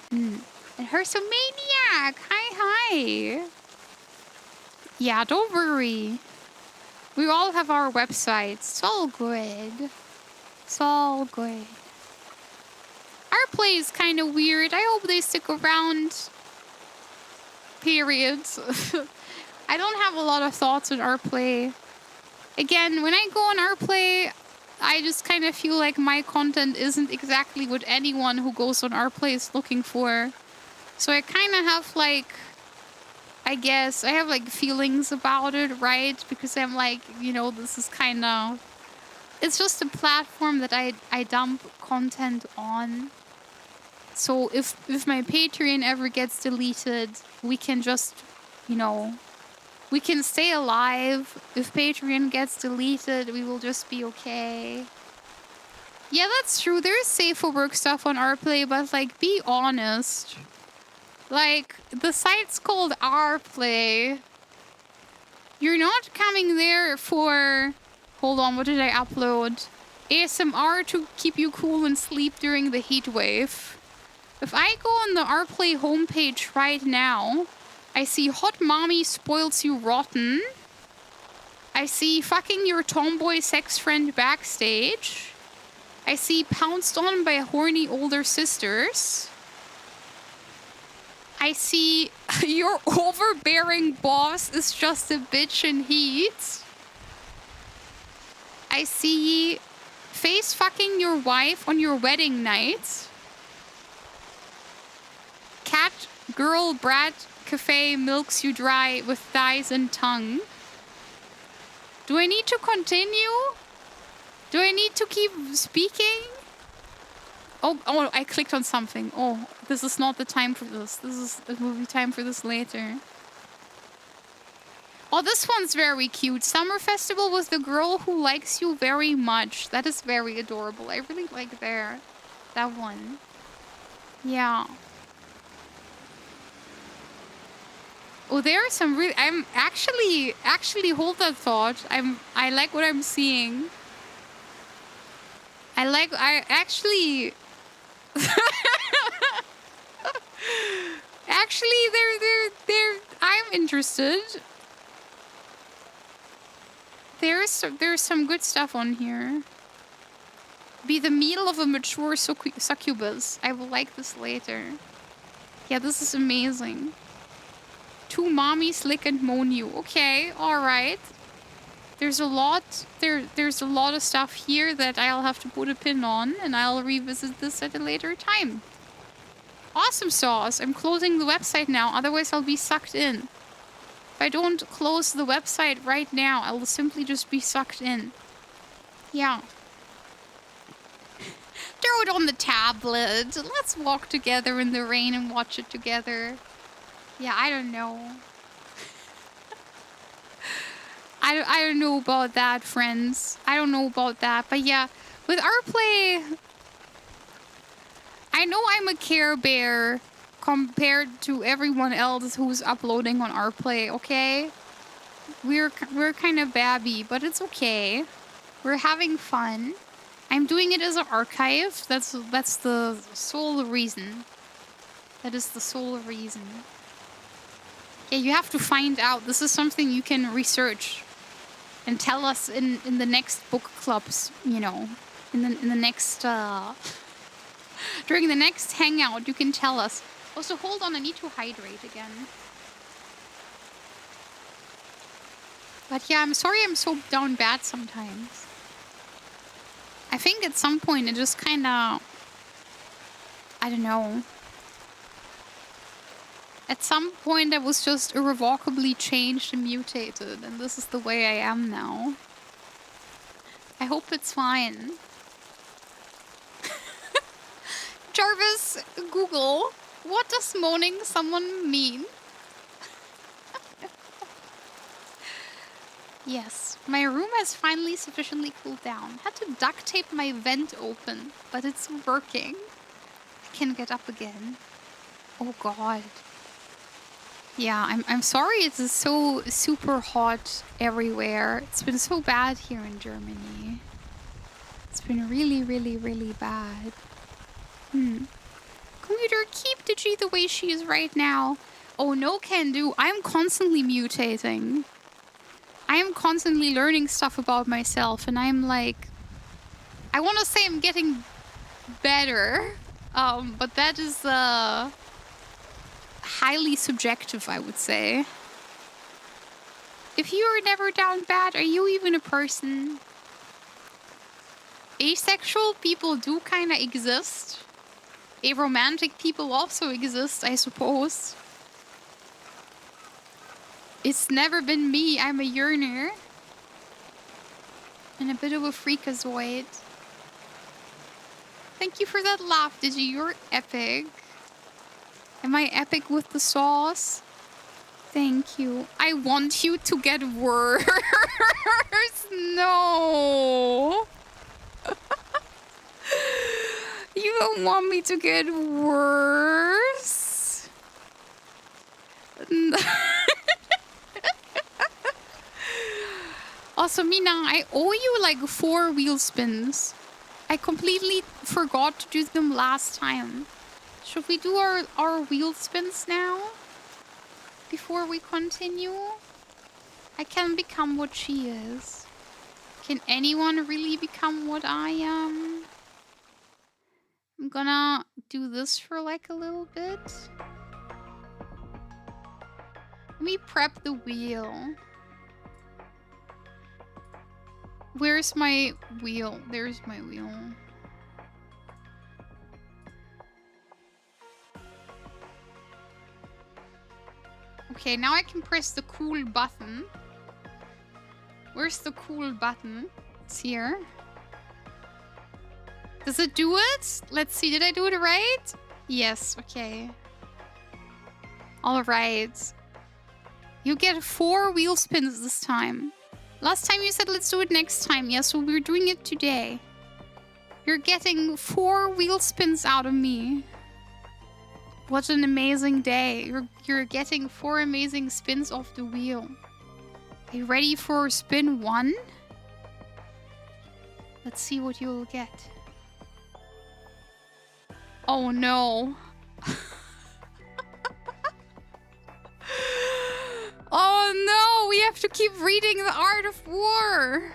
And Hersomaniac! Hi! Yeah, don't worry. We all have our websites. It's all good. It's all good. Our play is kind of weird. I hope they stick around. Period. I don't have a lot of thoughts on our play. Again, when I go on our play, I just kind of feel like my content isn't exactly what anyone who goes on our play is looking for. So I kind of have like, I guess, I have like feelings about it, right? Because I'm like, you know, this is kind of, it's just a platform that I dump content on. So if my Patreon ever gets deleted, we can just, you know, we can stay alive. If Patreon gets deleted, we will just be okay. Yeah, that's true. There's safe for work stuff on Rplay, but like, be honest. Like, the site's called Rplay. You're not coming there for... Hold on, what did I upload? ASMR to keep you cool and sleep during the heat wave. If I go on the Rplay homepage right now, I see hot mommy spoils you rotten. I see fucking your tomboy sex friend backstage. I see pounced on by horny older sisters. I see your overbearing boss is just a bitch in heat. I see face fucking your wife on your wedding night. Cat girl brat cafe milks you dry with thighs and tongue. Do I need to continue? Do I need to keep speaking? Oh, I clicked on something. Oh, this is not the time for this. It will be time for this later. Oh, this one's very cute. Summer Festival with the girl who likes you very much. That is very adorable. I really like that one. Yeah. Oh, there are some really... I'm actually hold that thought. I like what I'm seeing. Actually, I'm interested. There's some good stuff on here. Be the meal of a mature succubus. I will like this later. Yeah, this is amazing. Two mommies lick and moan you. Okay, alright. there's a lot of stuff here that I'll have to put a pin on, and I'll revisit this at a later time. Awesome sauce. I'm closing the website now, otherwise I'll be sucked in. If I don't close the website right now, I'll simply just be sucked in. Yeah. Throw it on the tablet. Let's walk together in the rain and watch it together. Yeah, I don't know. I don't know about that, friends. I don't know about that. But yeah, with our play, I know I'm a Care Bear compared to everyone else who's uploading on our play, okay? We're kind of babby, but it's okay. We're having fun. I'm doing it as an archive. That's the sole reason. That is the sole reason. Yeah, you have to find out. This is something you can research and tell us in the next book clubs, you know. In the next during the next hangout, you can tell us. Also, hold on, I need to hydrate again. But yeah, I'm sorry I'm so down bad sometimes. I think at some point it just kind of, I don't know. At some point I was just irrevocably changed and mutated, and this is the way I am now. I hope it's fine. Jarvis, Google, what does moaning someone mean? Yes, my room has finally sufficiently cooled down. Had to duct tape my vent open, but it's working. I can get up again. Oh god. Yeah, I'm sorry it's so super hot everywhere. It's been so bad here in Germany. It's been really, really, really bad. Computer, keep Digi the way she is right now. Oh, no can do. I'm constantly mutating. I am constantly learning stuff about myself, and I'm like... I want to say I'm getting better, but that is highly subjective, I would say. If you are never down bad, are you even a person? Asexual people do kind of exist. Aromantic people also exist, I suppose. It's never been me. I'm a yearner. And a bit of a freakazoid. Thank you for that laugh, Digi. You're epic. Am I epic with the sauce? Thank you. I want you to get worse. No. You don't want me to get worse. Also, Mina, I owe you like 4 wheel spins. I completely forgot to do them last time. Should we do our wheel spins now? Before we continue? I can become what she is. Can anyone really become what I am? I'm gonna do this for like a little bit. Let me prep the wheel. Where's my wheel? There's my wheel. Okay, now I can press the cool button. Where's the cool button? It's here. Does it do it? Let's see, did I do it right? Yes, okay. Alright. You get 4 wheel spins this time. Last time you said let's do it next time. Yes, so we're doing it today. You're getting 4 wheel spins out of me. What an amazing day. You're getting 4 amazing spins off the wheel. Are you ready for spin 1? Let's see what you'll get. Oh no. Oh no, we have to keep reading The Art of War.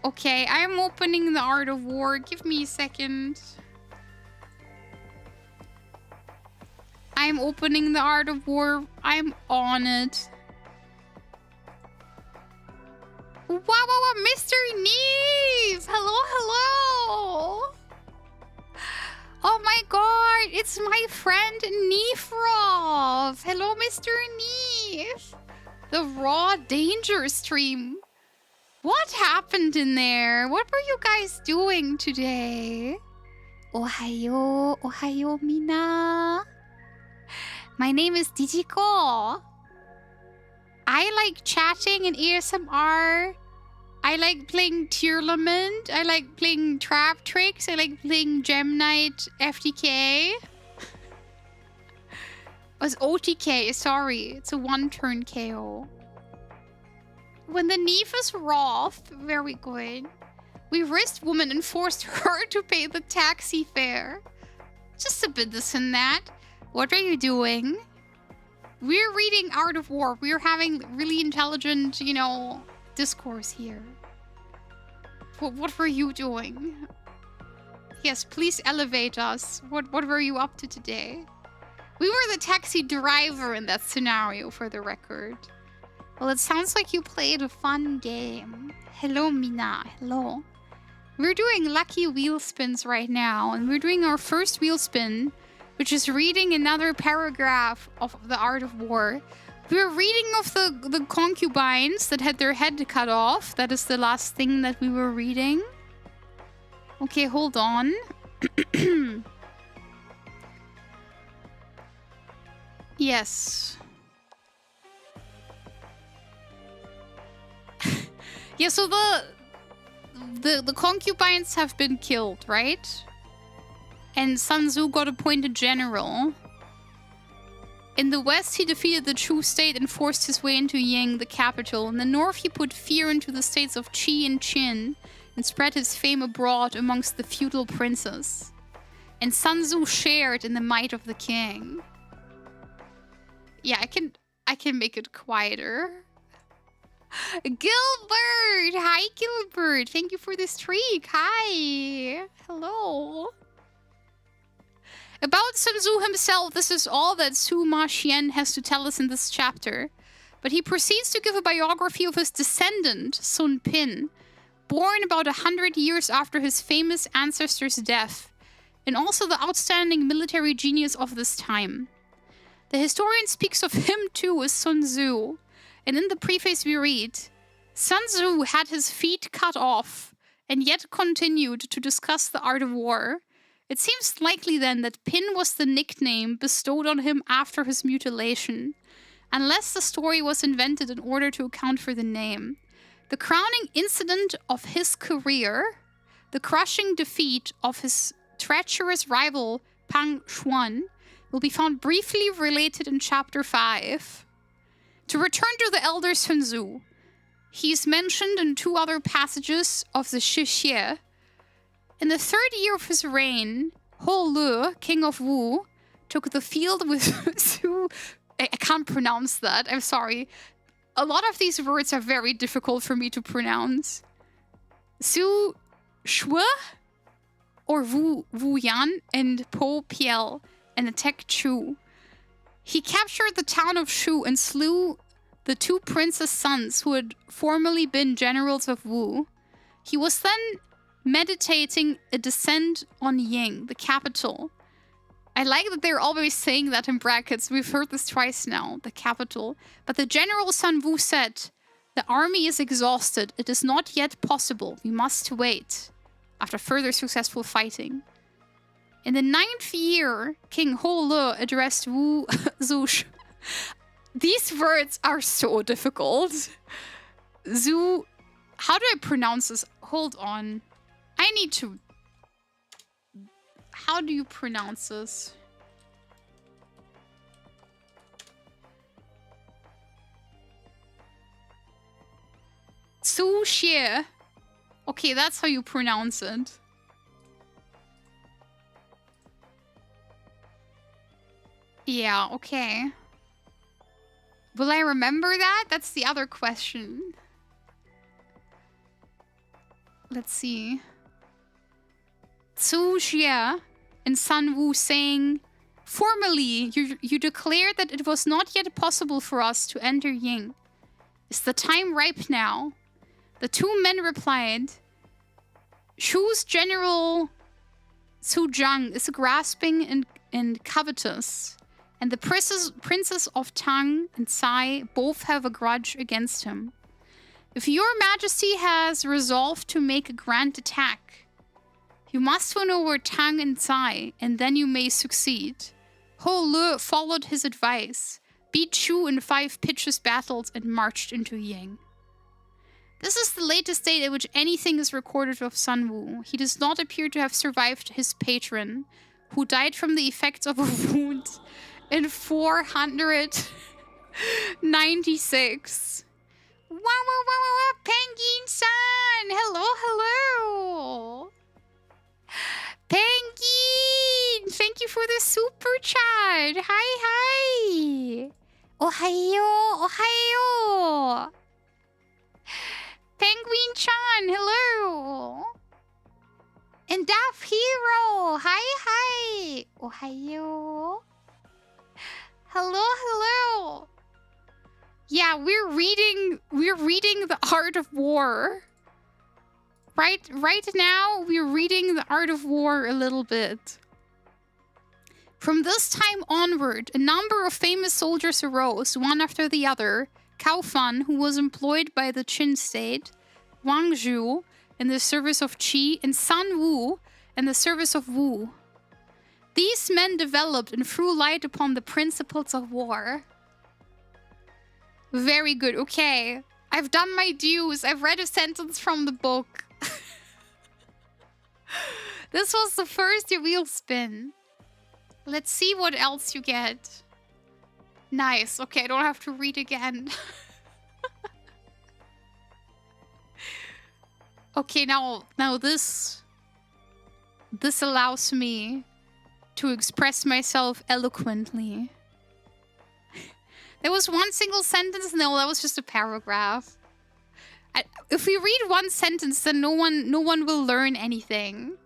Okay, I'm opening The Art of War. Give me a second. I'm opening the Art of War. I'm on it. Wow, wow, wow, Mr. Neve! Hello, hello! Oh my god, it's my friend Nefrov! Hello, Mr. Neve! The Raw Danger stream. What happened in there? What were you guys doing today? Ohayo, ohayo mina. My name is Digiko. I like chatting and ASMR. I like playing Tearlament. I like playing Trap Tricks. I like playing Gem Knight FTK. It's OTK, sorry. It's a one-turn KO. When the Neve is wroth, very good. We risked woman and forced her to pay the taxi fare. Just a bit this and that. What are you doing? We're reading Art of War. We're having really intelligent, you know, discourse here. What were you doing? Yes, please elevate us. What were you up to today? We were the taxi driver in that scenario, for the record. Well, it sounds like you played a fun game. Hello, Mina. Hello. We're doing lucky wheel spins right now, and we're doing our first wheel spin, which is reading another paragraph of the Art of War. We're reading of the concubines that had their head cut off. That is the last thing that we were reading. Okay, hold on. Yes. Yeah, so the concubines have been killed, right? And Sun Tzu got appointed general. In the west, he defeated the Chu state and forced his way into Ying, the capital. In the north, he put fear into the states of Qi and Qin and spread his fame abroad amongst the feudal princes. And Sun Tzu shared in the might of the king. Yeah, I can make it quieter. Gilbert! Hi, Gilbert! Thank you for the streak. Hi! Hello. About Sun Tzu himself, this is all that Sima Xian has to tell us in this chapter. But he proceeds to give a biography of his descendant, Sun Pin, born about 100 years after his famous ancestor's death, and also the outstanding military genius of this time. The historian speaks of him too as Sun Tzu, and in the preface we read, Sun Tzu had his feet cut off, and yet continued to discuss the art of war. It seems likely then that Pin was the nickname bestowed on him after his mutilation, unless the story was invented in order to account for the name. The crowning incident of his career, the crushing defeat of his treacherous rival Pang Xuan, will be found briefly related in chapter 5. To return to the elder Sun Tzu, he is mentioned in 2 other passages of the Shixie. In the 3rd year of his reign, Ho Lu, king of Wu, took the field with Su... I can't pronounce that, I'm sorry. A lot of these words are very difficult for me to pronounce. Su Shui or Wu Yan and Po Piel and attacked Chu. He captured the town of Shu and slew the 2 princes' sons who had formerly been generals of Wu. He was then meditating a descent on Ying, the capital. I like that they're always saying that in brackets. We've heard this twice now, the capital. But the general Sun Wu said, "The army is exhausted. It is not yet possible. We must wait." After further successful fighting. In the 9th year, King Ho Le addressed Wu Zhu. These words are so difficult. Zhu... How do I pronounce this? Hold on. I need to... How do you pronounce this? Zhu Xie. Okay, that's how you pronounce it. Yeah, okay. Will I remember that? That's the other question. Let's see. Zhu Xie and Sun Wu saying, Formally, you declared that it was not yet possible for us to enter Ying. Is the time ripe now? The two men replied, Shu's general Su Zhang is grasping and covetous, and the princes of Tang and Sai both have a grudge against him. If your majesty has resolved to make a grand attack, you must win over Tang and Sai, and then you may succeed. Ho Le followed his advice, beat Shu in 5 pitches battles, and marched into Ying. This is the latest date at which anything is recorded of Sun Wu. He does not appear to have survived his patron, who died from the effects of a wound in 496. Wow, wow, wow, wow, wow, Penguin-san! Hello, hello! Penguin! Thank you for the super chat! Hi, hi! Ohayo, ohayo! Penguin-chan, hello! And Daft Hero, hi, hi! Ohayo! Hello, hello! Yeah, we're reading The Art of War. Right now, we're reading The Art of War a little bit. From this time onward, a number of famous soldiers arose, one after the other. Cao Fan, who was employed by the Qin state, Wang Zhu in the service of Qi, and Sun Wu in the service of Wu. These men developed and threw light upon the principles of war. Very good. Okay. I've done my dues. I've read a sentence from the book. This was the first wheel spin. Let's see what else you get. Nice. Okay, I don't have to read again. Okay, now this allows me to express myself eloquently. There was one single sentence. No, that was just a paragraph. If we read one sentence, then no one will learn anything.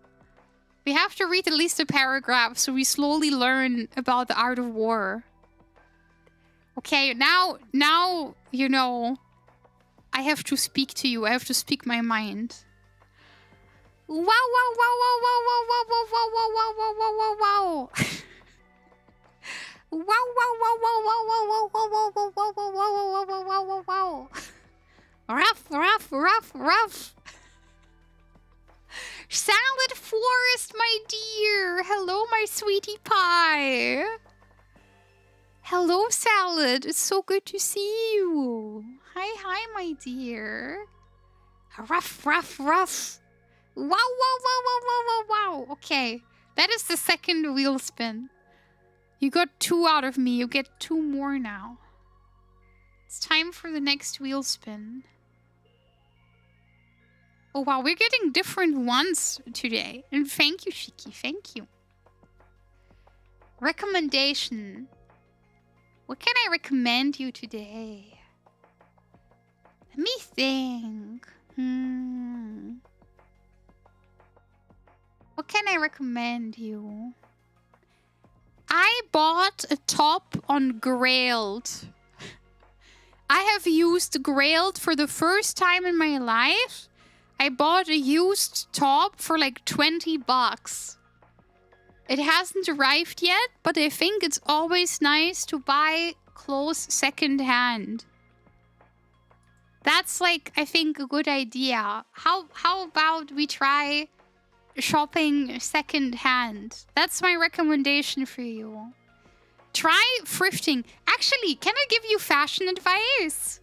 We have to read at least a paragraph so we slowly learn about the art of war. Okay, now you know I have to speak to you. I have to speak my mind. Wow, wow, wow, wow, wow, wow, wow, wow, wow, wow, wow, wow, wow, wow, wow. Wow, wow, wow, wow, wow, wow, wow, wow, wow, wow, wow, wow, wow, wow, wow, wow, wow. Rough, rough, rough, rough. Salad Forest, my dear. Hello, my sweetie pie. Hello, Salad. It's so good to see you. Hi, hi, my dear. Rough, rough, rough. Wow, wow, wow, wow, wow, wow, wow. Okay, that is the second wheel spin. You got 2 out of me. You get 2 more now. It's time for the next wheel spin. Oh, wow. We're getting different ones today. And thank you, Shiki. Thank you. Recommendation. What can I recommend you today? Let me think. What can I recommend you? I bought a top on Grailed. I have used Grailed for the first time in my life. I bought a used top for like 20 bucks. It hasn't arrived yet, but I think it's always nice to buy clothes secondhand. That's like, I think, a good idea. How about we try shopping secondhand? That's my recommendation for you. Try thrifting. Actually, can I give you fashion advice?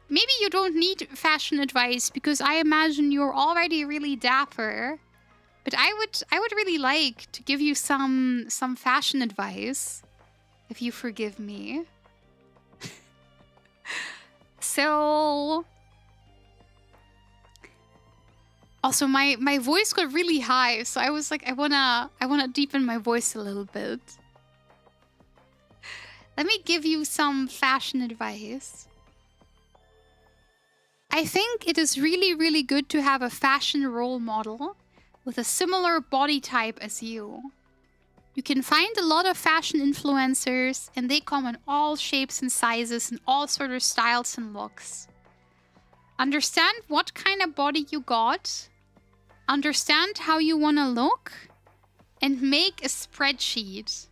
Maybe you don't need fashion advice because I imagine you're already really dapper. But I would really like to give you some fashion advice, if you forgive me. So also my voice got really high, so I was like, I wanna deepen my voice a little bit. Let me give you some fashion advice. I think it is really, really good to have a fashion role model with a similar body type as you. You can find a lot of fashion influencers, and they come in all shapes and sizes and all sort of styles and looks. Understand what kind of body you got, understand how you want to look, and make a spreadsheet.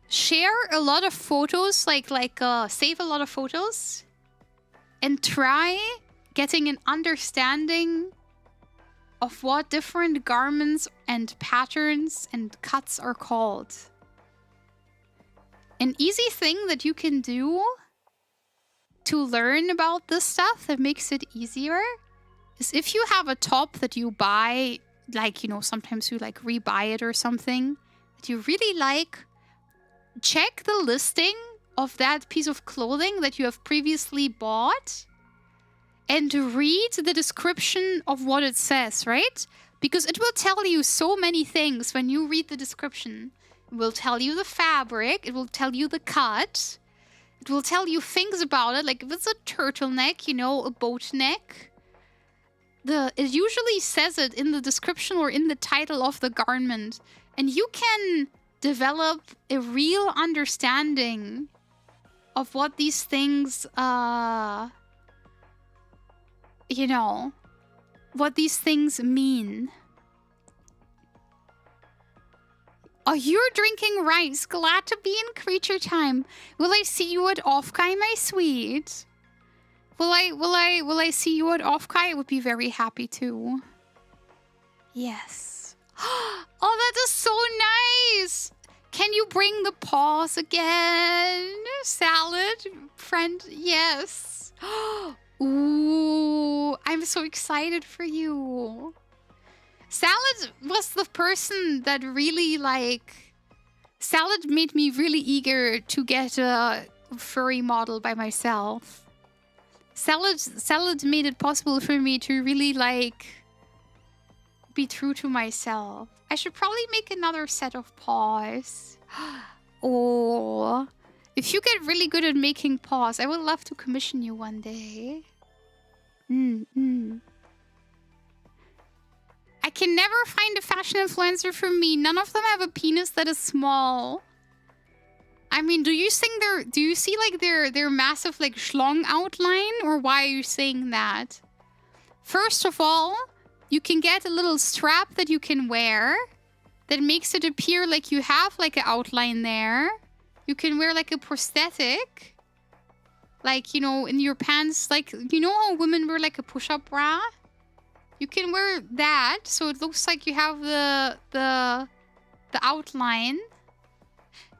Share a lot of photos, save a lot of photos, and try getting an understanding of what different garments and patterns and cuts are called. An easy thing that you can do to learn about this stuff that makes it easier is if you have a top that you buy, sometimes you rebuy it or something that you really like, check the listing of that piece of clothing that you have previously bought and read the description of what it says, right? Because it will tell you so many things when you read the description. It will tell you the fabric, it will tell you the cut, it will tell you things about it, like if it's a turtleneck, a boat neck. It usually says it in the description or in the title of the garment. And you can develop a real understanding of what these things, what these things mean. Oh, you're drinking rice. Glad to be in creature time. Will I see you at Offkai, my sweet? Will I see you at Offkai? I would be very happy to. Yes. Oh, that is so nice. Can you bring the paws again? Salad, friend, yes. Ooh, I'm so excited for you. Salad was the person that really, Salad made me really eager to get a furry model by myself. Salad made it possible for me to really, be true to myself. I should probably make another set of paws. Oh, if you get really good at making paws, I would love to commission you one day. I can never find a fashion influencer for me. None of them have a penis that is small. I mean, do you see their massive schlong outline, or why are you saying that? First of all, you can get a little strap that you can wear that makes it appear like you have an outline there. You can wear a prosthetic. In your pants, how women wear a push-up bra? You can wear that so it looks like you have the outline.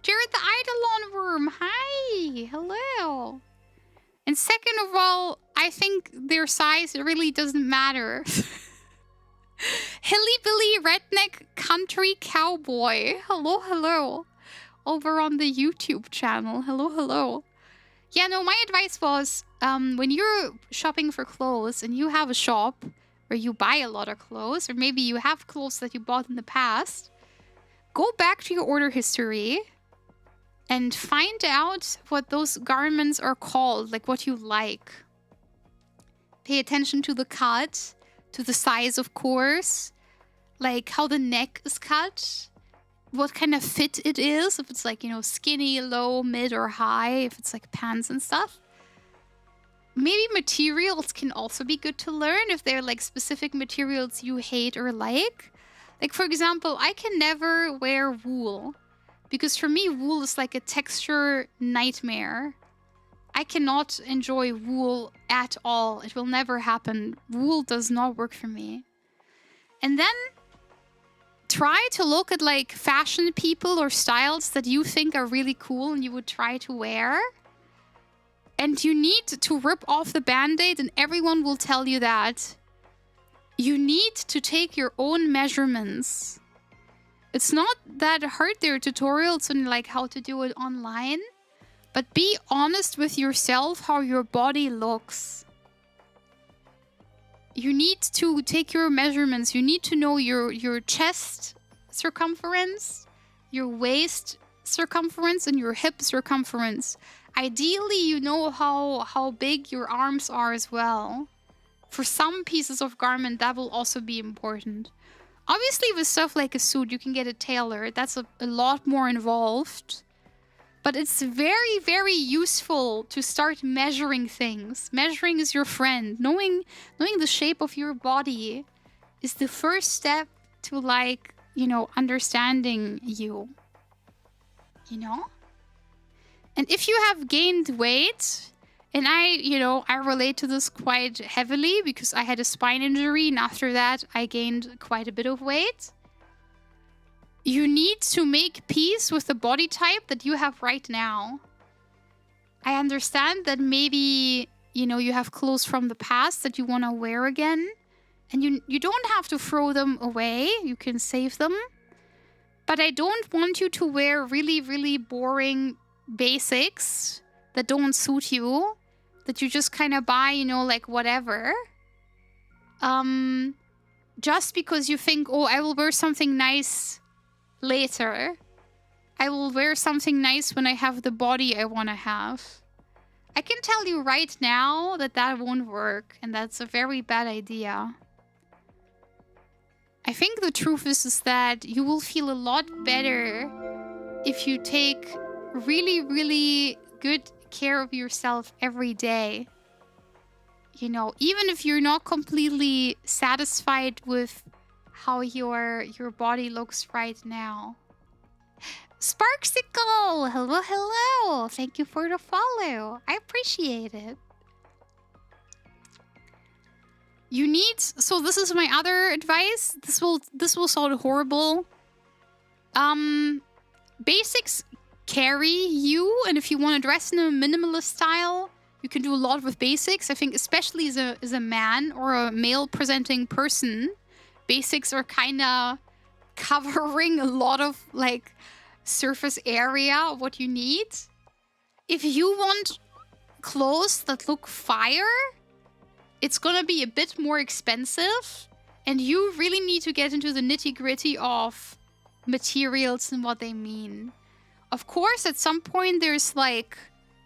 Jared the Eidolon Worm, hi! Hello! And second of all, I think their size really doesn't matter. Hilly-billy redneck country cowboy. Hello, hello. Over on the YouTube channel. Hello, hello. Yeah, no, my advice was, when you're shopping for clothes and you have a shop where you buy a lot of clothes, or maybe you have clothes that you bought in the past, go back to your order history and find out what those garments are called, what you like. Pay attention to the cut, to the size, of course, how the neck is cut, what kind of fit it is, if it's skinny, low, mid, or high, if it's pants and stuff. Maybe materials can also be good to learn if they're specific materials you hate or like. For example, I can never wear wool because for me, wool is a texture nightmare. I cannot enjoy wool at all. It will never happen. Wool does not work for me. And then try to look at fashion people or styles that you think are really cool and you would try to wear. And you need to rip off the band-aid, and everyone will tell you that. You need to take your own measurements. It's not that hard. There are tutorials on how to do it online. But be honest with yourself how your body looks. You need to take your measurements. You need to know your chest circumference, your waist circumference, and your hip circumference. Ideally, you know how big your arms are as well. For some pieces of garment, that will also be important. Obviously, with stuff like a suit, you can get it tailored. That's a lot more involved. But it's very, very useful to start measuring things. Measuring is your friend. Knowing the shape of your body is the first step to, like, you know, understanding you. You know? And if you have gained weight, and I relate to this quite heavily because I had a spine injury, and after that I gained quite a bit of weight. You need to make peace with the body type that you have right now. I understand that maybe, you know, you have clothes from the past that you want to wear again. And you don't have to throw them away. You can save them. But I don't want you to wear really, really boring basics that don't suit you. That you just kind of buy, you know, like whatever. Just because you think, oh, I will wear something nice later. I will wear something nice when I have the body I want to have. I can tell you right now that that won't work, and that's a very bad idea. I think the truth is that you will feel a lot better if you take really, really good care of yourself every day. You know, even if you're not completely satisfied with how your body looks right now. Sparksicle! Hello, hello! Thank you for the follow. I appreciate it. You need... So this is my other advice. This will sound horrible. Basics carry you, and if you want to dress in a minimalist style, you can do a lot with basics. I think especially as a man or a male-presenting person, basics are kind of covering a lot of, like, surface area of what you need. If you want clothes that look fire, it's gonna be a bit more expensive, and you really need to get into the nitty-gritty of materials and what they mean. Of course, at some point there's like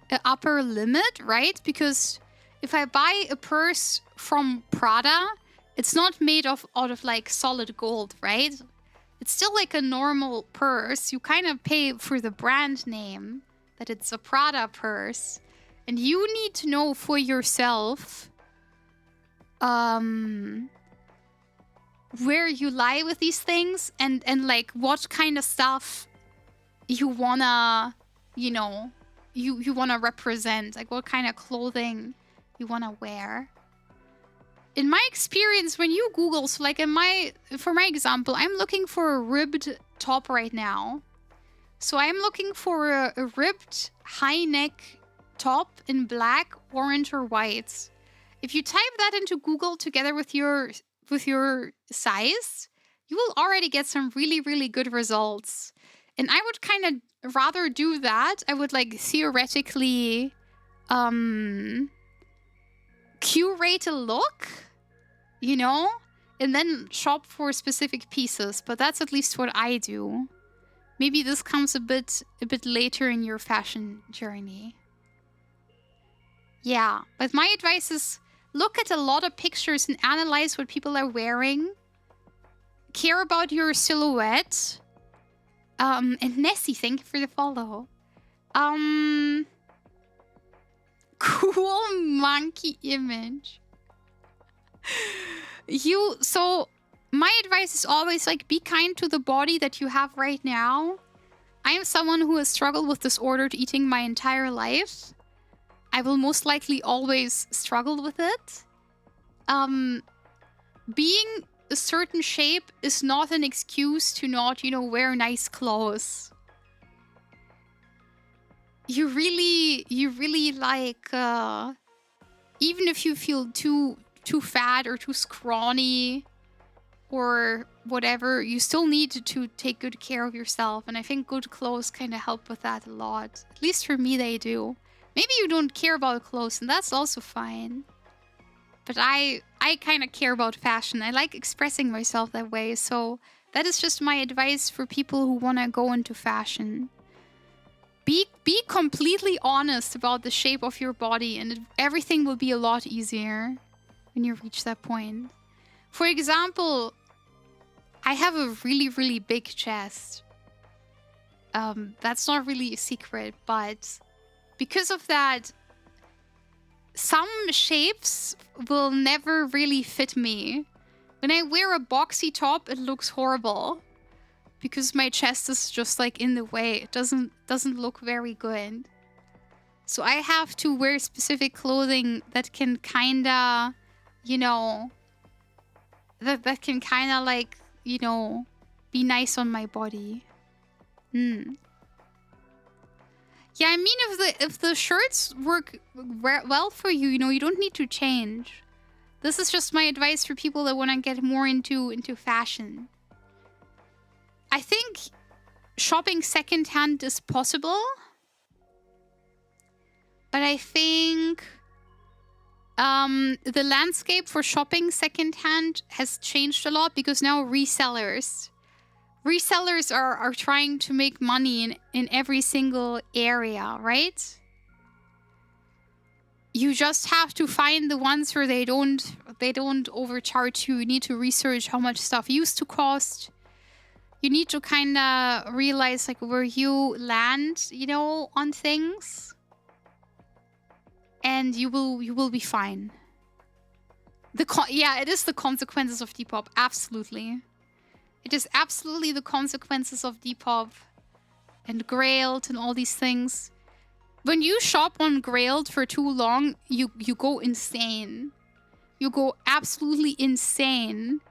an upper limit, right? Because if I buy a purse from Prada, it's not made out of like solid gold, right? It's still like a normal purse. You kind of pay for the brand name, that it's a Prada purse. And you need to know for yourself where you lie with these things and like what kind of stuff you wanna, you know, you wanna represent. Like what kind of clothing you wanna wear. In my experience, when you Google, so like for my example, I'm looking for a ribbed top right now. So I'm looking for a ribbed high neck top in black, orange, or white. If you type that into Google together with your size, you will already get some really, really good results. And I would kind of rather do that. I would like theoretically curate a look, you know, and then shop for specific pieces. But that's at least what I do. Maybe this comes a bit later in your fashion journey. Yeah, but my advice is look at a lot of pictures and analyze what people are wearing. Care about your silhouette. And Nessie, thank you for the follow. Cool monkey image. So my advice is always like be kind to the body that you have right now. I am someone who has struggled with disordered eating my entire life. I will most likely always struggle with it. Being a certain shape is not an excuse to not, you know, wear nice clothes. You really like, even if you feel too fat or too scrawny or whatever, you still need to take good care of yourself. And I think good clothes kind of help with that a lot. At least for me, they do. Maybe you don't care about clothes, and that's also fine. But I kind of care about fashion. I like expressing myself that way. So that is just my advice for people who want to go into fashion. Be completely honest about the shape of your body, and everything will be a lot easier when you reach that point. For example, I have a really, really big chest. That's not really a secret, but because of that, some shapes will never really fit me. When I wear a boxy top, it looks horrible because my chest is just like in the way. It doesn't look very good. So I have to wear specific clothing that can kinda, you know, that can kinda like, you know, be nice on my body. Yeah, I mean, if the shirts work well for you, you know, you don't need to change. This is just my advice for people that want to get more into fashion. I think shopping secondhand is possible, but I think the landscape for shopping secondhand has changed a lot because now resellers are trying to make money in every single area, right? You just have to find the ones where they don't overcharge you. You need to research how much stuff used to cost. You need to kind of realize like where you land, you know, on things, and you will be fine. Yeah, it is the consequences of Depop, absolutely. It is absolutely the consequences of Depop and Grailed and all these things. When you shop on Grailed for too long, you go insane. You go absolutely insane.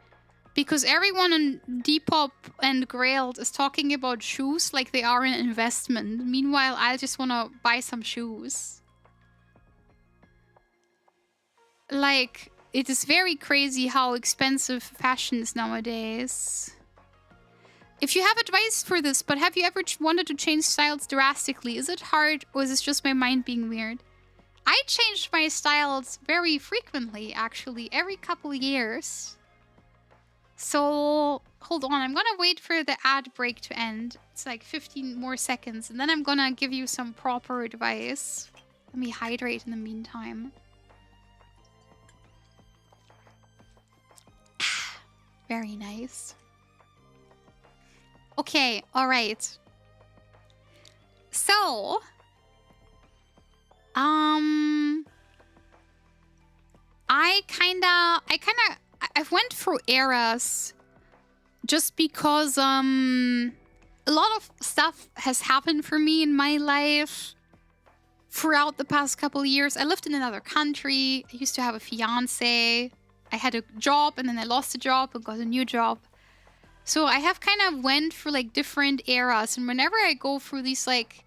Because everyone on Depop and Grailed is talking about shoes like they are an investment. Meanwhile, I just want to buy some shoes. Like, it is very crazy how expensive fashion is nowadays. If you have advice for this, but have you ever wanted to change styles drastically? Is it hard, or is this just my mind being weird? I changed my styles very frequently, actually, every couple years. So, hold on, I'm gonna wait for the ad break to end. It's like 15 more seconds, and then I'm gonna give you some proper advice. Let me hydrate in the meantime. Very nice. Okay, all right. So, I went through eras just because a lot of stuff has happened for me in my life throughout the past couple of years. I lived in another country. I used to have a fiance. I had a job and then I lost the job and got a new job. So I have kind of went through like different eras, and whenever I go through these like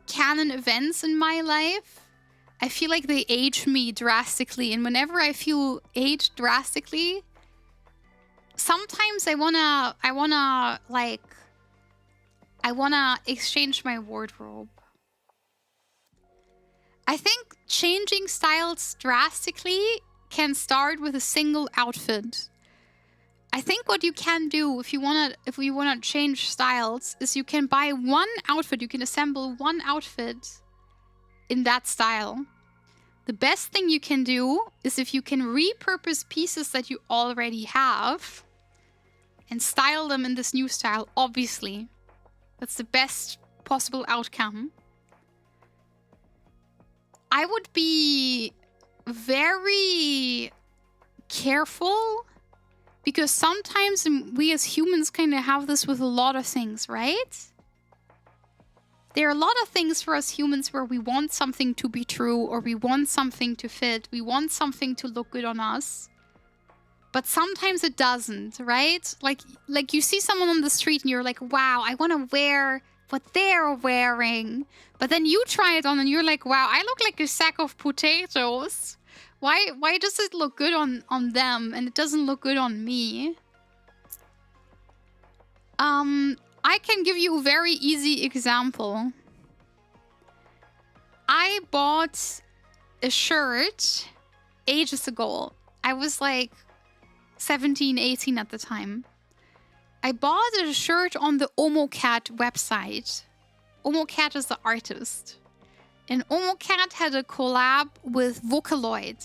canon events in my life, I feel like they age me drastically. And whenever I feel aged drastically, sometimes I wanna exchange my wardrobe. I think changing styles drastically can start with a single outfit. I think what you can do if you wanna change styles is you can buy one outfit. You can assemble one outfit in that style. The best thing you can do is if you can repurpose pieces that you already have and style them in this new style. Obviously, that's the best possible outcome. I would be very careful, because sometimes we as humans kind of have this with a lot of things, right? There are a lot of things for us humans where we want something to be true, or we want something to fit, we want something to look good on us. But sometimes it doesn't, right? Like you see someone on the street and you're like, wow, I want to wear what they're wearing. But then you try it on and you're like, wow, I look like a sack of potatoes. Why does it look good on them and it doesn't look good on me? I can give you a very easy example. I bought a shirt ages ago. I was like 17, 18 at the time. I bought a shirt on the OmoCat website. OmoCat is the artist. And OmoCat had a collab with Vocaloid.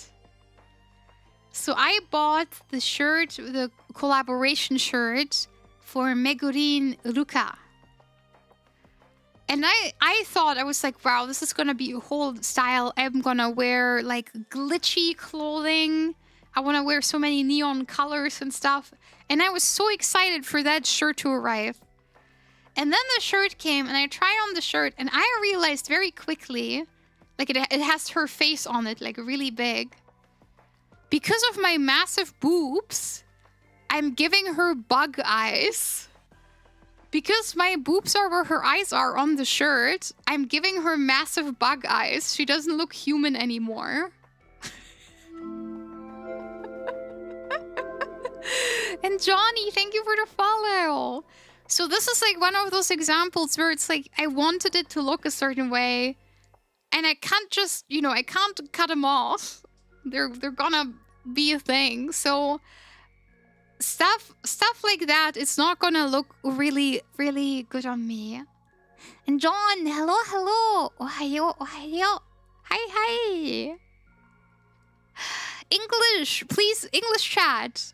So I bought the shirt, the collaboration shirt for Megurin Ruka. And I thought, I was like, wow, this is gonna be a whole style. I'm gonna wear like glitchy clothing. I wanna wear so many neon colors and stuff. And I was so excited for that shirt to arrive. And then the shirt came and I tried on the shirt and I realized very quickly, like it has her face on it, like really big. Because of my massive boobs, I'm giving her bug eyes. Because my boobs are where her eyes are on the shirt, I'm giving her massive bug eyes. She doesn't look human anymore. And Johnny, thank you for the follow. So this is like one of those examples where it's like I wanted it to look a certain way. And I can't just, you know, I can't cut them off. They're gonna be a thing. So stuff like that, it's not gonna look really, really good on me. And John, hello. Ohayo. Hi. English, please, English chat.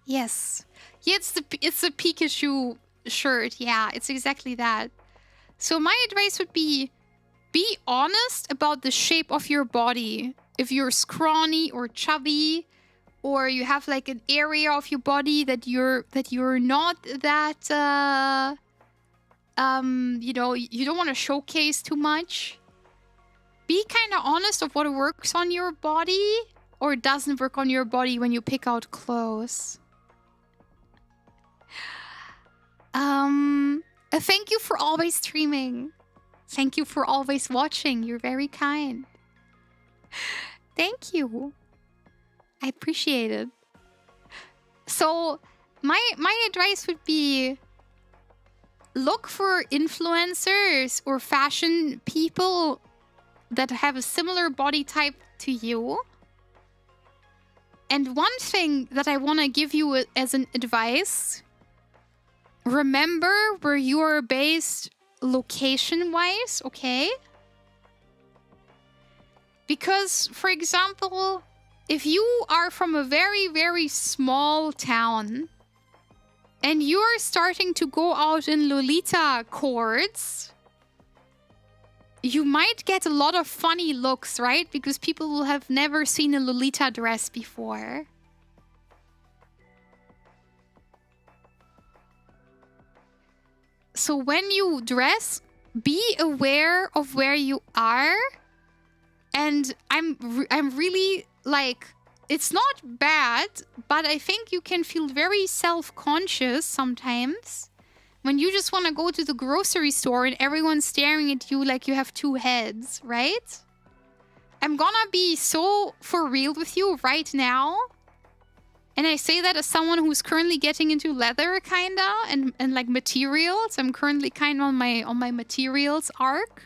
Yes. Yeah, it's the Pikachu shirt. Yeah, it's exactly that. So my advice would be honest about the shape of your body. If you're scrawny or chubby, or you have like an area of your body that you're not that you know, you don't want to showcase too much. Be kind of honest of what works on your body or doesn't work on your body when you pick out clothes. Thank you for always streaming. Thank you for always watching. You're very kind. Thank you. I appreciate it. So, my advice would be look for influencers or fashion people that have a similar body type to you. And one thing that I want to give you as an advice, remember where you are based location-wise, okay? Because, for example, if you are from a very, very small town and you're starting to go out in Lolita courts, you might get a lot of funny looks, right? Because people will have never seen a Lolita dress before. So when you dress, be aware of where you are. And I'm really like, it's not bad, but I think you can feel very self-conscious sometimes when you just want to go to the grocery store and everyone's staring at you like you have two heads, right? I'm gonna be so for real with you right now. And I say that as someone who's currently getting into leather kinda and like materials. I'm currently kind of on my materials arc.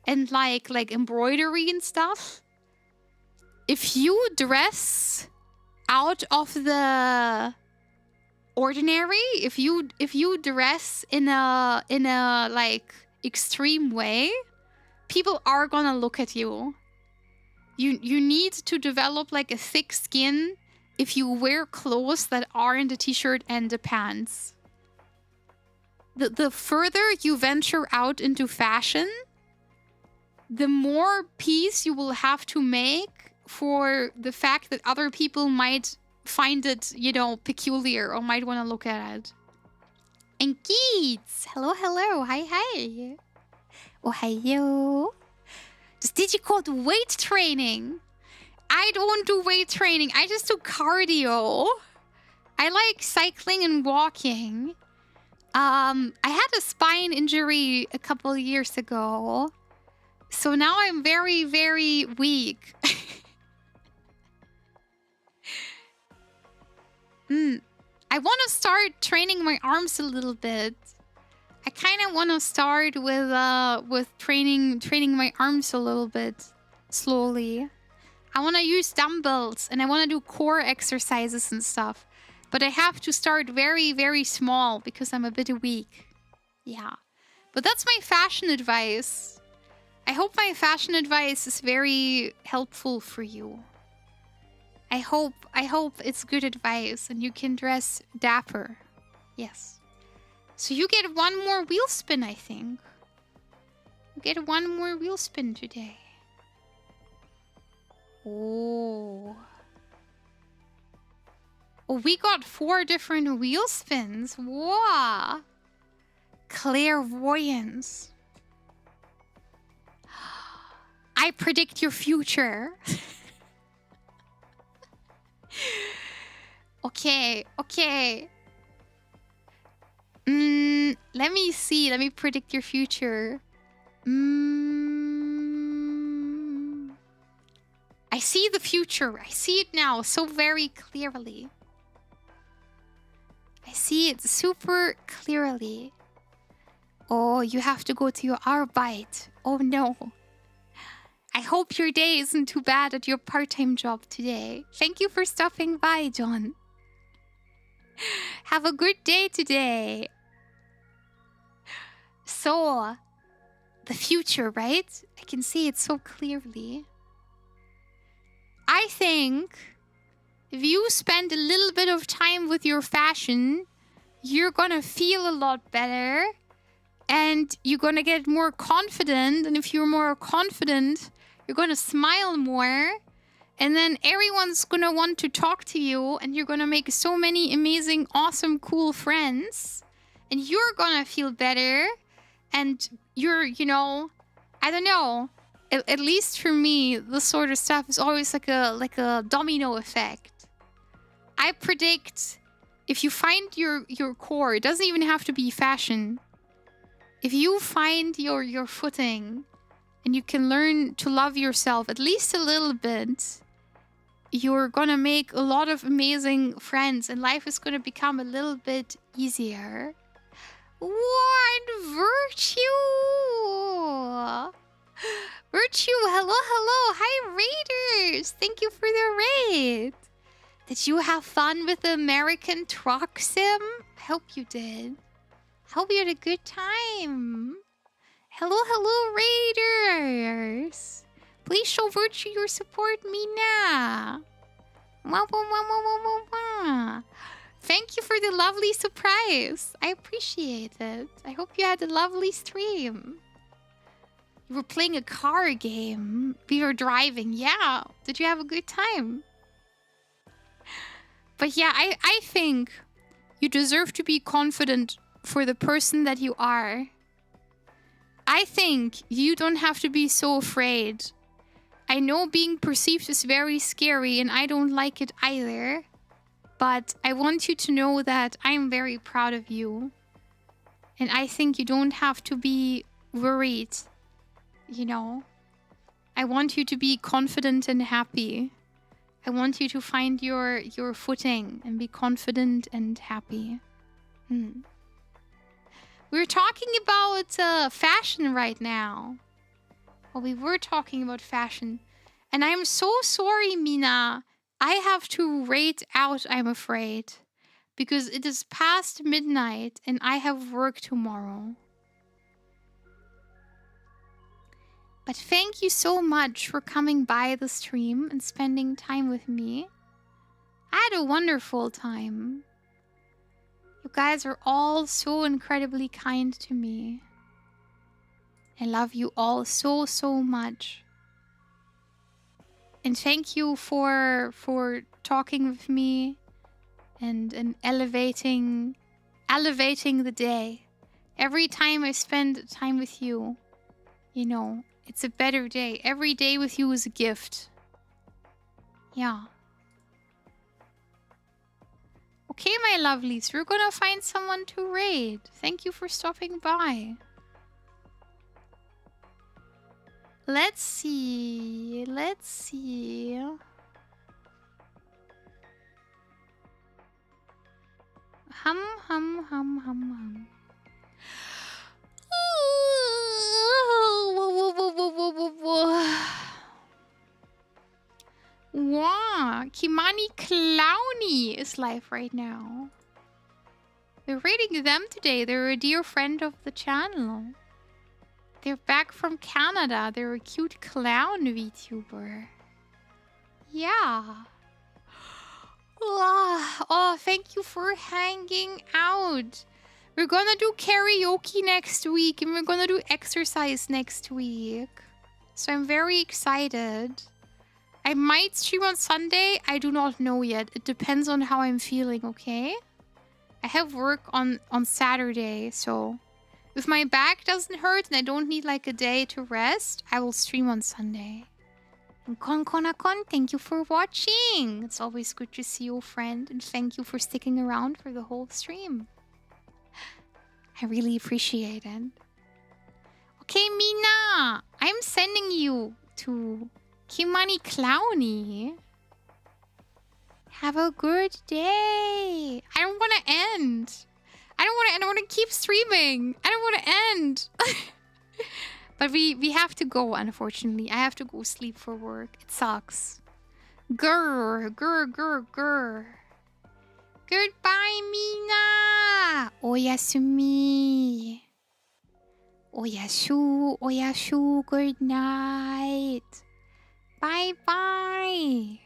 And like embroidery and stuff. If you dress out of the ordinary, if you dress in a like extreme way, people are gonna look at you. You need to develop like a thick skin if you wear clothes that aren't a t-shirt and a pants. The further you venture out into fashion, the more peace you will have to make for the fact that other people might find it, you know, peculiar or might want to look at it. And Keats, hello, hi. Ohayo. Did you call it weight training? I don't do weight training. I just do cardio. I like cycling and walking. I had a spine injury a couple of years ago. So now I'm very, very weak. I want to start training my arms a little bit. I kind of want to start with training my arms a little bit slowly. I want to use dumbbells and I want to do core exercises and stuff. But I have to start very, very small because I'm a bit weak. Yeah. But that's my fashion advice. I hope my fashion advice is very helpful for you. I hope it's good advice and you can dress dapper. Yes. So you get one more wheel spin, I think. You get one more wheel spin today. Oh. Oh, we got 4 different wheel spins. Wow. Clairvoyance. I predict your future. Okay. Let me see. Let me predict your future. I see the future. I see it now so very clearly. I see it super clearly. Oh, you have to go to your Arbeit. Oh no. I hope your day isn't too bad at your part-time job today. Thank you for stopping by, John. Have a good day today. So, the future, right? I can see it so clearly. I think if you spend a little bit of time with your fashion, you're gonna feel a lot better and you're gonna get more confident. And if you're more confident, you're gonna smile more. And then everyone's gonna want to talk to you and you're gonna make so many amazing, awesome, cool friends. And you're gonna feel better. And you're, you know, I don't know. At least for me, this sort of stuff is always like a domino effect. I predict if you find your core, it doesn't even have to be fashion. If you find your footing and you can learn to love yourself at least a little bit, you're gonna make a lot of amazing friends and life is gonna become a little bit easier. What? Virtue! Virtue, hello. Hi, Raiders. Thank you for the raid. Did you have fun with the American Truck Sim? I hope you did. I hope you had a good time. Hello, Raiders. Please show Virtue your support, Mina. Wah, wah, wah, wah, wah, wah, wah. Thank you for the lovely surprise. I appreciate it. I hope you had a lovely stream. You were playing a car game. We were driving. Yeah. Did you have a good time? But yeah, I think you deserve to be confident for the person that you are. I think you don't have to be so afraid. I know being perceived is very scary and I don't like it either. But I want you to know that I'm very proud of you. And I think you don't have to be worried, you know. I want you to be confident and happy. I want you to find your footing and be confident and happy. We're talking about fashion right now. Well, we were talking about fashion. And I'm so sorry, Mina. I have to raid out, I'm afraid. Because it is past midnight and I have work tomorrow. But thank you so much for coming by the stream and spending time with me. I had a wonderful time. You guys are all so incredibly kind to me. I love you all so, so much. And thank you for talking with me and elevating the day. Every time I spend time with you, you know, it's a better day. Every day with you is a gift. Yeah. Okay, my lovelies, we're gonna find someone to raid. Thank you for stopping by. Let's see. Hum. Wow, Kimani Clowny is live right now. We're rating them today. They're a dear friend of the channel. They're back from Canada. They're a cute clown VTuber. Yeah. Oh, thank you for hanging out. We're gonna do karaoke next week and we're gonna do exercise next week. So I'm very excited. I might stream on Sunday. I do not know yet. It depends on how I'm feeling, okay? I have work on Saturday, so if my back doesn't hurt and I don't need like a day to rest, I will stream on Sunday. And Kon, thank you for watching. It's always good to see you, friend. And thank you for sticking around for the whole stream. I really appreciate it. Okay, Mina, I'm sending you to Kimani Clowny. Have a good day. I don't want to end. I don't want to keep streaming. I don't want to end. But we have to go, unfortunately. I have to go sleep for work. It sucks. Grr. Goodbye, Mina. Oyasumi. Oyashu. Good night. Bye-bye.